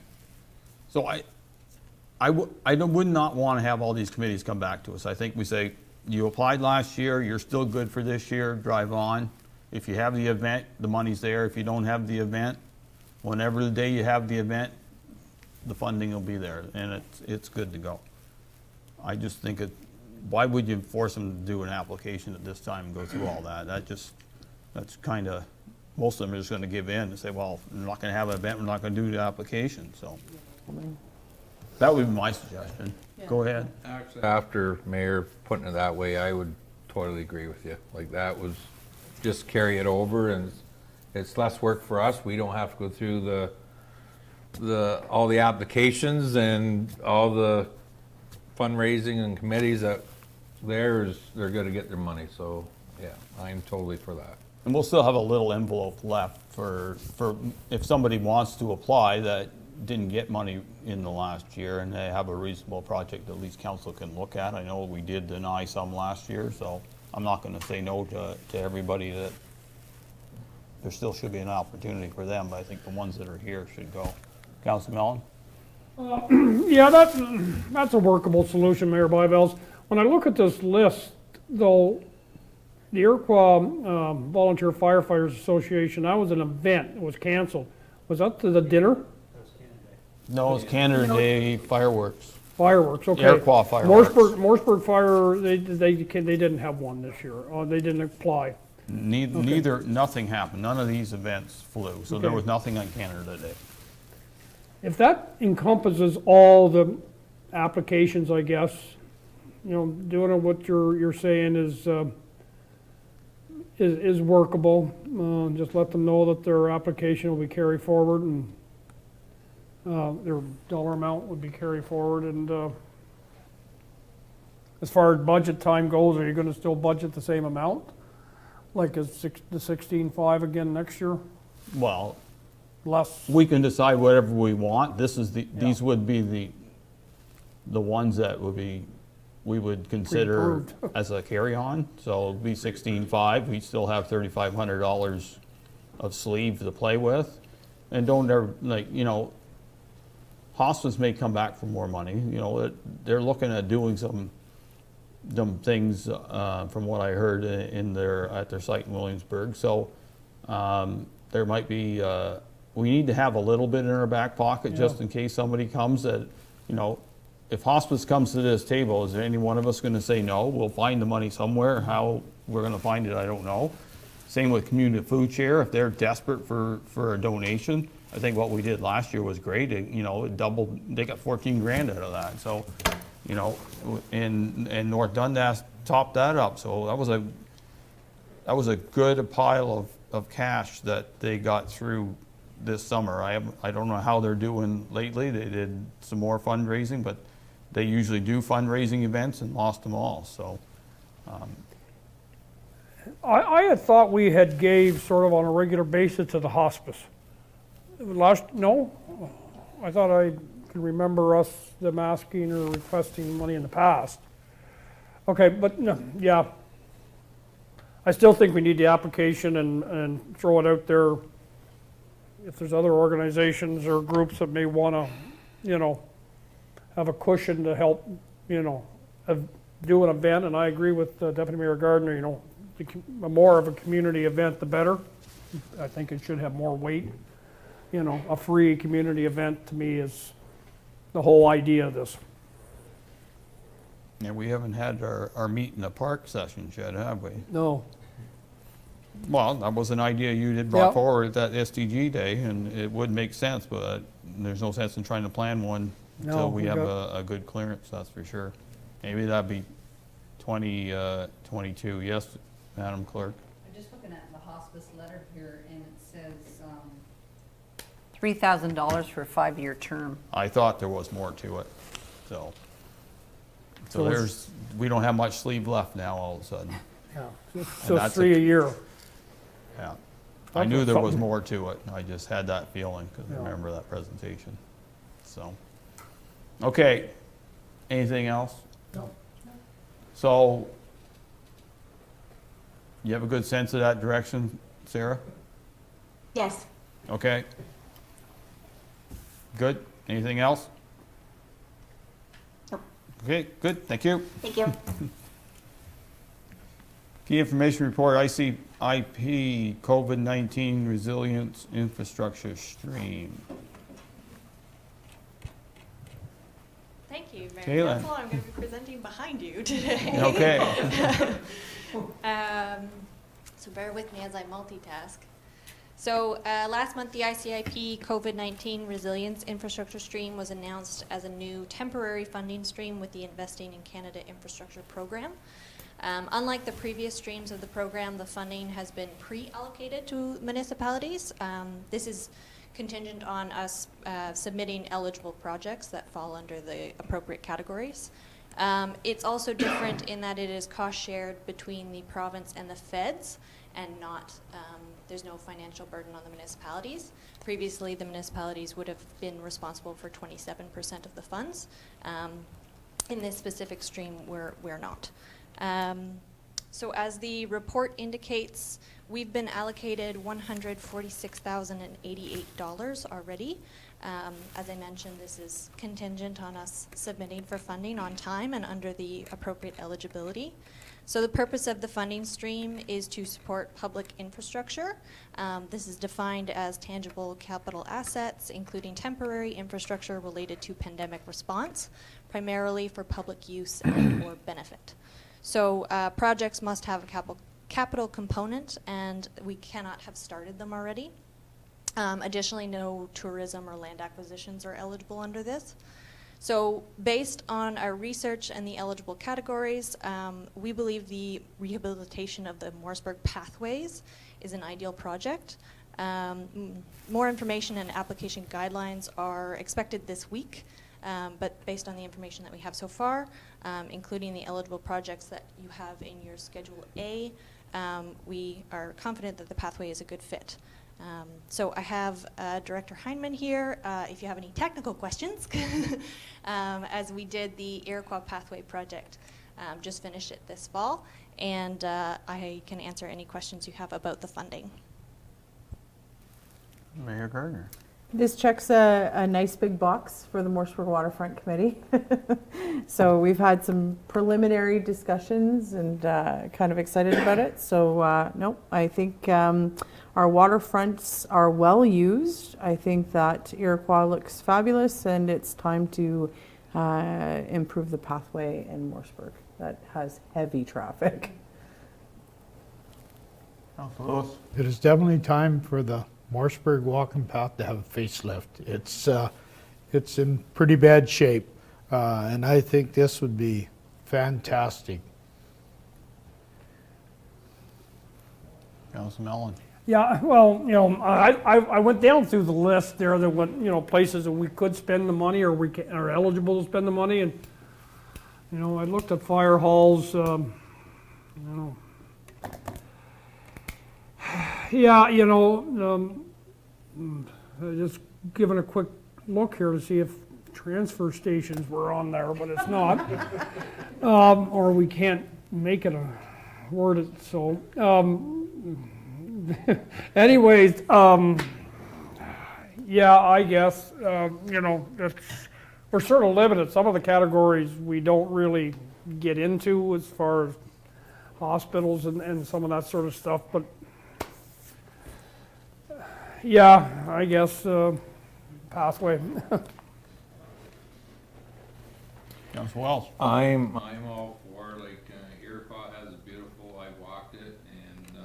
So I would not want to have all these committees come back to us. I think we say, you applied last year, you're still good for this year, drive on. If you have the event, the money's there. If you don't have the event, whenever the day you have the event, the funding will be there, and it's good to go. I just think why would you force them to do an application at this time and go through all that? That's kind of, most of them are just going to give in and say, well, we're not going to have an event, we're not going to do the application, so. That would be my suggestion. Go ahead. Actually, after Mayor putting it that way, I would totally agree with you. Like, that was, just carry it over, and it's less work for us. We don't have to go through all the applications and all the fundraising and committees that they're gonna get their money. So, yeah, I'm totally for that. And we'll still have a little envelope left for if somebody wants to apply that didn't get money in the last year and they have a reasonable project at least council can look at. I know we did deny some last year, so I'm not gonna say no to everybody. That there still should be an opportunity for them, but I think the ones that are here should go. Councilor Mellon? Yeah, that's a workable solution, Mayor Byvelds. When I look at this list, though, the Iroquois Volunteer Firefighters Association, that was an event, it was canceled. Was that the dinner? No, it's Canada Day fireworks. Fireworks, okay. Iroquois fireworks. Morrisburg Fire, they didn't have one this year, they didn't apply. Neither, nothing happened. None of these events flew, so there Okay. was nothing on Canada Day. If that encompasses all the applications, I guess, doing what you're saying is workable. Just let them know that their application will be carried forward and their dollar amount would be carried forward. And as far as budget time goes, are you going to still budget the same amount? Like the 16.5 again next year? Well, less? We can decide whatever we want. This is these would be the ones that we would consider Pre-approved. as a carry-on. So it'd be 16.5. We still have $3,500 of sleeve to play with. And don't ever, like, you know, hospice may come back for more money. You know, they're looking at doing some things from what I heard at their site in Williamsburg. So there might be, we need to have a little bit in our back pocket just in case somebody comes that, you know, if hospice comes to this table, is there any one of us going to say no? We'll find the money somewhere. How we're going to find it, I don't know. Same with community food share. If they're desperate for a donation, I think what we did last year was great. You know, it doubled. They got 14 grand out of that. So, you know, and North Dundas topped that up. So that was a good pile of cash that they got through this summer. I don't know how they're doing lately. They did some more fundraising, but they usually do fundraising events and lost them all. So. I had thought we had gave sort of on a regular basis to the hospice. No? I thought I can remember them asking or requesting money in the past. Okay, but no, yeah. I still think we need the application and throw it out there. If there's other organizations or groups that may want to, you know, have a cushion to help, you know, do an event, and I agree with Deputy Mayor Gardner, you know, the more of a community event, the better. I think it should have more weight. You know, a free community event to me is the whole idea of this. Yeah, we haven't had our meet in the park sessions yet, have we? No. Well, that was an idea you did brought forward at that SDG day, and it would make sense, but there's no sense in trying to plan one until we have a good clearance, that's for sure. Maybe that'd be 2022. Yes, Madam Clerk? I'm just looking at the hospice letter here, and it says $3,000 for a 5-year term. I thought there was more to it, so we don't have much sleeve left now all of a sudden. Yeah, so it's 3 a year. Yeah. I knew there was more to it. I just had that feeling because I remember that presentation. So, okay. Anything else? No. So, you have a good sense of that direction, Sarah? Yes. Okay. Good. Anything else? Nope. Okay, good. Thank you. Thank you. Key information report, IP COVID-19 resilience infrastructure stream. Thank you, Mayor Caitlin. Council. I'm going to be presenting behind you today. Okay. So bear with me as I multitask. So last month, the ICIP COVID-19 Resilience Infrastructure Stream was announced as a new temporary funding stream with the Investing in Canada Infrastructure Program. Unlike the previous streams of the program, the funding has been pre-allocated to municipalities. This is contingent on us submitting eligible projects that fall under the appropriate categories. It's also different in that it is cost shared between the province and the feds, and not, there's no financial burden on the municipalities. Previously, the municipalities would have been responsible for 27% of the funds. In this specific stream, we're not. So as the report indicates, we've been allocated $146,088 already. As I mentioned, this is contingent on us submitting for funding on time and under the appropriate eligibility. So the purpose of the funding stream is to support public infrastructure. This is defined as tangible capital assets, including temporary infrastructure related to pandemic response, primarily for public use and or benefit. So projects must have a capital component, and we cannot have started them already. Additionally, no tourism or land acquisitions are eligible under this. So based on our research and the eligible categories, we believe the rehabilitation of the Mooresburg pathways is an ideal project. More information and application guidelines are expected this week. But based on the information that we have so far, including the eligible projects that you have in your Schedule A, we are confident that the pathway is a good fit. So I have Director Heineman here if you have any technical questions, as we did the Iroquois Pathway project. Just finished it this fall, and I can answer any questions you have about the funding. Mayor Gardner. This checks a nice big box for the Morseburg Waterfront Committee. So we've had some preliminary discussions and kind of excited about it. So no, I think our waterfronts are well used. I think that Iroquois looks fabulous, and it's time to improve the pathway in Morseburg that has heavy traffic. Councilor Lewis. It is definitely time for the Morseburg walking path to have a facelift. It's in pretty bad shape, and I think this would be fantastic. Councilor Mellon. Yeah, well, you know, I went down through the list there that went, you know, places that we could spend the money or we are eligible to spend the money, and, you know, I looked at fire halls, you know. Yeah, you know, just giving a quick look here to see if transfer stations were on there, but it's not. Or we can't make it a word it so. Anyways, yeah, I guess, you know, we're sort of limited. Some of the categories we don't really get into as far as hospitals and some of that sort of stuff, but yeah, I guess pathway. Councilor Wells. I'm all for, like, Iroquois has a beautiful, I walked it, and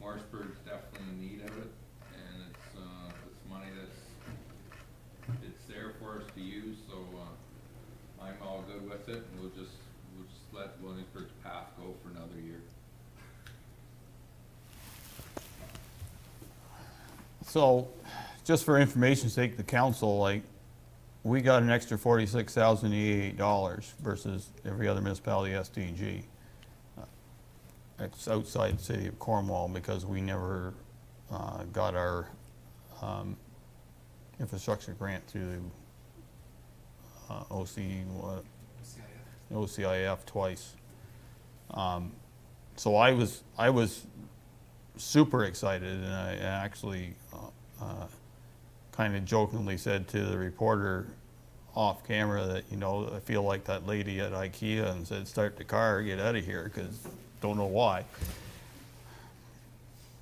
Morseburg's definitely in need of it, and it's money it's there for us to use, so I'm all good with it, and we'll just let Williamsburg's path go for another year. So, just for information's sake, the council, like, we got an extra $46,088 versus every other municipality SDG. It's outside the city of Cornwall because we never got our infrastructure grant through OCIF twice. So I was super excited, and I actually kind of jokingly said to the reporter off camera that, you know, I feel like that lady at IKEA and said, start the car, get out of here, because don't know why.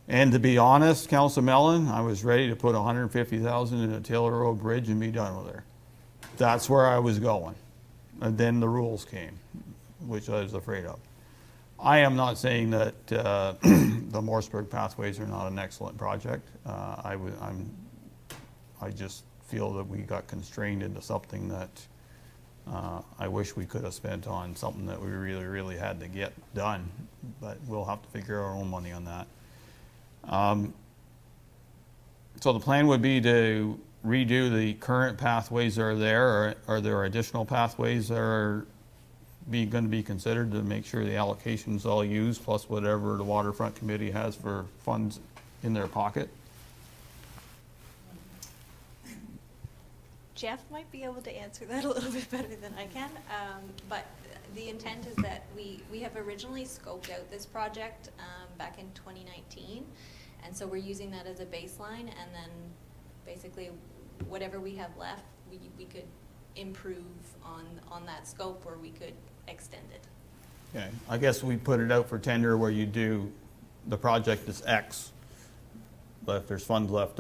And to be honest, Councilor Mellon, I was ready to put $150,000 in a Taylor Road Bridge and be done with her. That's where I was going. And then the rules came, which I was afraid of. I am not saying that the Morseburg pathways are not an excellent project. I just feel that we got constrained into something that I wish we could have spent on something that we really, really had to get done, but we'll have to figure our own money on that. So the plan would be to redo the current pathways that are there, or are there additional pathways that are going to be considered to make sure the allocation's all used, plus whatever the Waterfront Committee has for funds in their pocket? Jeff might be able to answer that a little bit better than I can, but the intent is that we have originally scoped out this project back in 2019, and so we're using that as a baseline, and then basically whatever we have left, we could improve on that scope, or we could extend it. Okay, I guess we put it out for tender where you do, the project is X, but if there's funds left,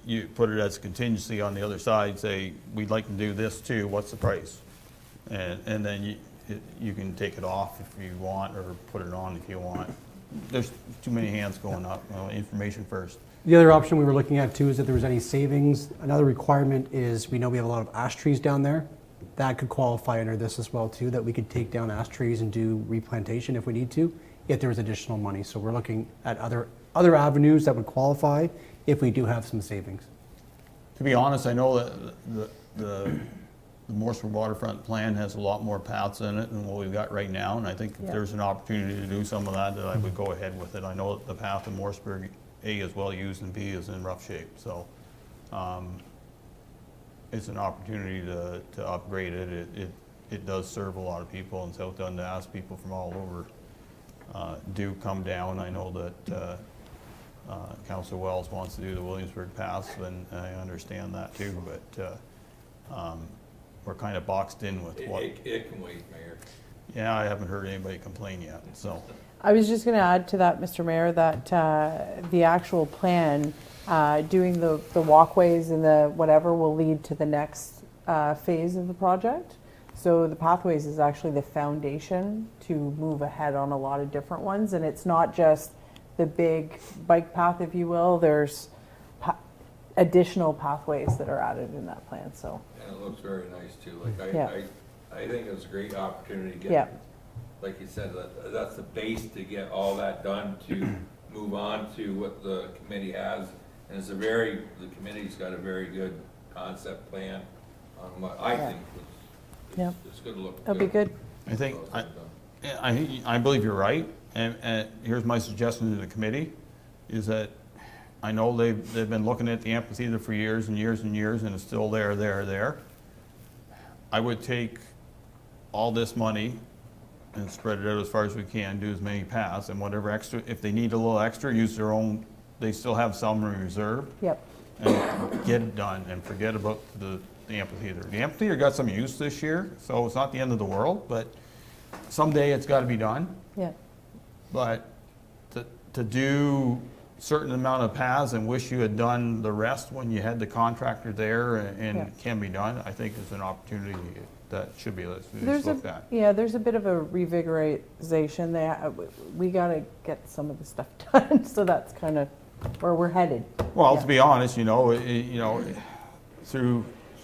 you put it as a contingency on the other side, say, we'd like to do this too, what's the price? And then you can take it off if you want, or put it on if you want. There's too many hands going up, information first. The other option we were looking at too is if there was any savings. Another requirement is we know we have a lot of ash trees down there. That could qualify under this as well too, that we could take down ash trees and do replantation if we need to, if there was additional money. So we're looking at other avenues that would qualify if we do have some savings. To be honest, I know that the Morseburg Waterfront Plan has a lot more paths in it than what we've got right now, and I think if there's an opportunity to do some of that, I would go ahead with it. I know that the path in Morseburg A, is well used and B, is in rough shape. So it's an opportunity to upgrade it. It does serve a lot of people in South Dundas. People from all over do come down. I know that Councillor Wells wants to do the Williamsburg Pass, and I understand that too, but we're kind of boxed in with what. It can wait, Mayor. Yeah, I haven't heard anybody complain yet, so. I was just going to add to that, Mr. Mayor, that the actual plan, doing the walkways and the whatever will lead to the next phase of the project. So the pathways is actually the foundation to move ahead on a lot of different ones, and it's not just the big bike path, if you will. There's additional pathways that are added in that plan. So. And it looks very nice too. Like Yeah. I think it's a great opportunity to get, Yeah. like you said, that's the base to get all that done to move on to what the committee has. And the committee's got a very good concept plan on what I think it's going to look good. It'll be good. I think, I believe you're right, and here's my suggestion to the committee, is that I know they've been looking at the amphitheater for years and years and years, and it's still there. I would take all this money and spread it out as far as we can, do as many paths, and whatever extra, if they need a little extra, use their own, they still have some in reserve. Yep. And get it done, and forget about the amphitheater. The amphitheater got some use this year, so it's not the end of the world, but someday it's got to be done. Yeah. But to do certain amount of paths and wish you had done the rest when you had the contractor there and can be done, I think is an opportunity that should be looked at. Yeah, there's a bit of a revigorization. We got to get some of the stuff done, so that's kind of where we're headed. Well, to be honest,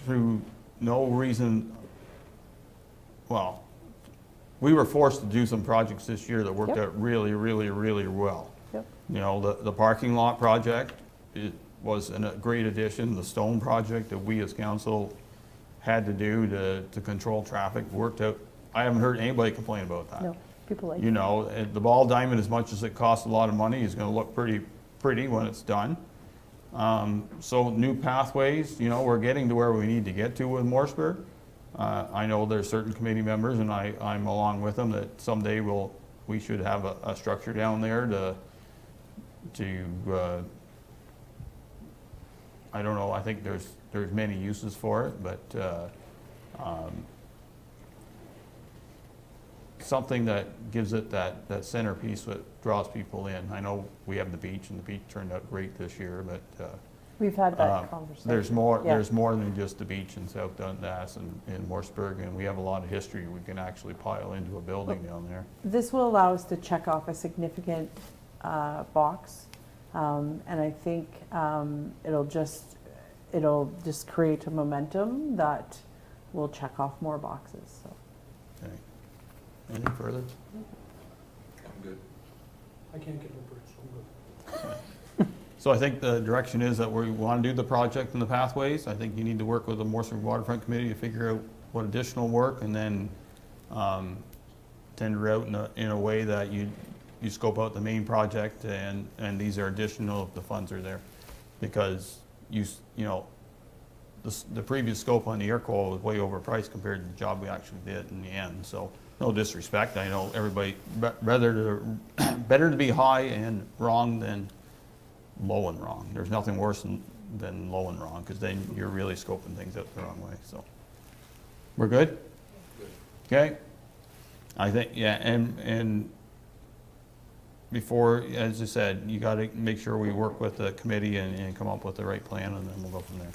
through no reason, well, we were forced to do some projects this year that worked out really, really, really well. Yep. The parking lot project, it was a great addition. The stone project that we as council had to do to control traffic worked out. I haven't heard anybody complain about that. No, people like it. The ball diamond, as much as it costs a lot of money, is going to look pretty when it's done. So new pathways, we're getting to where we need to get to with Morrisburg. I know there's certain committee members, and I'm along with them, that someday we should have a structure down there to I don't know, I think there's many uses for it, but something that gives it that centerpiece that draws people in. I know we have the beach, and the beach turned out great this year, but we've had that conversation. There's more than just the beach in South Dundas and Morrisburg, and we have a lot of history we can actually pile into a building down there. This will allow us to check off a significant box, and I think it'll just create a momentum that will check off more boxes. So. Okay. Any further? I'm good. I can't get over it, so I'm good. So I think the direction is that we want to do the project and the pathways. I think you need to work with the Morrisburg Waterfront Committee to figure out what additional work, and then tender out in a way that you scope out the main project, and these are additional if the funds are there. Because the previous scope on the air coil was way overpriced compared to the job we actually did in the end. So no disrespect, I know everybody, better to be high and wrong than low and wrong. There's nothing worse than low and wrong, because then you're really scoping things out the wrong way. So we're good? Okay. I think, and before, as I said, you got to make sure we work with the committee and come up with the right plan, and then we'll go from there.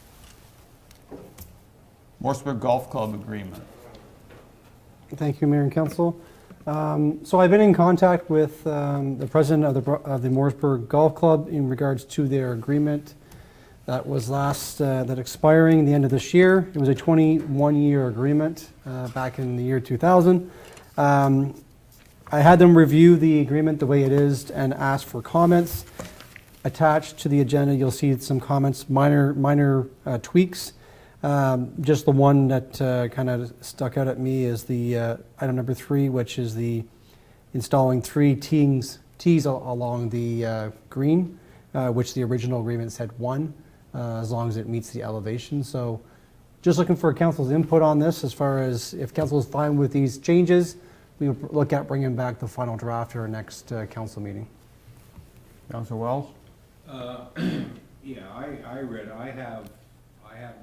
Morrisburg Golf Club agreement. Thank you, Mayor and Council. So I've been in contact with the president of the Morrisburg Golf Club in regards to their agreement that was that expiring the end of this year. It was a 21-year agreement back in the year 2000. I had them review the agreement the way it is and ask for comments. Attached to the agenda, you'll see some comments, minor tweaks. Just the one that kind of stuck out at me is the item number 3, which is the installing 3 tees along the green which the original agreement said 1, as long as it meets the elevation. So just looking for council's input on this, as far as if council is fine with these changes, we will look at bringing back the final draft at our next council meeting. Councilor Wells? Yeah, I read, I have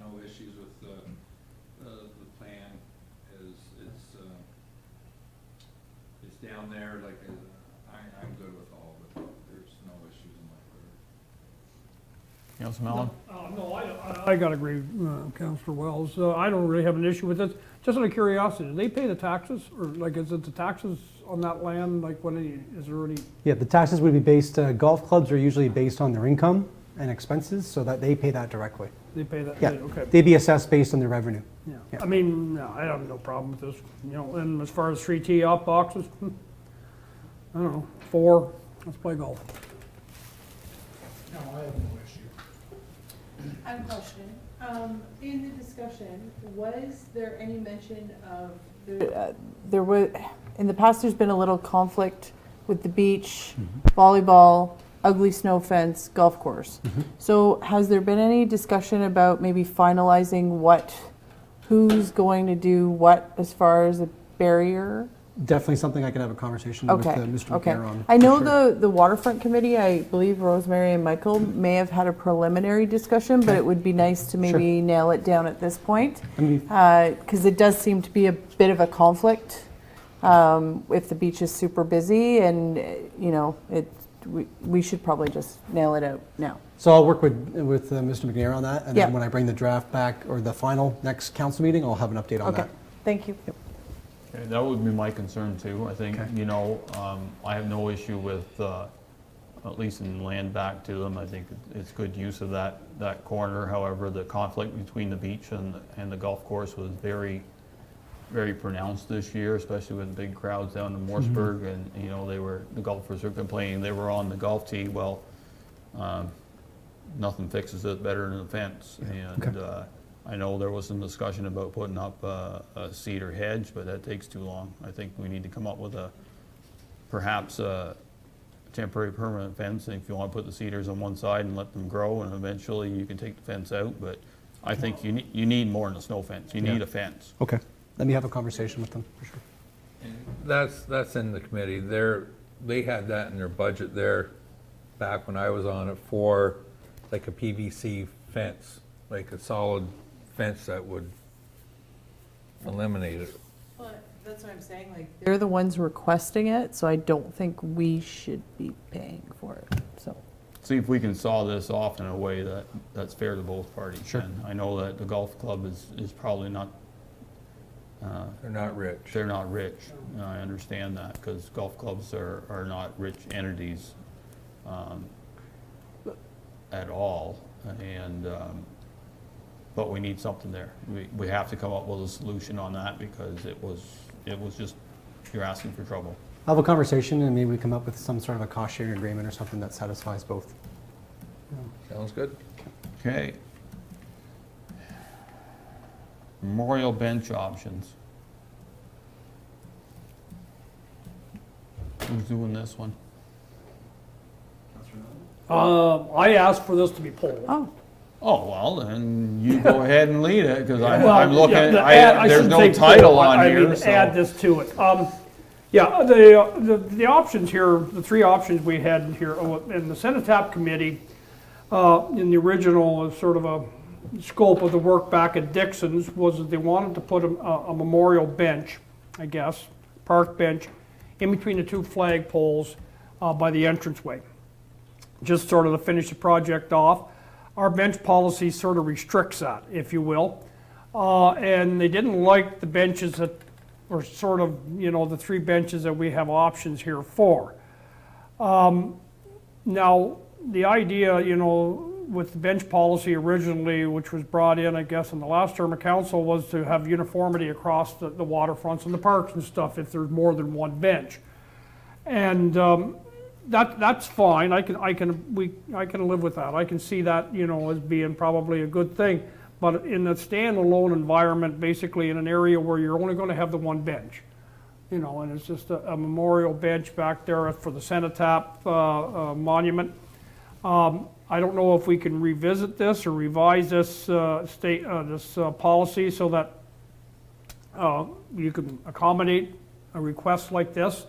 no issues with the plan, it's down there, like, I'm good with all of it, there's no issues in my Councilor Mellon? No, I gotta agree, Councillor Wells. I don't really have an issue with this. Just out of curiosity, do they pay the taxes, or like, is it the taxes on that land, like, is there any? Yeah, the taxes would be based, golf clubs are usually based on their income and expenses, so that they pay that directly. They pay that? Yeah, Okay. they'd be assessed based on their revenue. Yeah. Yeah. I mean, no, I have no problem with this, you know, and as far as 3 tee-off boxes, I don't know, 4, let's play golf. No, I have no issue. I have a question. In the discussion, was there any mention of there was, in the past, there's been a little conflict with the beach, volleyball, ugly snow fence, golf course. So has there been any discussion about maybe finalizing who's going to do what as far as a barrier? Definitely something I can have a conversation with Mr. McNair on. I know for sure. the waterfront committee, I believe Rosemary and Michael may have had a preliminary discussion, but it would be nice to maybe nail it down at this point. Because it does seem to be a bit of a conflict if the beach is super busy, and you know, we should probably just nail it out now. So I'll work with Mr. McNair on that, and Yeah. then when I bring the draft back, or the final next council meeting, I'll have an update on Okay, that. thank you. Okay, that would be my concern too. I think, Okay. you know, I have no issue with at least in land back to them. I think it's good use of that corner. However, the conflict between the beach and the golf course was very, very pronounced this year, especially with big crowds down in Morrisburg. And, you know, the golfers were complaining they were on the golf tee. Well, nothing fixes it better than a fence. And I know there was some discussion about putting up a cedar hedge, but that takes too long. I think we need to come up with perhaps a temporary permanent fence. If you want to put the cedars on one side and let them grow, and eventually you can take the fence out. But I think you need more than a snow fence. You need a fence. Okay, let me have a conversation with them, for sure. That's in the committee. They had that in their budget there back when I was on it for like a PVC fence, like a solid fence that would eliminate it. Well, that's what I'm saying, like. They're the ones requesting it, so I don't think we should be paying for it, so. See if we can saw this off in a way that's fair to both parties. Sure. And I know that the golf club is probably not. They're not rich. They're not rich. I understand that, because golf clubs are not rich entities at all. And but we need something there. We have to come up with a solution on that, because it was just, you're asking for trouble. I'll have a conversation, and maybe we come up with some sort of a cost sharing agreement or something that satisfies both. Sounds good. Okay. Memorial bench options. Who's doing this one? I asked for this to be pulled. Oh, well, then you go ahead and lead it, because Well, I'm looking, yeah, I there's shouldn't no say title pull, on I here, mean, so. add this to it. Yeah, the options here, the 3 options we had here, in the Cenotaph Committee, in the original sort of a scope of the work back at Dixon's, was that they wanted to put a memorial bench, I guess, park bench, in between the 2 flag poles by the entranceway, just sort of to finish the project off. Our bench policy sort of restricts that, if you will. And they didn't like the benches that were sort of, you know, the 3 benches that we have options here for. Now, the idea, you know, with the bench policy originally, which was brought in, I guess, in the last term of council, was to have uniformity across the waterfronts and the parks and stuff if there's more than 1 bench. And that's fine. I can live with that. I can see that, you know, as being probably a good thing. But in a standalone environment, basically in an area where you're only going to have the 1 bench, you know, and it's just a memorial bench back there for the Cenotaph monument. I don't know if we can revisit this or revise this policy so that you can accommodate a request like this,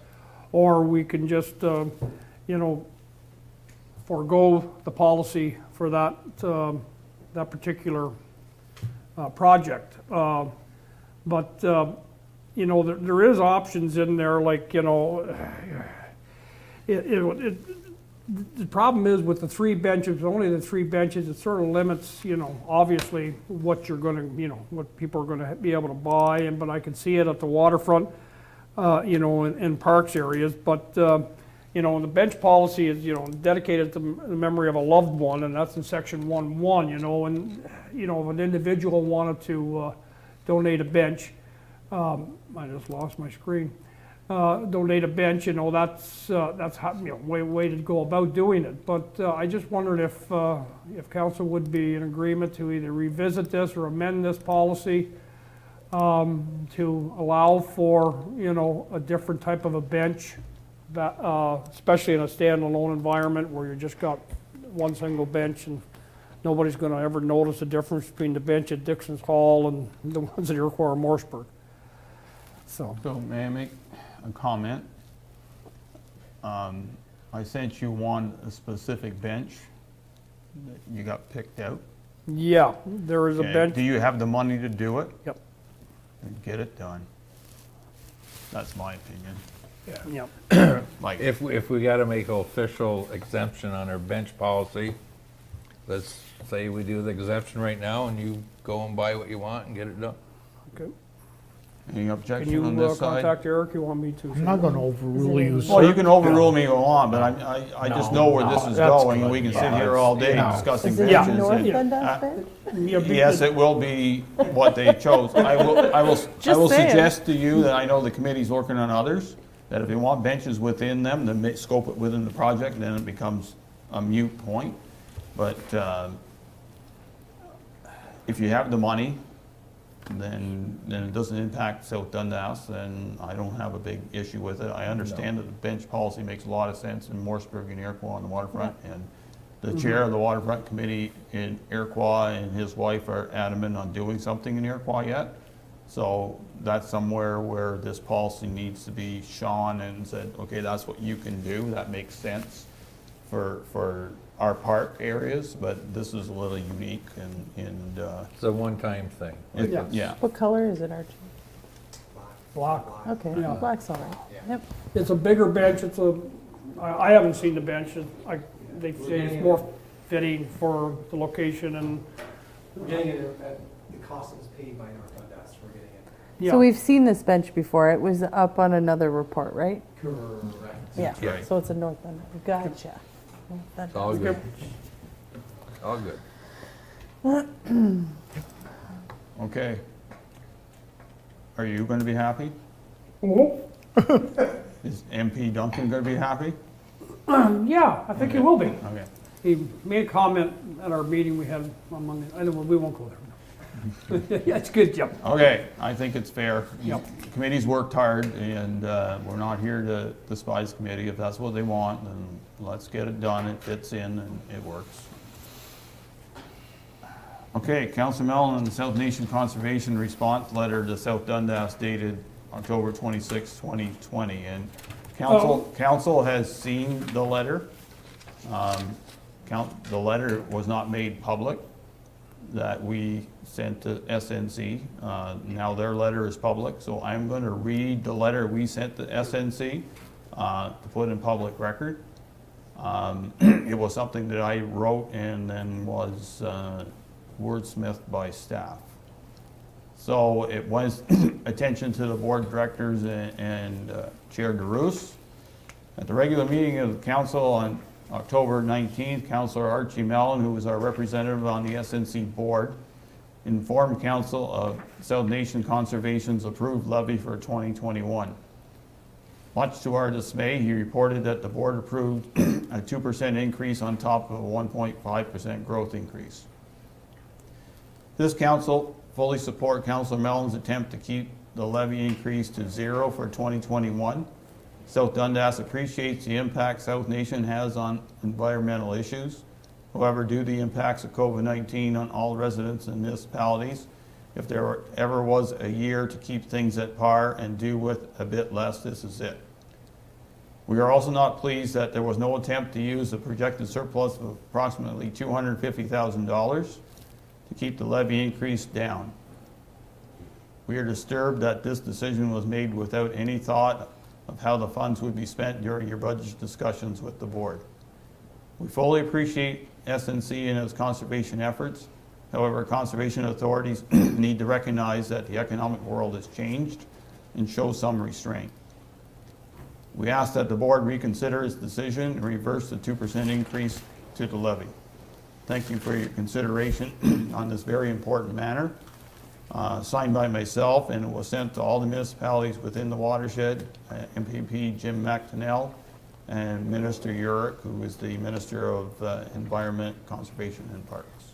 or we can just, forego the policy for that, that particular project. But there is options in there, like, the problem is with the 3 benches, only the 3 benches, it sort of limits, obviously what you're gonna, what people are gonna be able to buy, but I can see it at the waterfront, in parks areas, but, the bench policy is, dedicated to the memory of a loved one, and that's in section 1.1, and, if an individual wanted to donate a bench, I just lost my screen. Donate a bench, that's how, way to go about doing it. But I just wondered if council would be in agreement to either revisit this or amend this policy to allow for, a different type of a bench, that, especially in a standalone environment where you just got one single bench and nobody's going to ever notice the difference between the bench at Dixon's Hall and the ones at Iroquois or Morrisburg. So may I make a comment? I sent you a specific bench that you got picked out. yeah, there is a Okay, bench. do you have the money to do it? Yep. Then get it done. That's my opinion. Yep. Like, If we got to make an official exemption on our bench policy, let's say we do the exemption right now and you go and buy what you want and get it done. Okay. any Can objection you on this side? contact Eric? You want me to? I'm not going to overrule you, sir. Well, you can overrule me all on, but I just know where this is that's going, and we can sit here all day No. discussing Is it benches. north and- Dundas bench? Yes, it will be what they chose. I will Just saying. suggest to you that I know the committee's working on others, that if you want benches within them, then scope it within the project, then it becomes a moot point. But if you have the money, then it doesn't impact South Dundas, then I don't have a big issue with it. I understand that the bench policy makes a lot of sense in Morrisburg and Iroquois on the waterfront, and the chair of the waterfront committee in Iroquois and his wife are adamant on doing something in Iroquois yet. So that's somewhere where this policy needs to be shone and said, okay, that's what you can do, that makes sense for our park areas, but this is a little unique and It's a one-time thing. yeah. What color is it, Archie? Black. Okay, Yeah. black's all right. Yep. It's a bigger bench. I haven't seen the bench. They say it's more fitting for the location and. We're getting it at the cost that was paid by North Dundas, we're getting it. Yeah. So we've seen this bench before. It was up on another report, right? Correct. Yeah. Right. So it's a North Dundas. Gotcha. It's all good. All good. Okay. Are you going to be happy? Is MP Duncan going to be happy? Yeah, I think he will be. Okay. He made a comment at our meeting we had on Monday. I know we won't go there. Yeah, it's good, Jim. Okay, I think it's fair. Yep. Committee's worked hard, and we're not here to despise committee. If that's what they want, then let's get it done. It fits in and it works. Okay, Councillor Mellon and the South Nation Conservation response letter to South Dundas dated October 26, 2020. And council has seen the letter. The letter was not made public that we sent to SNC. Now their letter is public, so I'm going to read the letter we sent to SNC to put in public record. It was something that I wrote and then was wordsmithed by staff. So it was attention to the board of directors and Chair DeRoos. At the regular meeting of the council on October 19th, Councillor Archie Mellon, who was our representative on the SNC board, informed council of South Nation Conservation's approved levy for 2021. Much to our dismay, he reported that the board approved a 2% increase on top of a 1.5% growth increase. This council fully support Councillor Mellon's attempt to keep the levy increase to 0 for 2021 South Dundas appreciates the impact South Nation has on environmental issues. However, due to the impacts of COVID-19 on all residents and municipalities, if there ever was a year to keep things at par and do with a bit less, this is it. We are also not pleased that there was no attempt to use the projected surplus of approximately $250,000 to keep the levy increase down. We are disturbed that this decision was made without any thought of how the funds would be spent during your budget discussions with the board. We fully appreciate SNC and its conservation efforts. However, conservation authorities need to recognize that the economic world has changed and show some restraint. We ask that the board reconsider its decision and reverse the 2% increase to the levy. Thank you for your consideration on this very important matter. Signed by myself, and it was sent to all the municipalities within the watershed, MPP Jim McTonnell and Minister Urick, who is the Minister of Environment, Conservation and Parks.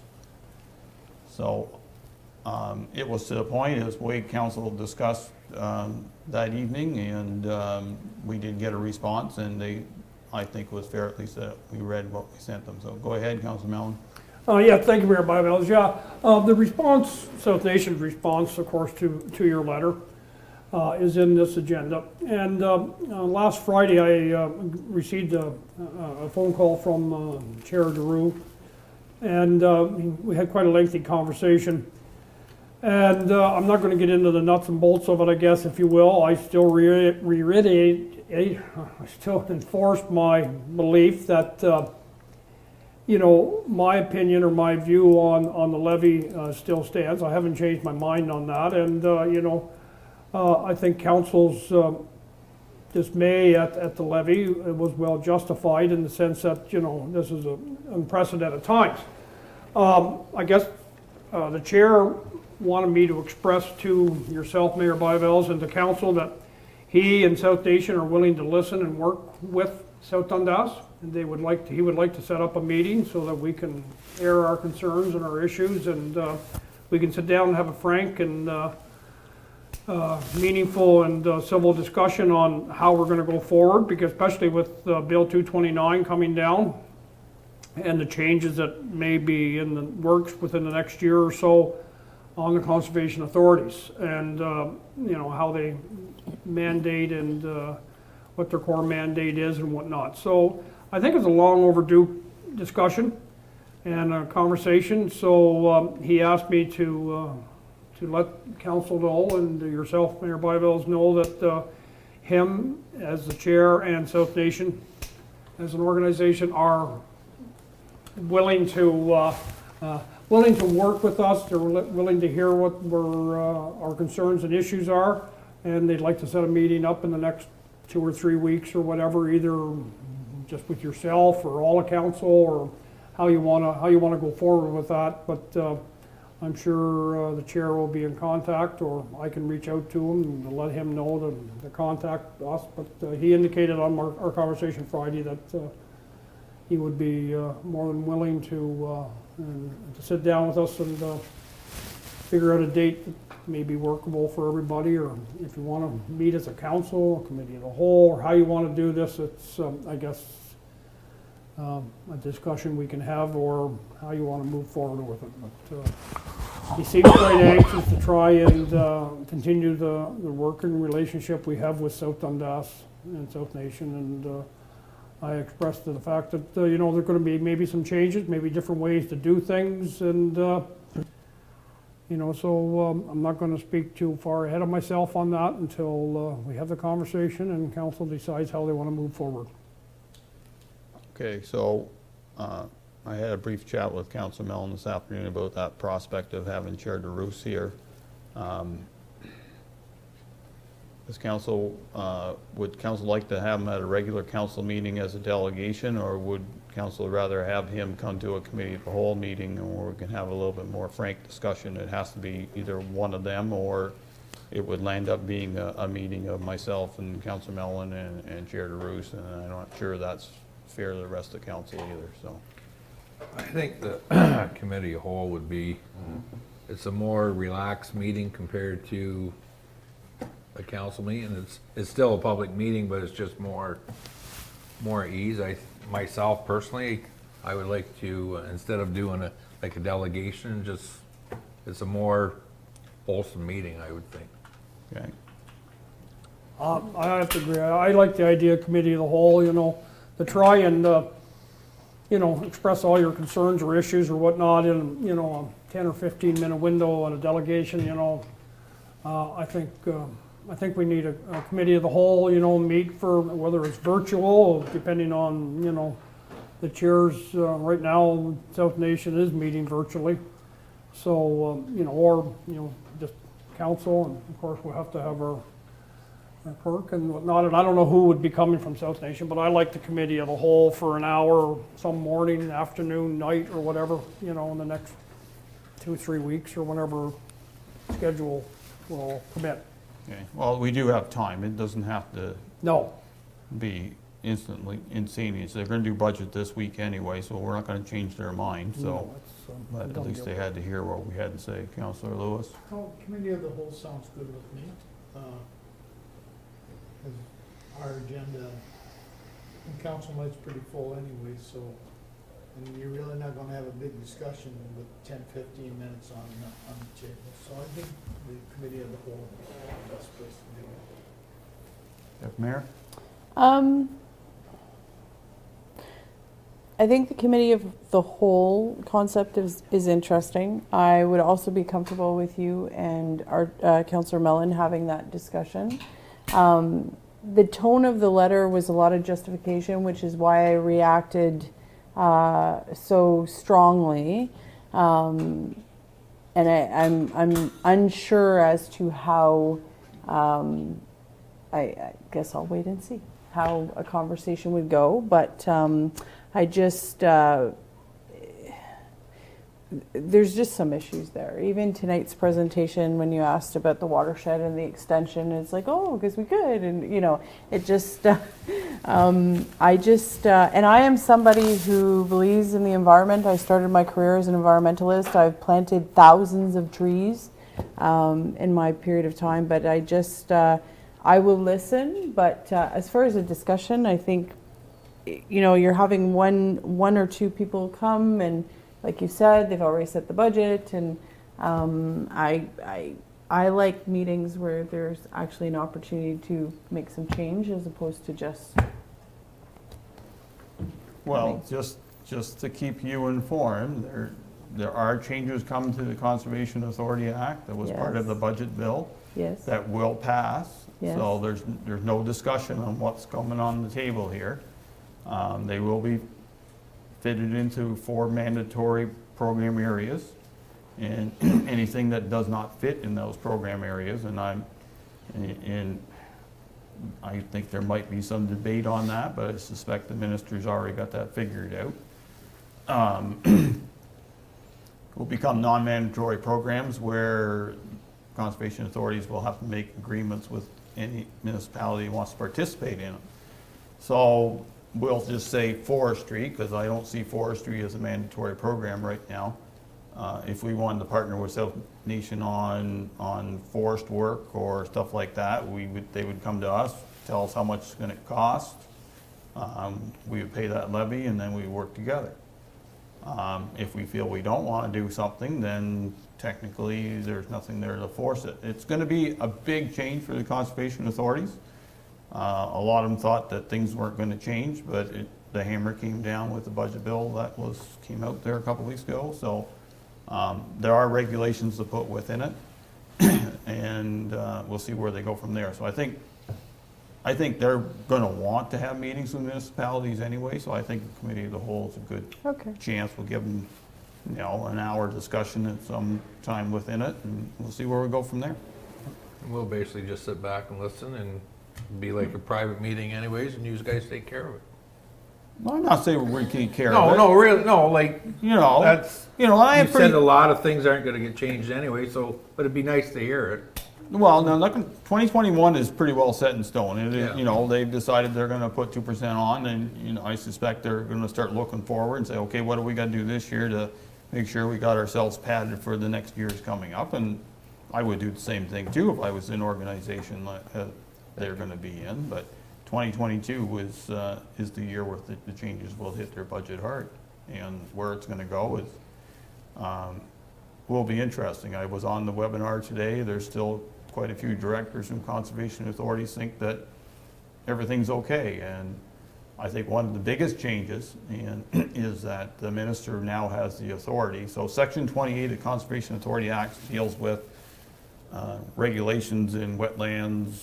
So it was to the point, as Wade Council discussed that evening, and we did get a response, and they, I think, was fair, at least that we read what we sent them. So go ahead, Councilor Mellon. Yeah, thank you, Mayor Byvelds. Yeah, the response, South Nation's response, of course, to your letter is in this agenda. And last Friday, I received a phone call from Chair Giroux, and we had quite a lengthy conversation. And I'm not going to get into the nuts and bolts of it, I guess, if you will. I still I still enforce my belief that you know, my opinion or my view on the levy still stands. I haven't changed my mind on that, and you know, I think council's dismay at the levy was well justified in the sense that, you know, this is unprecedented times. I guess the chair wanted me to express to yourself, Mayor Byvelds, and the council that he and South Nation are willing to listen and work with South Dundas. And he would like to set up a meeting so that we can air our concerns and our issues, and we can sit down and have a frank and meaningful and civil discussion on how we're going to go forward, because especially with Bill 229 coming down and the changes that may be in the works within the next year or so on the conservation authorities, and you know, how they mandate and what their core mandate is and whatnot. So I think it's a long overdue discussion and a conversation. So he asked me to let council know, and yourself, Mayor Byvelds, know that him as the chair and South Nation as an organization are willing to work with us. They're willing to hear what our concerns and issues are, and they'd like to set a meeting up in the next 2 or 3 weeks or whatever, either just with yourself or all of council, or how you want to go forward with that. But I'm sure the chair will be in contact, or I can reach out to him and let him know to contact us. But he indicated on our conversation Friday that he would be more than willing to sit down with us and figure out a date that may be workable for everybody, or if you want to meet as a council, a committee of the whole, or how you want to do this. It's, I guess, a discussion we can have, or how you want to move forward with it. But he seems quite anxious to try and continue the working relationship we have with South Dundas and South Nation, and I expressed the fact that you know, there are going to be maybe some changes, maybe different ways to do things, and you know, so I'm not going to speak too far ahead of myself on that until we have the conversation and council decides how they want to move forward. Okay, so I had a brief chat with Councilor Mellon this afternoon about that prospect of having Chair DeRoos here. Would council like to have him at a regular council meeting as a delegation, or would council rather have him come to a committee of the whole meeting where we can have a little bit more frank discussion? It has to be either one of them, or it would land up being a meeting of myself and Councilor Mellon and Chair DeRoos, and I'm not sure that's fair to the rest of the council either. So I think the committee of whole would be, it's a more relaxed meeting compared to a council meeting. It's still a public meeting, but it's just more ease. Myself personally, I would like to, instead of doing like a delegation, it's a more wholesome meeting, I would think. Okay. I have to agree. I like the idea of committee of the whole, to try and, express all your concerns or issues or whatnot in, a 10 or 15 minute window on a delegation, I think we need a committee of the whole, meet for, whether it's virtual, depending on, the chairs. Right now, South Nation is meeting virtually. So, or, just council, and of course we'll have to have our clerk and whatnot. And I don't know who would be coming from South Nation, but I like the committee of the whole for an hour, some morning, afternoon, night, or whatever, in the next 2-3 weeks or whenever schedule will permit. Okay, well, we do have time. It doesn't have to No, be instantly instantaneous. They're gonna do budget this week anyway, so we're not gonna change their mind, so. no, it's, But at done least they deal. had to hear what we had to say. Councillor Lewis? Oh, committee of the whole sounds good with me. 'Cause our agenda, and council night's pretty full anyway, so, and you're really not gonna have a big discussion with 10-15 minutes on the table. So I think the committee of the whole is the best place to do it. Mayor? I think the committee of the whole concept is interesting. I would also be comfortable with you and our Councillor Mellon having that discussion. The tone of the letter was a lot of justification, which is why I reacted so strongly. And I'm unsure as to how. I guess I'll wait and see how a conversation would go, but I just, there's just some issues there. Even tonight's presentation, when you asked about the watershed and the extension, it's like, oh, because we could, and it just, and I am somebody who believes in the environment. I started my career as an environmentalist. I've planted thousands of trees in my period of time, but I just, I will listen, but as far as a discussion, I think, you're having one or two people come, and like you said, they've already set the budget, and I like meetings where there's actually an opportunity to make some change as opposed to just. Well, just to keep you informed, there are changes coming to the Conservation Authority Act that was part of the budget bill. Yes. That will pass. Yes. So there's no discussion on what's coming on the table here. They will be fitted into 4 mandatory program areas, and anything that does not fit in those program areas, and I think there might be some debate on that, but I suspect the minister's already got that figured out. Will become non-mandatory programs where conservation authorities will have to make agreements with any municipality who wants to participate in them. So we'll just say forestry, because I don't see forestry as a mandatory program right now. If we wanted to partner with South Nation on forest work or stuff like that, they would come to us, tell us how much it's going to cost. We would pay that levy, and then we work together. If we feel we don't want to do something, then technically there's nothing there to force it. It's going to be a big change for the conservation authorities. A lot of them thought that things weren't going to change, but the hammer came down with the budget bill that came out there a couple weeks ago. So there are regulations to put within it, and we'll see where they go from there. So I think they're going to want to have meetings with municipalities anyway. So I think the committee of the whole is a good chance. We'll give them, an hour discussion at some time within it, and we'll see where we go from there. And we'll basically just sit back and listen and be like a private meeting anyways, and you guys take care of it. Well, I'm not saying we can't care of it. No, really, no, like, That's, you said a lot of things aren't gonna get changed anyway, so, but it'd be nice to hear it. Well, now, 2021 is pretty well set in stone. Yeah. They've decided they're gonna put 2% on, and, I suspect they're gonna start looking forward and say, okay, what do we gotta do this year to make sure we got ourselves padded for the next years coming up? And I would do the same thing too if I was in an organization like they're going to be in, but 2022 is the year where the changes will hit their budget hard, and where it's going to go is will be interesting. I was on the webinar today. There's still quite a few directors from conservation authorities think that everything's okay, and I think one of the biggest changes is that the minister now has the authority. So Section 28 of the Conservation Authority Act deals with regulations in wetlands,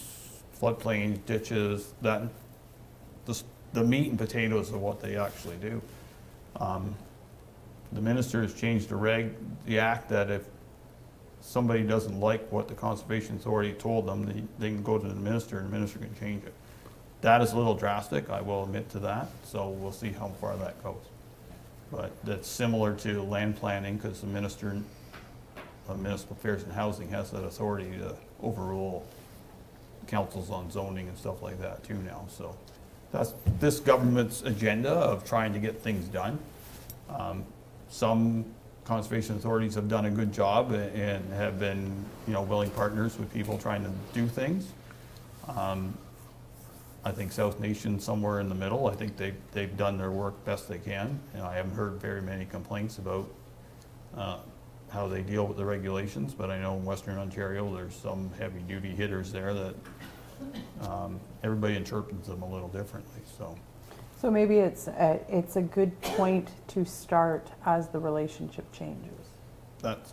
floodplains, ditches, that the meat and potatoes of what they actually do. The minister has changed the act that if somebody doesn't like what the Conservation Authority told them, they can go to the minister and the minister can change it. That is a little drastic, I will admit to that, so we'll see how far that goes. But that's similar to land planning, because the Minister of Municipal Affairs and Housing has that authority to overrule councils on zoning and stuff like that too now. So that's this government's agenda of trying to get things done. Some conservation authorities have done a good job and have been, willing partners with people trying to do things. I think South Nation somewhere in the middle. I think they've done their work best they can. I haven't heard very many complaints about how they deal with the regulations, but I know in Western Ontario there's some heavy duty hitters there that everybody interprets them a little differently. So maybe it's a good point to start as the relationship changes.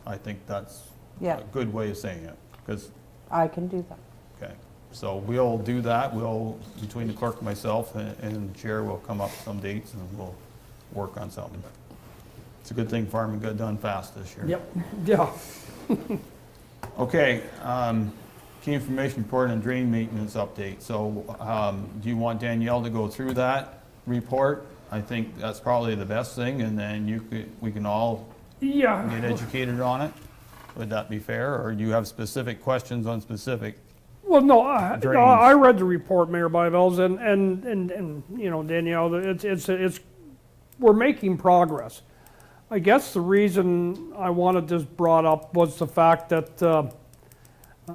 I think that's Yeah. a good way of saying it, because I can do that. okay. So we'll do that. Between the clerk, myself, and the chair, we'll come up with some dates and we'll work on something. It's a good thing farming got done fast this year. Yep, yeah. Okay, key information report and drain maintenance update. So do you want Danielle to go through that report? I think that's probably the best thing, and then we can all get educated on it. Would that be fair, or do you have specific questions on specific? Well, no, I drains? read the report, Mayor Byvelds, and Danielle, it's we're making progress. I guess the reason I wanted this brought up was the fact that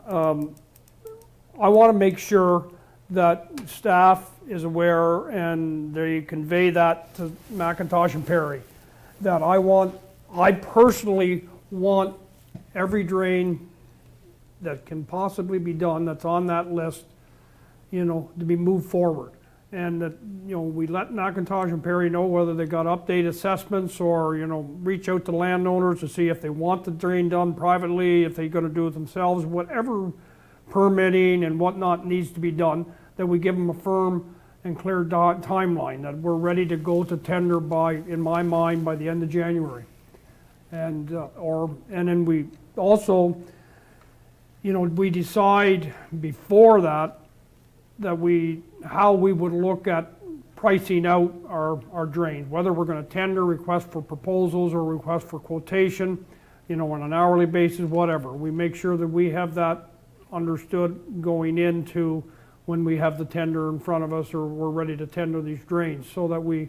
I want to make sure that staff is aware and they convey that to McIntosh and Perry, that I personally want every drain that can possibly be done that's on that list, to be moved forward. And that, we let McIntosh and Perry know whether they got update assessments or, reach out to landowners to see if they want the drain done privately, if they're gonna do it themselves, whatever permitting and whatnot needs to be done, that we give them a firm and clear timeline, that we're ready to go to tender in my mind, by the end of January. And then we also, we decide before that how we would look at pricing out our drains, whether we're going to tender, request for proposals, or request for quotation, on an hourly basis, whatever. We make sure that we have that understood going into when we have the tender in front of us, or we're ready to tender these drains, so that we,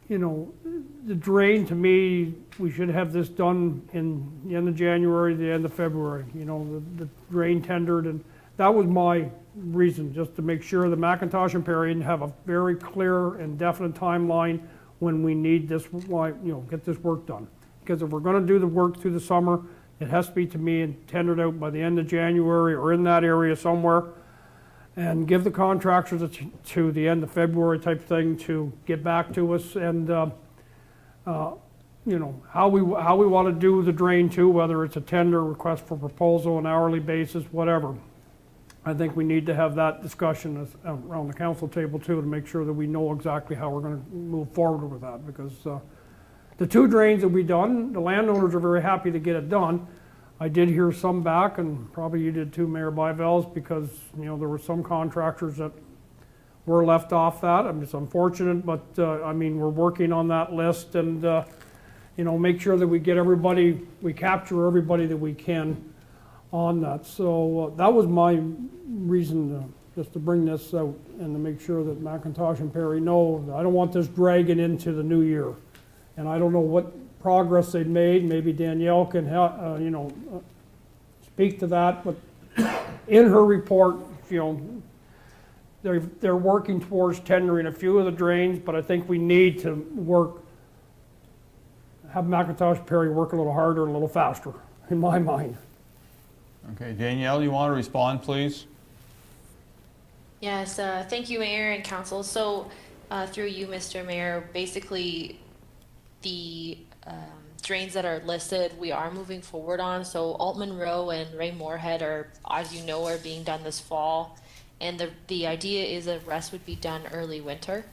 the drain, to me, we should have this done in the end of January, the end of February, the drain tendered. And that was my reason, just to make sure that McIntosh and Perry have a very clear and definite timeline when we need this, get this work done. Because if we're going to do the work through the summer, it has to be, to me, and tendered out by the end of January or in that area somewhere, and give the contractors to the end of February type thing to get back to us, and how we want to do the drain too, whether it's a tender, request for proposal, an hourly basis, whatever. I think we need to have that discussion around the council table too, to make sure that we know exactly how we're going to move forward with that, because the two drains that we done, the landowners are very happy to get it done. I did hear some back, and probably you did too, Mayor Byvelds, because there were some contractors that were left off that. I mean, it's unfortunate, but we're working on that list, and make sure that we get everybody, we capture everybody that we can on that. So that was my reason just to bring this out and to make sure that McIntosh and Perry know that I don't want this dragging into the new year. And I don't know what progress they've made. Maybe Danielle can speak to that, but in her report, you know, they're working towards tendering a few of the drains, but I think we need to have McIntosh Perry work a little harder and a little faster, in my mind. Okay, Danielle, you want to respond, please? Yes, thank you, Mayor and Council. So, through you, Mr. Mayor, basically the drains that are listed, we are moving forward on. So Altman Row and Ray Moorhead are, as you know, are being done this fall. And the idea is that rest would be done early winter.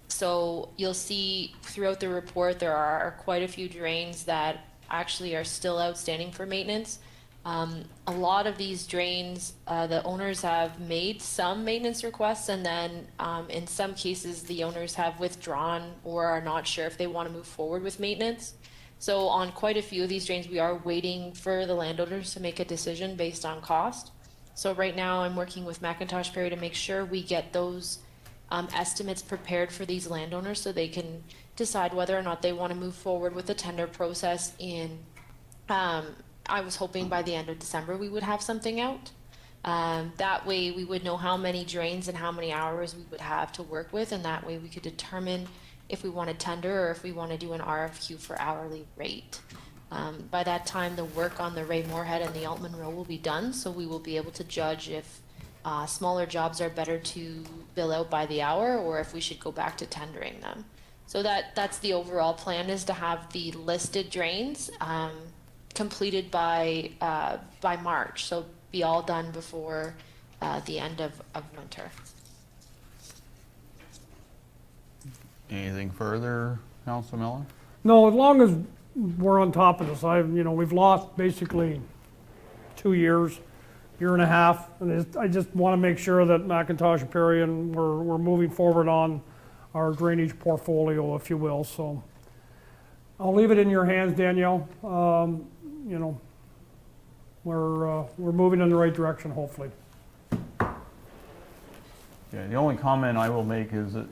So you'll see throughout the report, there are quite a few drains that actually are still outstanding for maintenance. A lot of these drains, the owners have made some maintenance requests, and then in some cases the owners have withdrawn or are not sure if they want to move forward with maintenance. So on quite a few of these drains, we are waiting for the landowners to make a decision based on cost. So right now I'm working with McIntosh Perry to make sure we get those estimates prepared for these landowners so they can decide whether or not they want to move forward with the tender process in I was hoping by the end of December we would have something out. That way we would know how many drains and how many hours we would have to work with, and that way we could determine if we want to tender or if we want to do an RFQ for hourly rate. By that time, the work on the Ray Moorhead and the Altman Row will be done, so we will be able to judge if smaller jobs are better to bill out by the hour or if we should go back to tendering them. So that's the overall plan, is to have the listed drains completed by March, so be all done before the end of winter. Anything further, Councilor Miller? No, as long as we're on top of this, we've lost basically 2 years, year and a half, and I just want to make sure that McIntosh Perry and we're moving forward on our drainage portfolio, if you will. So I'll leave it in your hands, Danielle. We're moving in the right direction, hopefully. Yeah, the only comment I will make is that,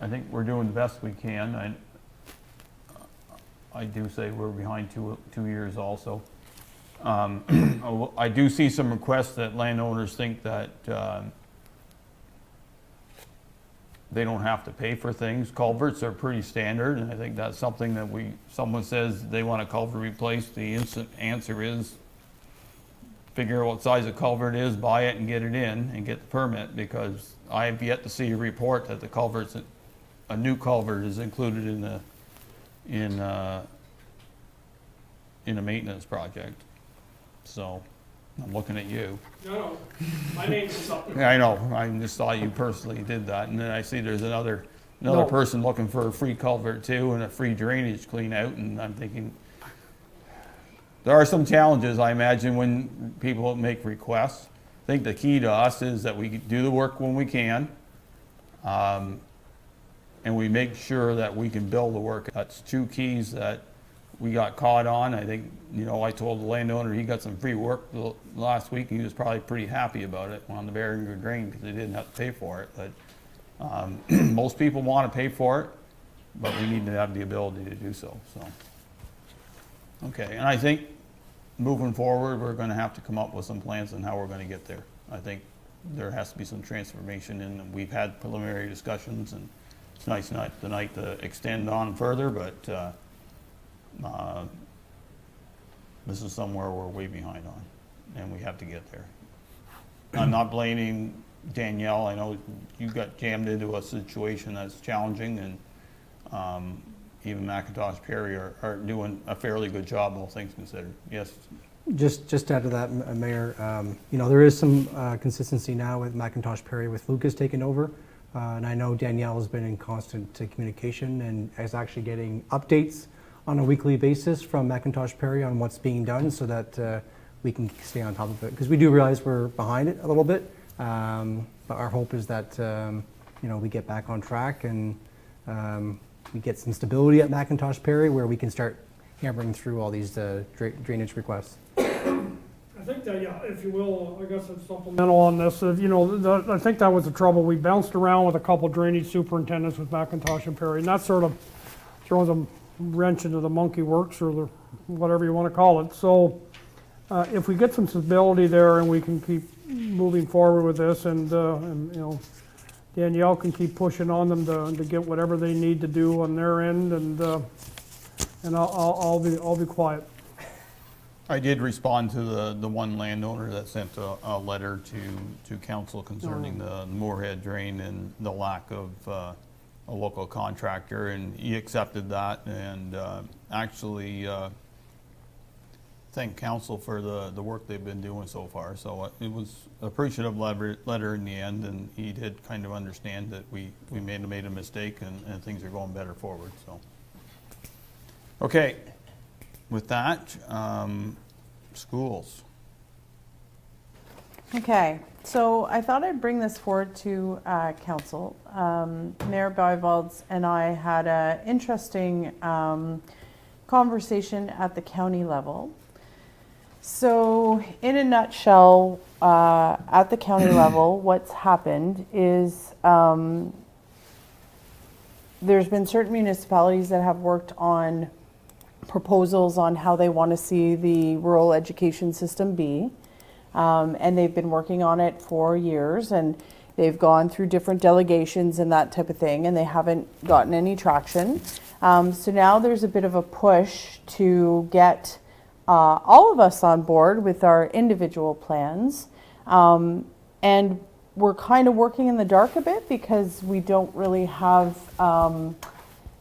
I think we're doing the best we can. I do say we're behind 2 years also. I do see some requests that landowners think that they don't have to pay for things. Culverts are pretty standard, and I think that's something that someone says they want a culvert replaced, the instant answer is figure out what size the culvert is, buy it and get it in and get the permit, because I have yet to see a report that a new culvert is included in a maintenance project. So I'm looking at you. No, my name is up there. Yeah, I know. I just thought you personally did that, and then I see there's another No. person looking for a free culvert too and a free drainage clean out, and I'm thinking there are some challenges, I imagine, when people make requests. I think the key to us is that we do the work when we can, and we make sure that we can bill the work. That's 2 keys that we got caught on. I think, I told the landowner he got some free work last week, and he was probably pretty happy about it on the Beringer Drain because they didn't have to pay for it. But most people want to pay for it, but we need to have the ability to do so. Okay, and I think moving forward, we're going to have to come up with some plans on how we're going to get there. I think there has to be some transformation, and we've had preliminary discussions, and it's nice tonight to extend on further, but this is somewhere we're way behind on, and we have to get there. I'm not blaming Danielle. I know you got jammed into a situation that's challenging, and even McIntosh Perry are doing a fairly good job, all things considered. Yes? Just to add to that, Mayor, there is some consistency now with McIntosh Perry, with Lucas taking over. And I know Danielle has been in constant communication and is actually getting updates on a weekly basis from McIntosh Perry on what's being done, so that we can stay on top of it. Because we do realize we're behind it a little bit, but our hope is that we get back on track and we get some stability at McIntosh Perry, where we can start hammering through all these drainage requests. I think that, if you will, I guess it's supplemental on this. I think that was the trouble. We bounced around with a couple drainage superintendents with McIntosh and Perry, and that sort of throws a wrench into the monkey works, or whatever you want to call it. So if we get some stability there and we can keep moving forward with this and you know, Danielle can keep pushing on them to get whatever they need to do on their end, and I'll be quiet. I did respond to the one landowner that sent a letter to council concerning the Moorhead drain and the lack of a local contractor, and he accepted that, and actually thank council for the work they've been doing so far. So it was appreciative letter in the end, and he did kind of understand that we made a mistake, and things are going better forward. So okay, with that, schools. Okay, so I thought I'd bring this forward to council. Mayor Byvalds and I had an interesting conversation at the county level. So in a nutshell, at the county level, what's happened is there's been certain municipalities that have worked on proposals on how they want to see the rural education system be. And they've been working on it for years, and they've gone through different delegations and that type of thing, and they haven't gotten any traction. So now there's a bit of a push to get all of us on board with our individual plans. And we're kind of working in the dark a bit because we don't really have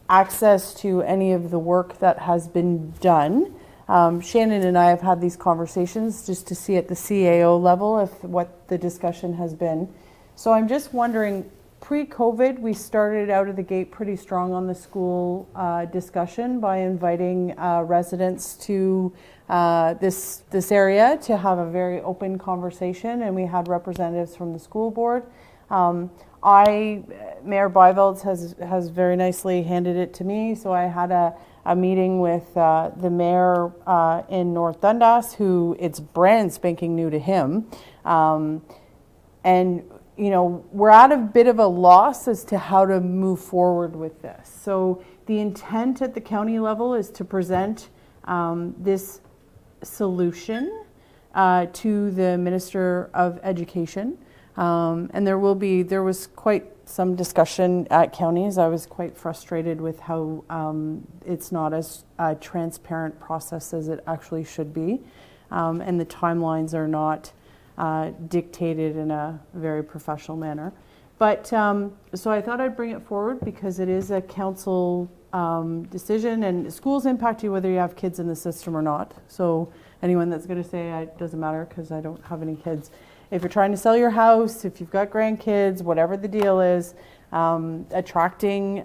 access to any of the work that has been done. Shannon and I have had these conversations just to see at the CAO level if what the discussion has been. So I'm just wondering, pre-COVID, we started out of the gate pretty strong on the school discussion by inviting residents to this area to have a very open conversation, and we had representatives from the school board. Mayor Byvalds has very nicely handed it to me, so I had a meeting with the mayor in North Dundas, who it's brand spanking new to him. And, you know, we're at a bit of a loss as to how to move forward with this. So the intent at the county level is to present this solution to the Minister of Education. And there was quite some discussion at counties. I was quite frustrated with how it's not as a transparent process as it actually should be. And the timelines are not dictated in a very professional manner. But so I thought I'd bring it forward because it is a council decision, and schools impact you whether you have kids in the system or not. So anyone that's going to say it doesn't matter because I don't have any kids. If you're trying to sell your house, if you've got grandkids, whatever the deal is, attracting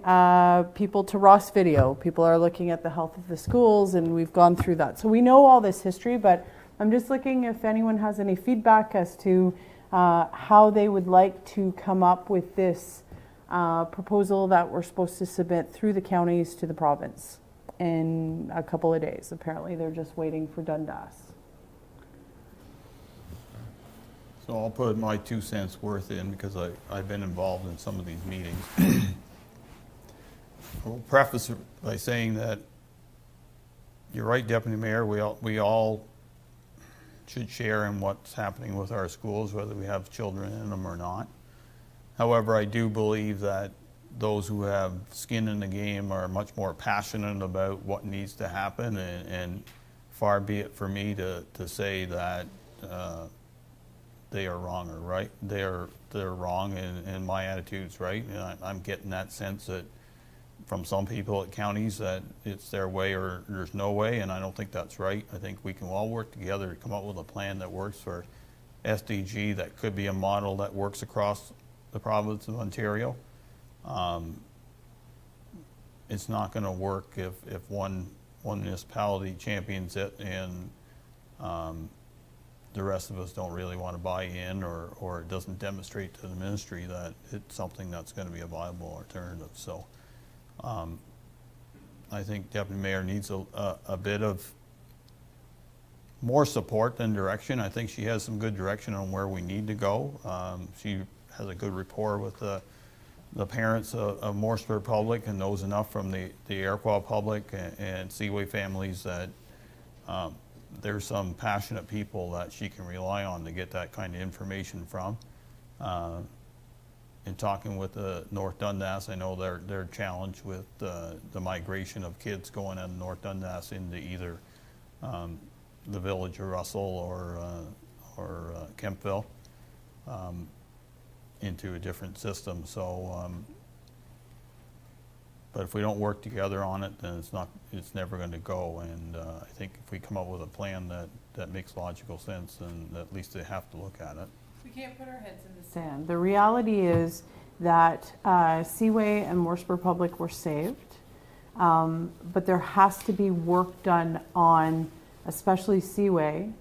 people to Ross Video. People are looking at the health of the schools, and we've gone through that. So we know all this history, but I'm just looking if anyone has any feedback as to how they would like to come up with this proposal that we're supposed to submit through the counties to the province in a couple of days. Apparently they're just waiting for Dundas. So I'll put my 2 cents worth in because I've been involved in some of these meetings. I'll preface it by saying that you're right, Deputy Mayor, we all should share in what's happening with our schools, whether we have children in them or not. However, I do believe that those who have skin in the game are much more passionate about what needs to happen, and far be it for me to say that they are wrong or right. They're wrong, and my attitude's right. And I'm getting that sense that from some people at counties that it's their way or there's no way, and I don't think that's right. I think we can all work together to come up with a plan that works for SDG, that could be a model that works across the province of Ontario. It's not going to work if one municipality champions it and the rest of us don't really want to buy in, or it doesn't demonstrate to the ministry that it's something that's going to be a viable alternative. So I think Deputy Mayor needs a bit of more support than direction. I think she has some good direction on where we need to go. She has a good rapport with the parents of Morrisburg Public and knows enough from the Iroquois Public and Seaway families that there's some passionate people that she can rely on to get that kind of information from. In talking with the North Dundas, I know they're challenged with the migration of kids going out of North Dundas into either the village of Russell or Kempville into a different system. So, but if we don't work together on it, then it's never going to go. And I think if we come up with a plan that makes logical sense, then at least they have to look at it. We can't put our heads in the sand. The reality is that Seaway and Mooresburg Public were saved, but there has to be work done on, especially Seaway,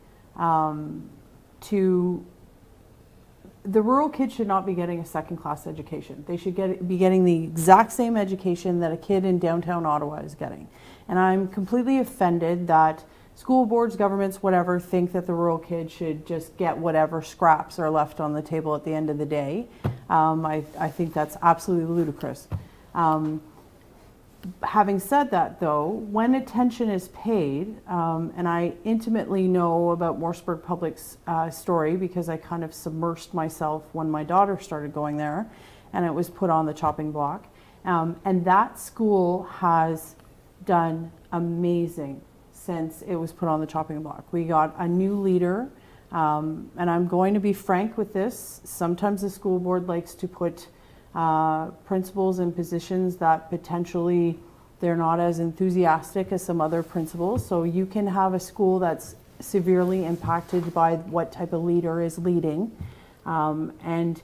the rural kids should not be getting a second-class education. They should be getting the exact same education that a kid in downtown Ottawa is getting. And I'm completely offended that school boards, governments, whatever, think that the rural kid should just get whatever scraps are left on the table at the end of the day. I think that's absolutely ludicrous. Having said that, though, when attention is paid, and I intimately know about Mooresburg Public's story because I kind of submersed myself when my daughter started going there, and it was put on the chopping block. And that school has done amazing since it was put on the chopping block. We got a new leader, and I'm going to be frank with this. Sometimes the school board likes to put principals in positions that potentially they're not as enthusiastic as some other principals. So you can have a school that's severely impacted by what type of leader is leading. And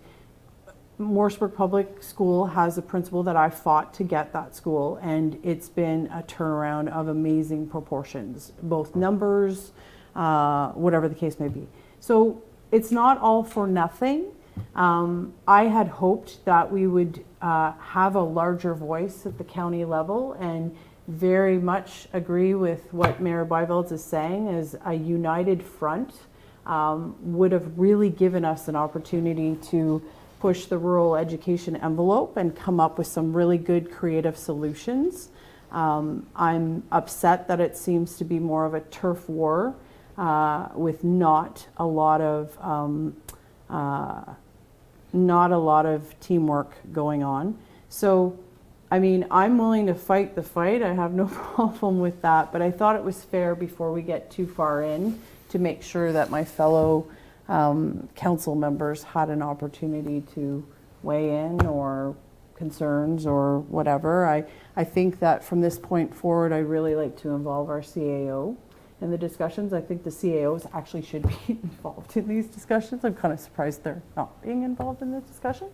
Mooresburg Public School has a principal that I fought to get that school, and it's been a turnaround of amazing proportions, both numbers, whatever the case may be. So it's not all for nothing. I had hoped that we would have a larger voice at the county level, and very much agree with what Mayor Byvelds is saying, is a united front would have really given us an opportunity to push the rural education envelope and come up with some really good creative solutions. I'm upset that it seems to be more of a turf war with not a lot of teamwork going on. So, I mean, I'm willing to fight the fight. I have no problem with that, but I thought it was fair before we get too far in to make sure that my fellow council members had an opportunity to weigh in or concerns or whatever. I think that from this point forward, I'd really like to involve our CAO in the discussions. I think the CAOs actually should be involved in these discussions. I'm kind of surprised they're not being involved in this discussion.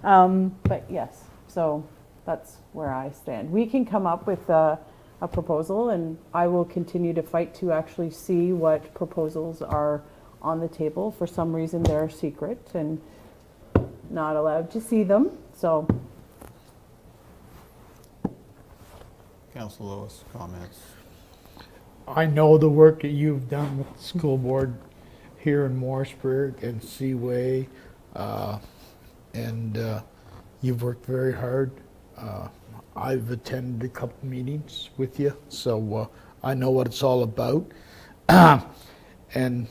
But yes, so that's where I stand. We can come up with a proposal, and I will continue to fight to actually see what proposals are on the table. For some reason, they're secret and not allowed to see them. So, Councilor Lewis, comments? I know the work that you've done with the school board here in Mooresburg and Seaway, and you've worked very hard. I've attended a couple meetings with you, so I know what it's all about. And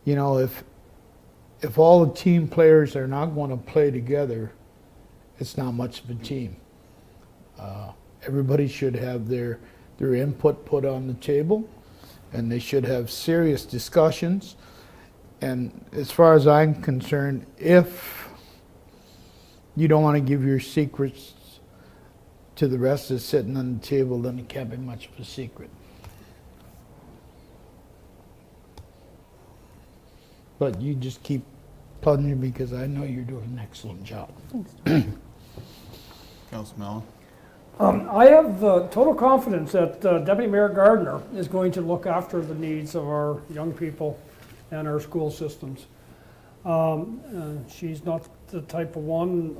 you know, if all the team players are not going to play together, it's not much of a team. Everybody should have their input put on the table, and they should have serious discussions. And as far as I'm concerned, if you don't want to give your secrets to the rest that's sitting on the table, then it can't be much of a secret. But you just keep plunging because I know you're doing an excellent job. Councilor Mellon? I have total confidence that Deputy Mayor Gardner is going to look after the needs of our young people and our school systems. She's not the type of one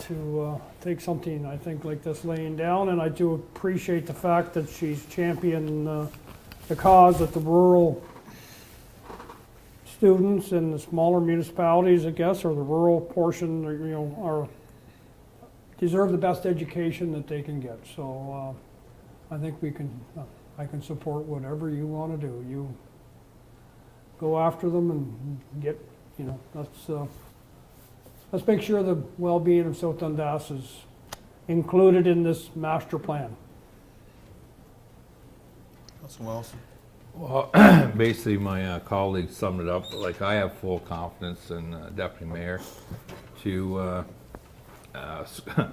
to take something, I think, like this laying down, and I do appreciate the fact that she's championed the cause that the rural students in the smaller municipalities, I guess, or the rural portion, you know, deserve the best education that they can get. So I think we can I can support whatever you want to do. You go after them and get, let's make sure the well-being of South Dundas is included in this master plan. Councilor Wilson? Well, basically, my colleague summed it up. Like, I have full confidence in Deputy Mayor to,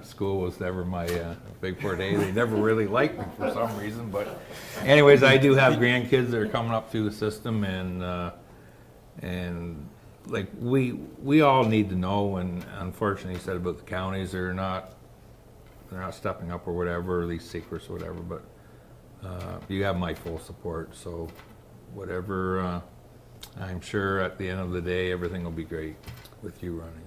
school was never my big forte. They never really liked me for some reason, but anyways, I do have grandkids that are coming up through the system, and like, we all need to know, and unfortunately, he said about the counties, they're not stepping up or whatever, or these secrets or whatever, but you have my full support, so whatever, I'm sure at the end of the day, everything will be great with you running it.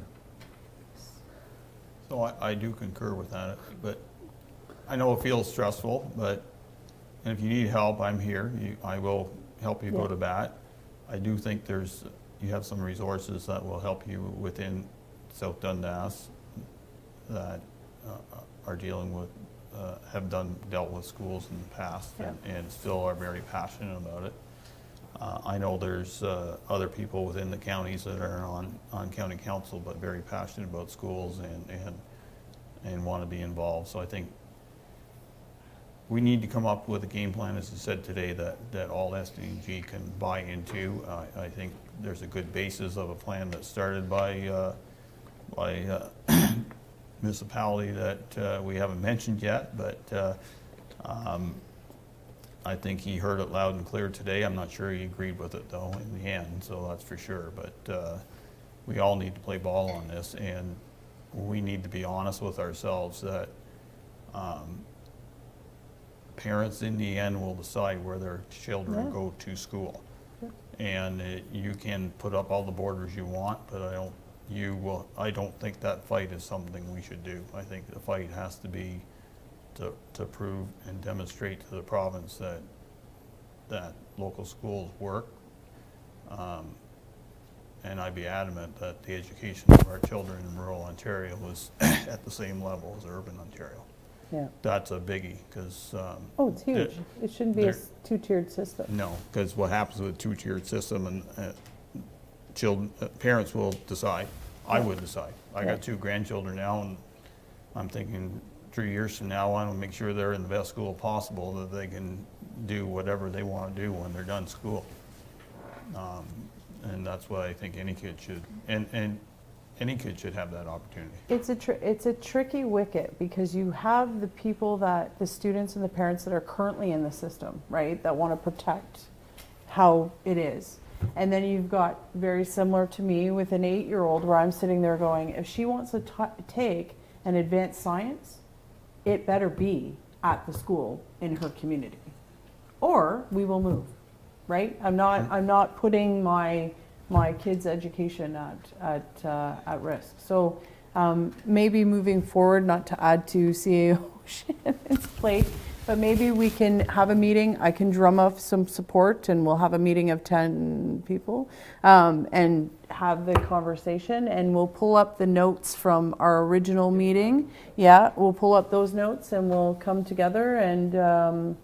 So I do concur with that, but I know it feels stressful, but if you need help, I'm here. I will help you go to bat. I do think you have some resources that will help you within South Dundas that are dealing with, have dealt with schools in the past and still are very passionate about it. I know there's other people within the counties that are on county council, but very passionate about schools and want to be involved. So I think we need to come up with a game plan, as I said today, that all SDG can buy into. I think there's a good basis of a plan that started by municipality that we haven't mentioned yet, but I think he heard it loud and clear today. I'm not sure he agreed with it though in the end, so that's for sure. But we all need to play ball on this, and we need to be honest with ourselves that parents in the end will decide where their children go to school. And you can put up all the borders you want, but I don't think that fight is something we should do. I think the fight has to be to prove and demonstrate to the province that local schools work. And I'd be adamant that the education of our children in rural Ontario is at the same level as urban Ontario. Yeah. That's a biggie, because it's huge. It shouldn't be a two-tiered system. no, because what happens with a two-tiered system, and parents will decide. I would decide. I got 2 grandchildren now, and I'm thinking 3 years from now, I want to make sure they're in the best school possible, that they can do whatever they want to do when they're done school. And that's what I think any kid should, and any kid should have that opportunity. It's a tricky wicket, because you have the people the students and the parents that are currently in the system, right, that want to protect how it is. And then you've got, very similar to me, with an 8-year-old, where I'm sitting there going, if she wants to take an advanced science, it better be at the school in her community, or we will move, right? I'm not putting my kids' education at risk. So maybe moving forward, not to add to CAO Shannon's plate, but maybe we can have a meeting. I can drum up some support, and we'll have a meeting of 10 people and have the conversation, and we'll pull up the notes from our original meeting. Yeah, we'll pull up those notes, and we'll come together, and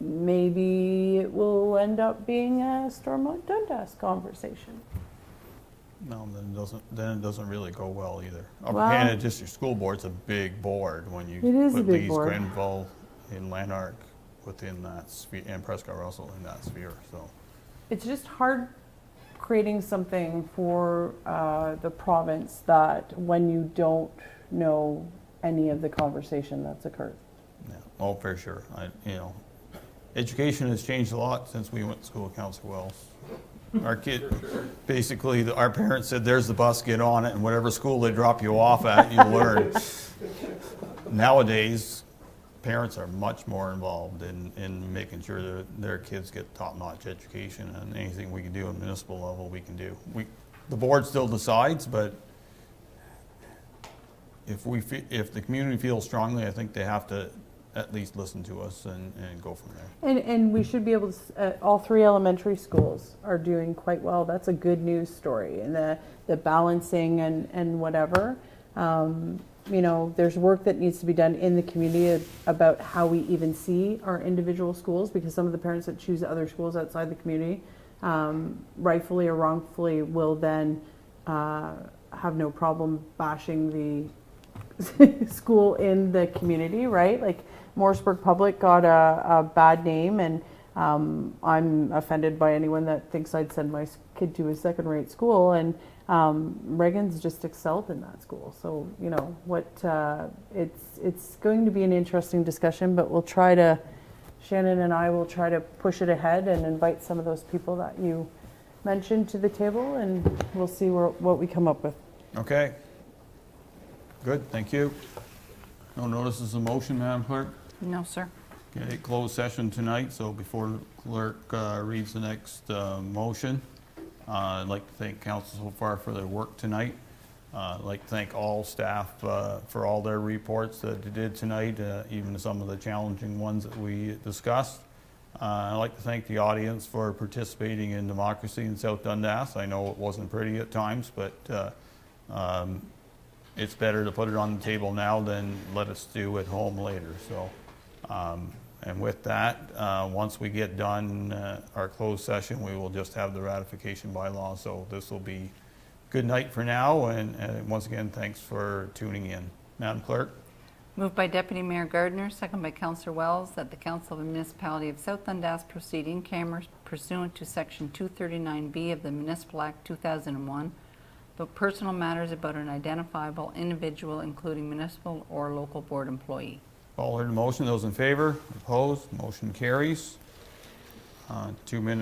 maybe it will end up being a Stormont Dundas conversation. No, then it doesn't really go well either. Upper Well, Canada District School Board's a big board when you It is a put big Leeds, board. Grenville, and Lanark within that sphere, and Prescott Russell in that sphere, so. It's just hard creating something for the province that when you don't know any of the conversation that's occurred. Yeah, oh, for sure. Education has changed a lot since we went to school at Council Wells. Our basically, our parents said, there's the bus, get on it, and whatever school they drop you off at, you learn. Nowadays, parents are much more involved in making sure that their kids get top-notch education, and anything we can do at municipal level, we can do. The board still decides, but if the community feels strongly, I think they have to at least listen to us and go from there. And we should be able to, all 3 elementary schools are doing quite well. That's a good news story. And the balancing and whatever. you know, there's work that needs to be done in the community about how we even see our individual schools, because some of the parents that choose other schools outside the community, rightfully or wrongfully, will then have no problem bashing the school in the community, right? Like Morrisburg Public got a bad name, and I'm offended by anyone that thinks I'd send my kid to a second-rate school, and Reagan's just excelled in that school. So, you know, it's going to be an interesting discussion, but we'll try to, Shannon and I will try to push it ahead and invite some of those people that you mentioned to the table, and we'll see what we come up with. Okay. Good, thank you. No notices of motion, Madam Clerk? No, sir. Okay, closed session tonight, so before the clerk reads the next motion, I'd like to thank council so far for their work tonight. I'd like to thank all staff for all their reports that they did tonight, even some of the challenging ones that we discussed. I'd like to thank the audience for participating in democracy in South Dundas. I know it wasn't pretty at times, but it's better to put it on the table now than let us do at home later. So, and with that, once we get done our closed session, we will just have the ratification bylaw. So this will be good night for now. And once again, thanks for tuning in. Madam Clerk? Moved by Deputy Mayor Gardner, second by Councillor Wells, that the Council of the Municipality of South Dundas proceed in camera pursuant to Section 239B of the Municipal Act 2001, but personal matters about an identifiable individual, including municipal or local board employee. All heard the motion. Those in favor? Opposed? Motion carries. 2 minutes.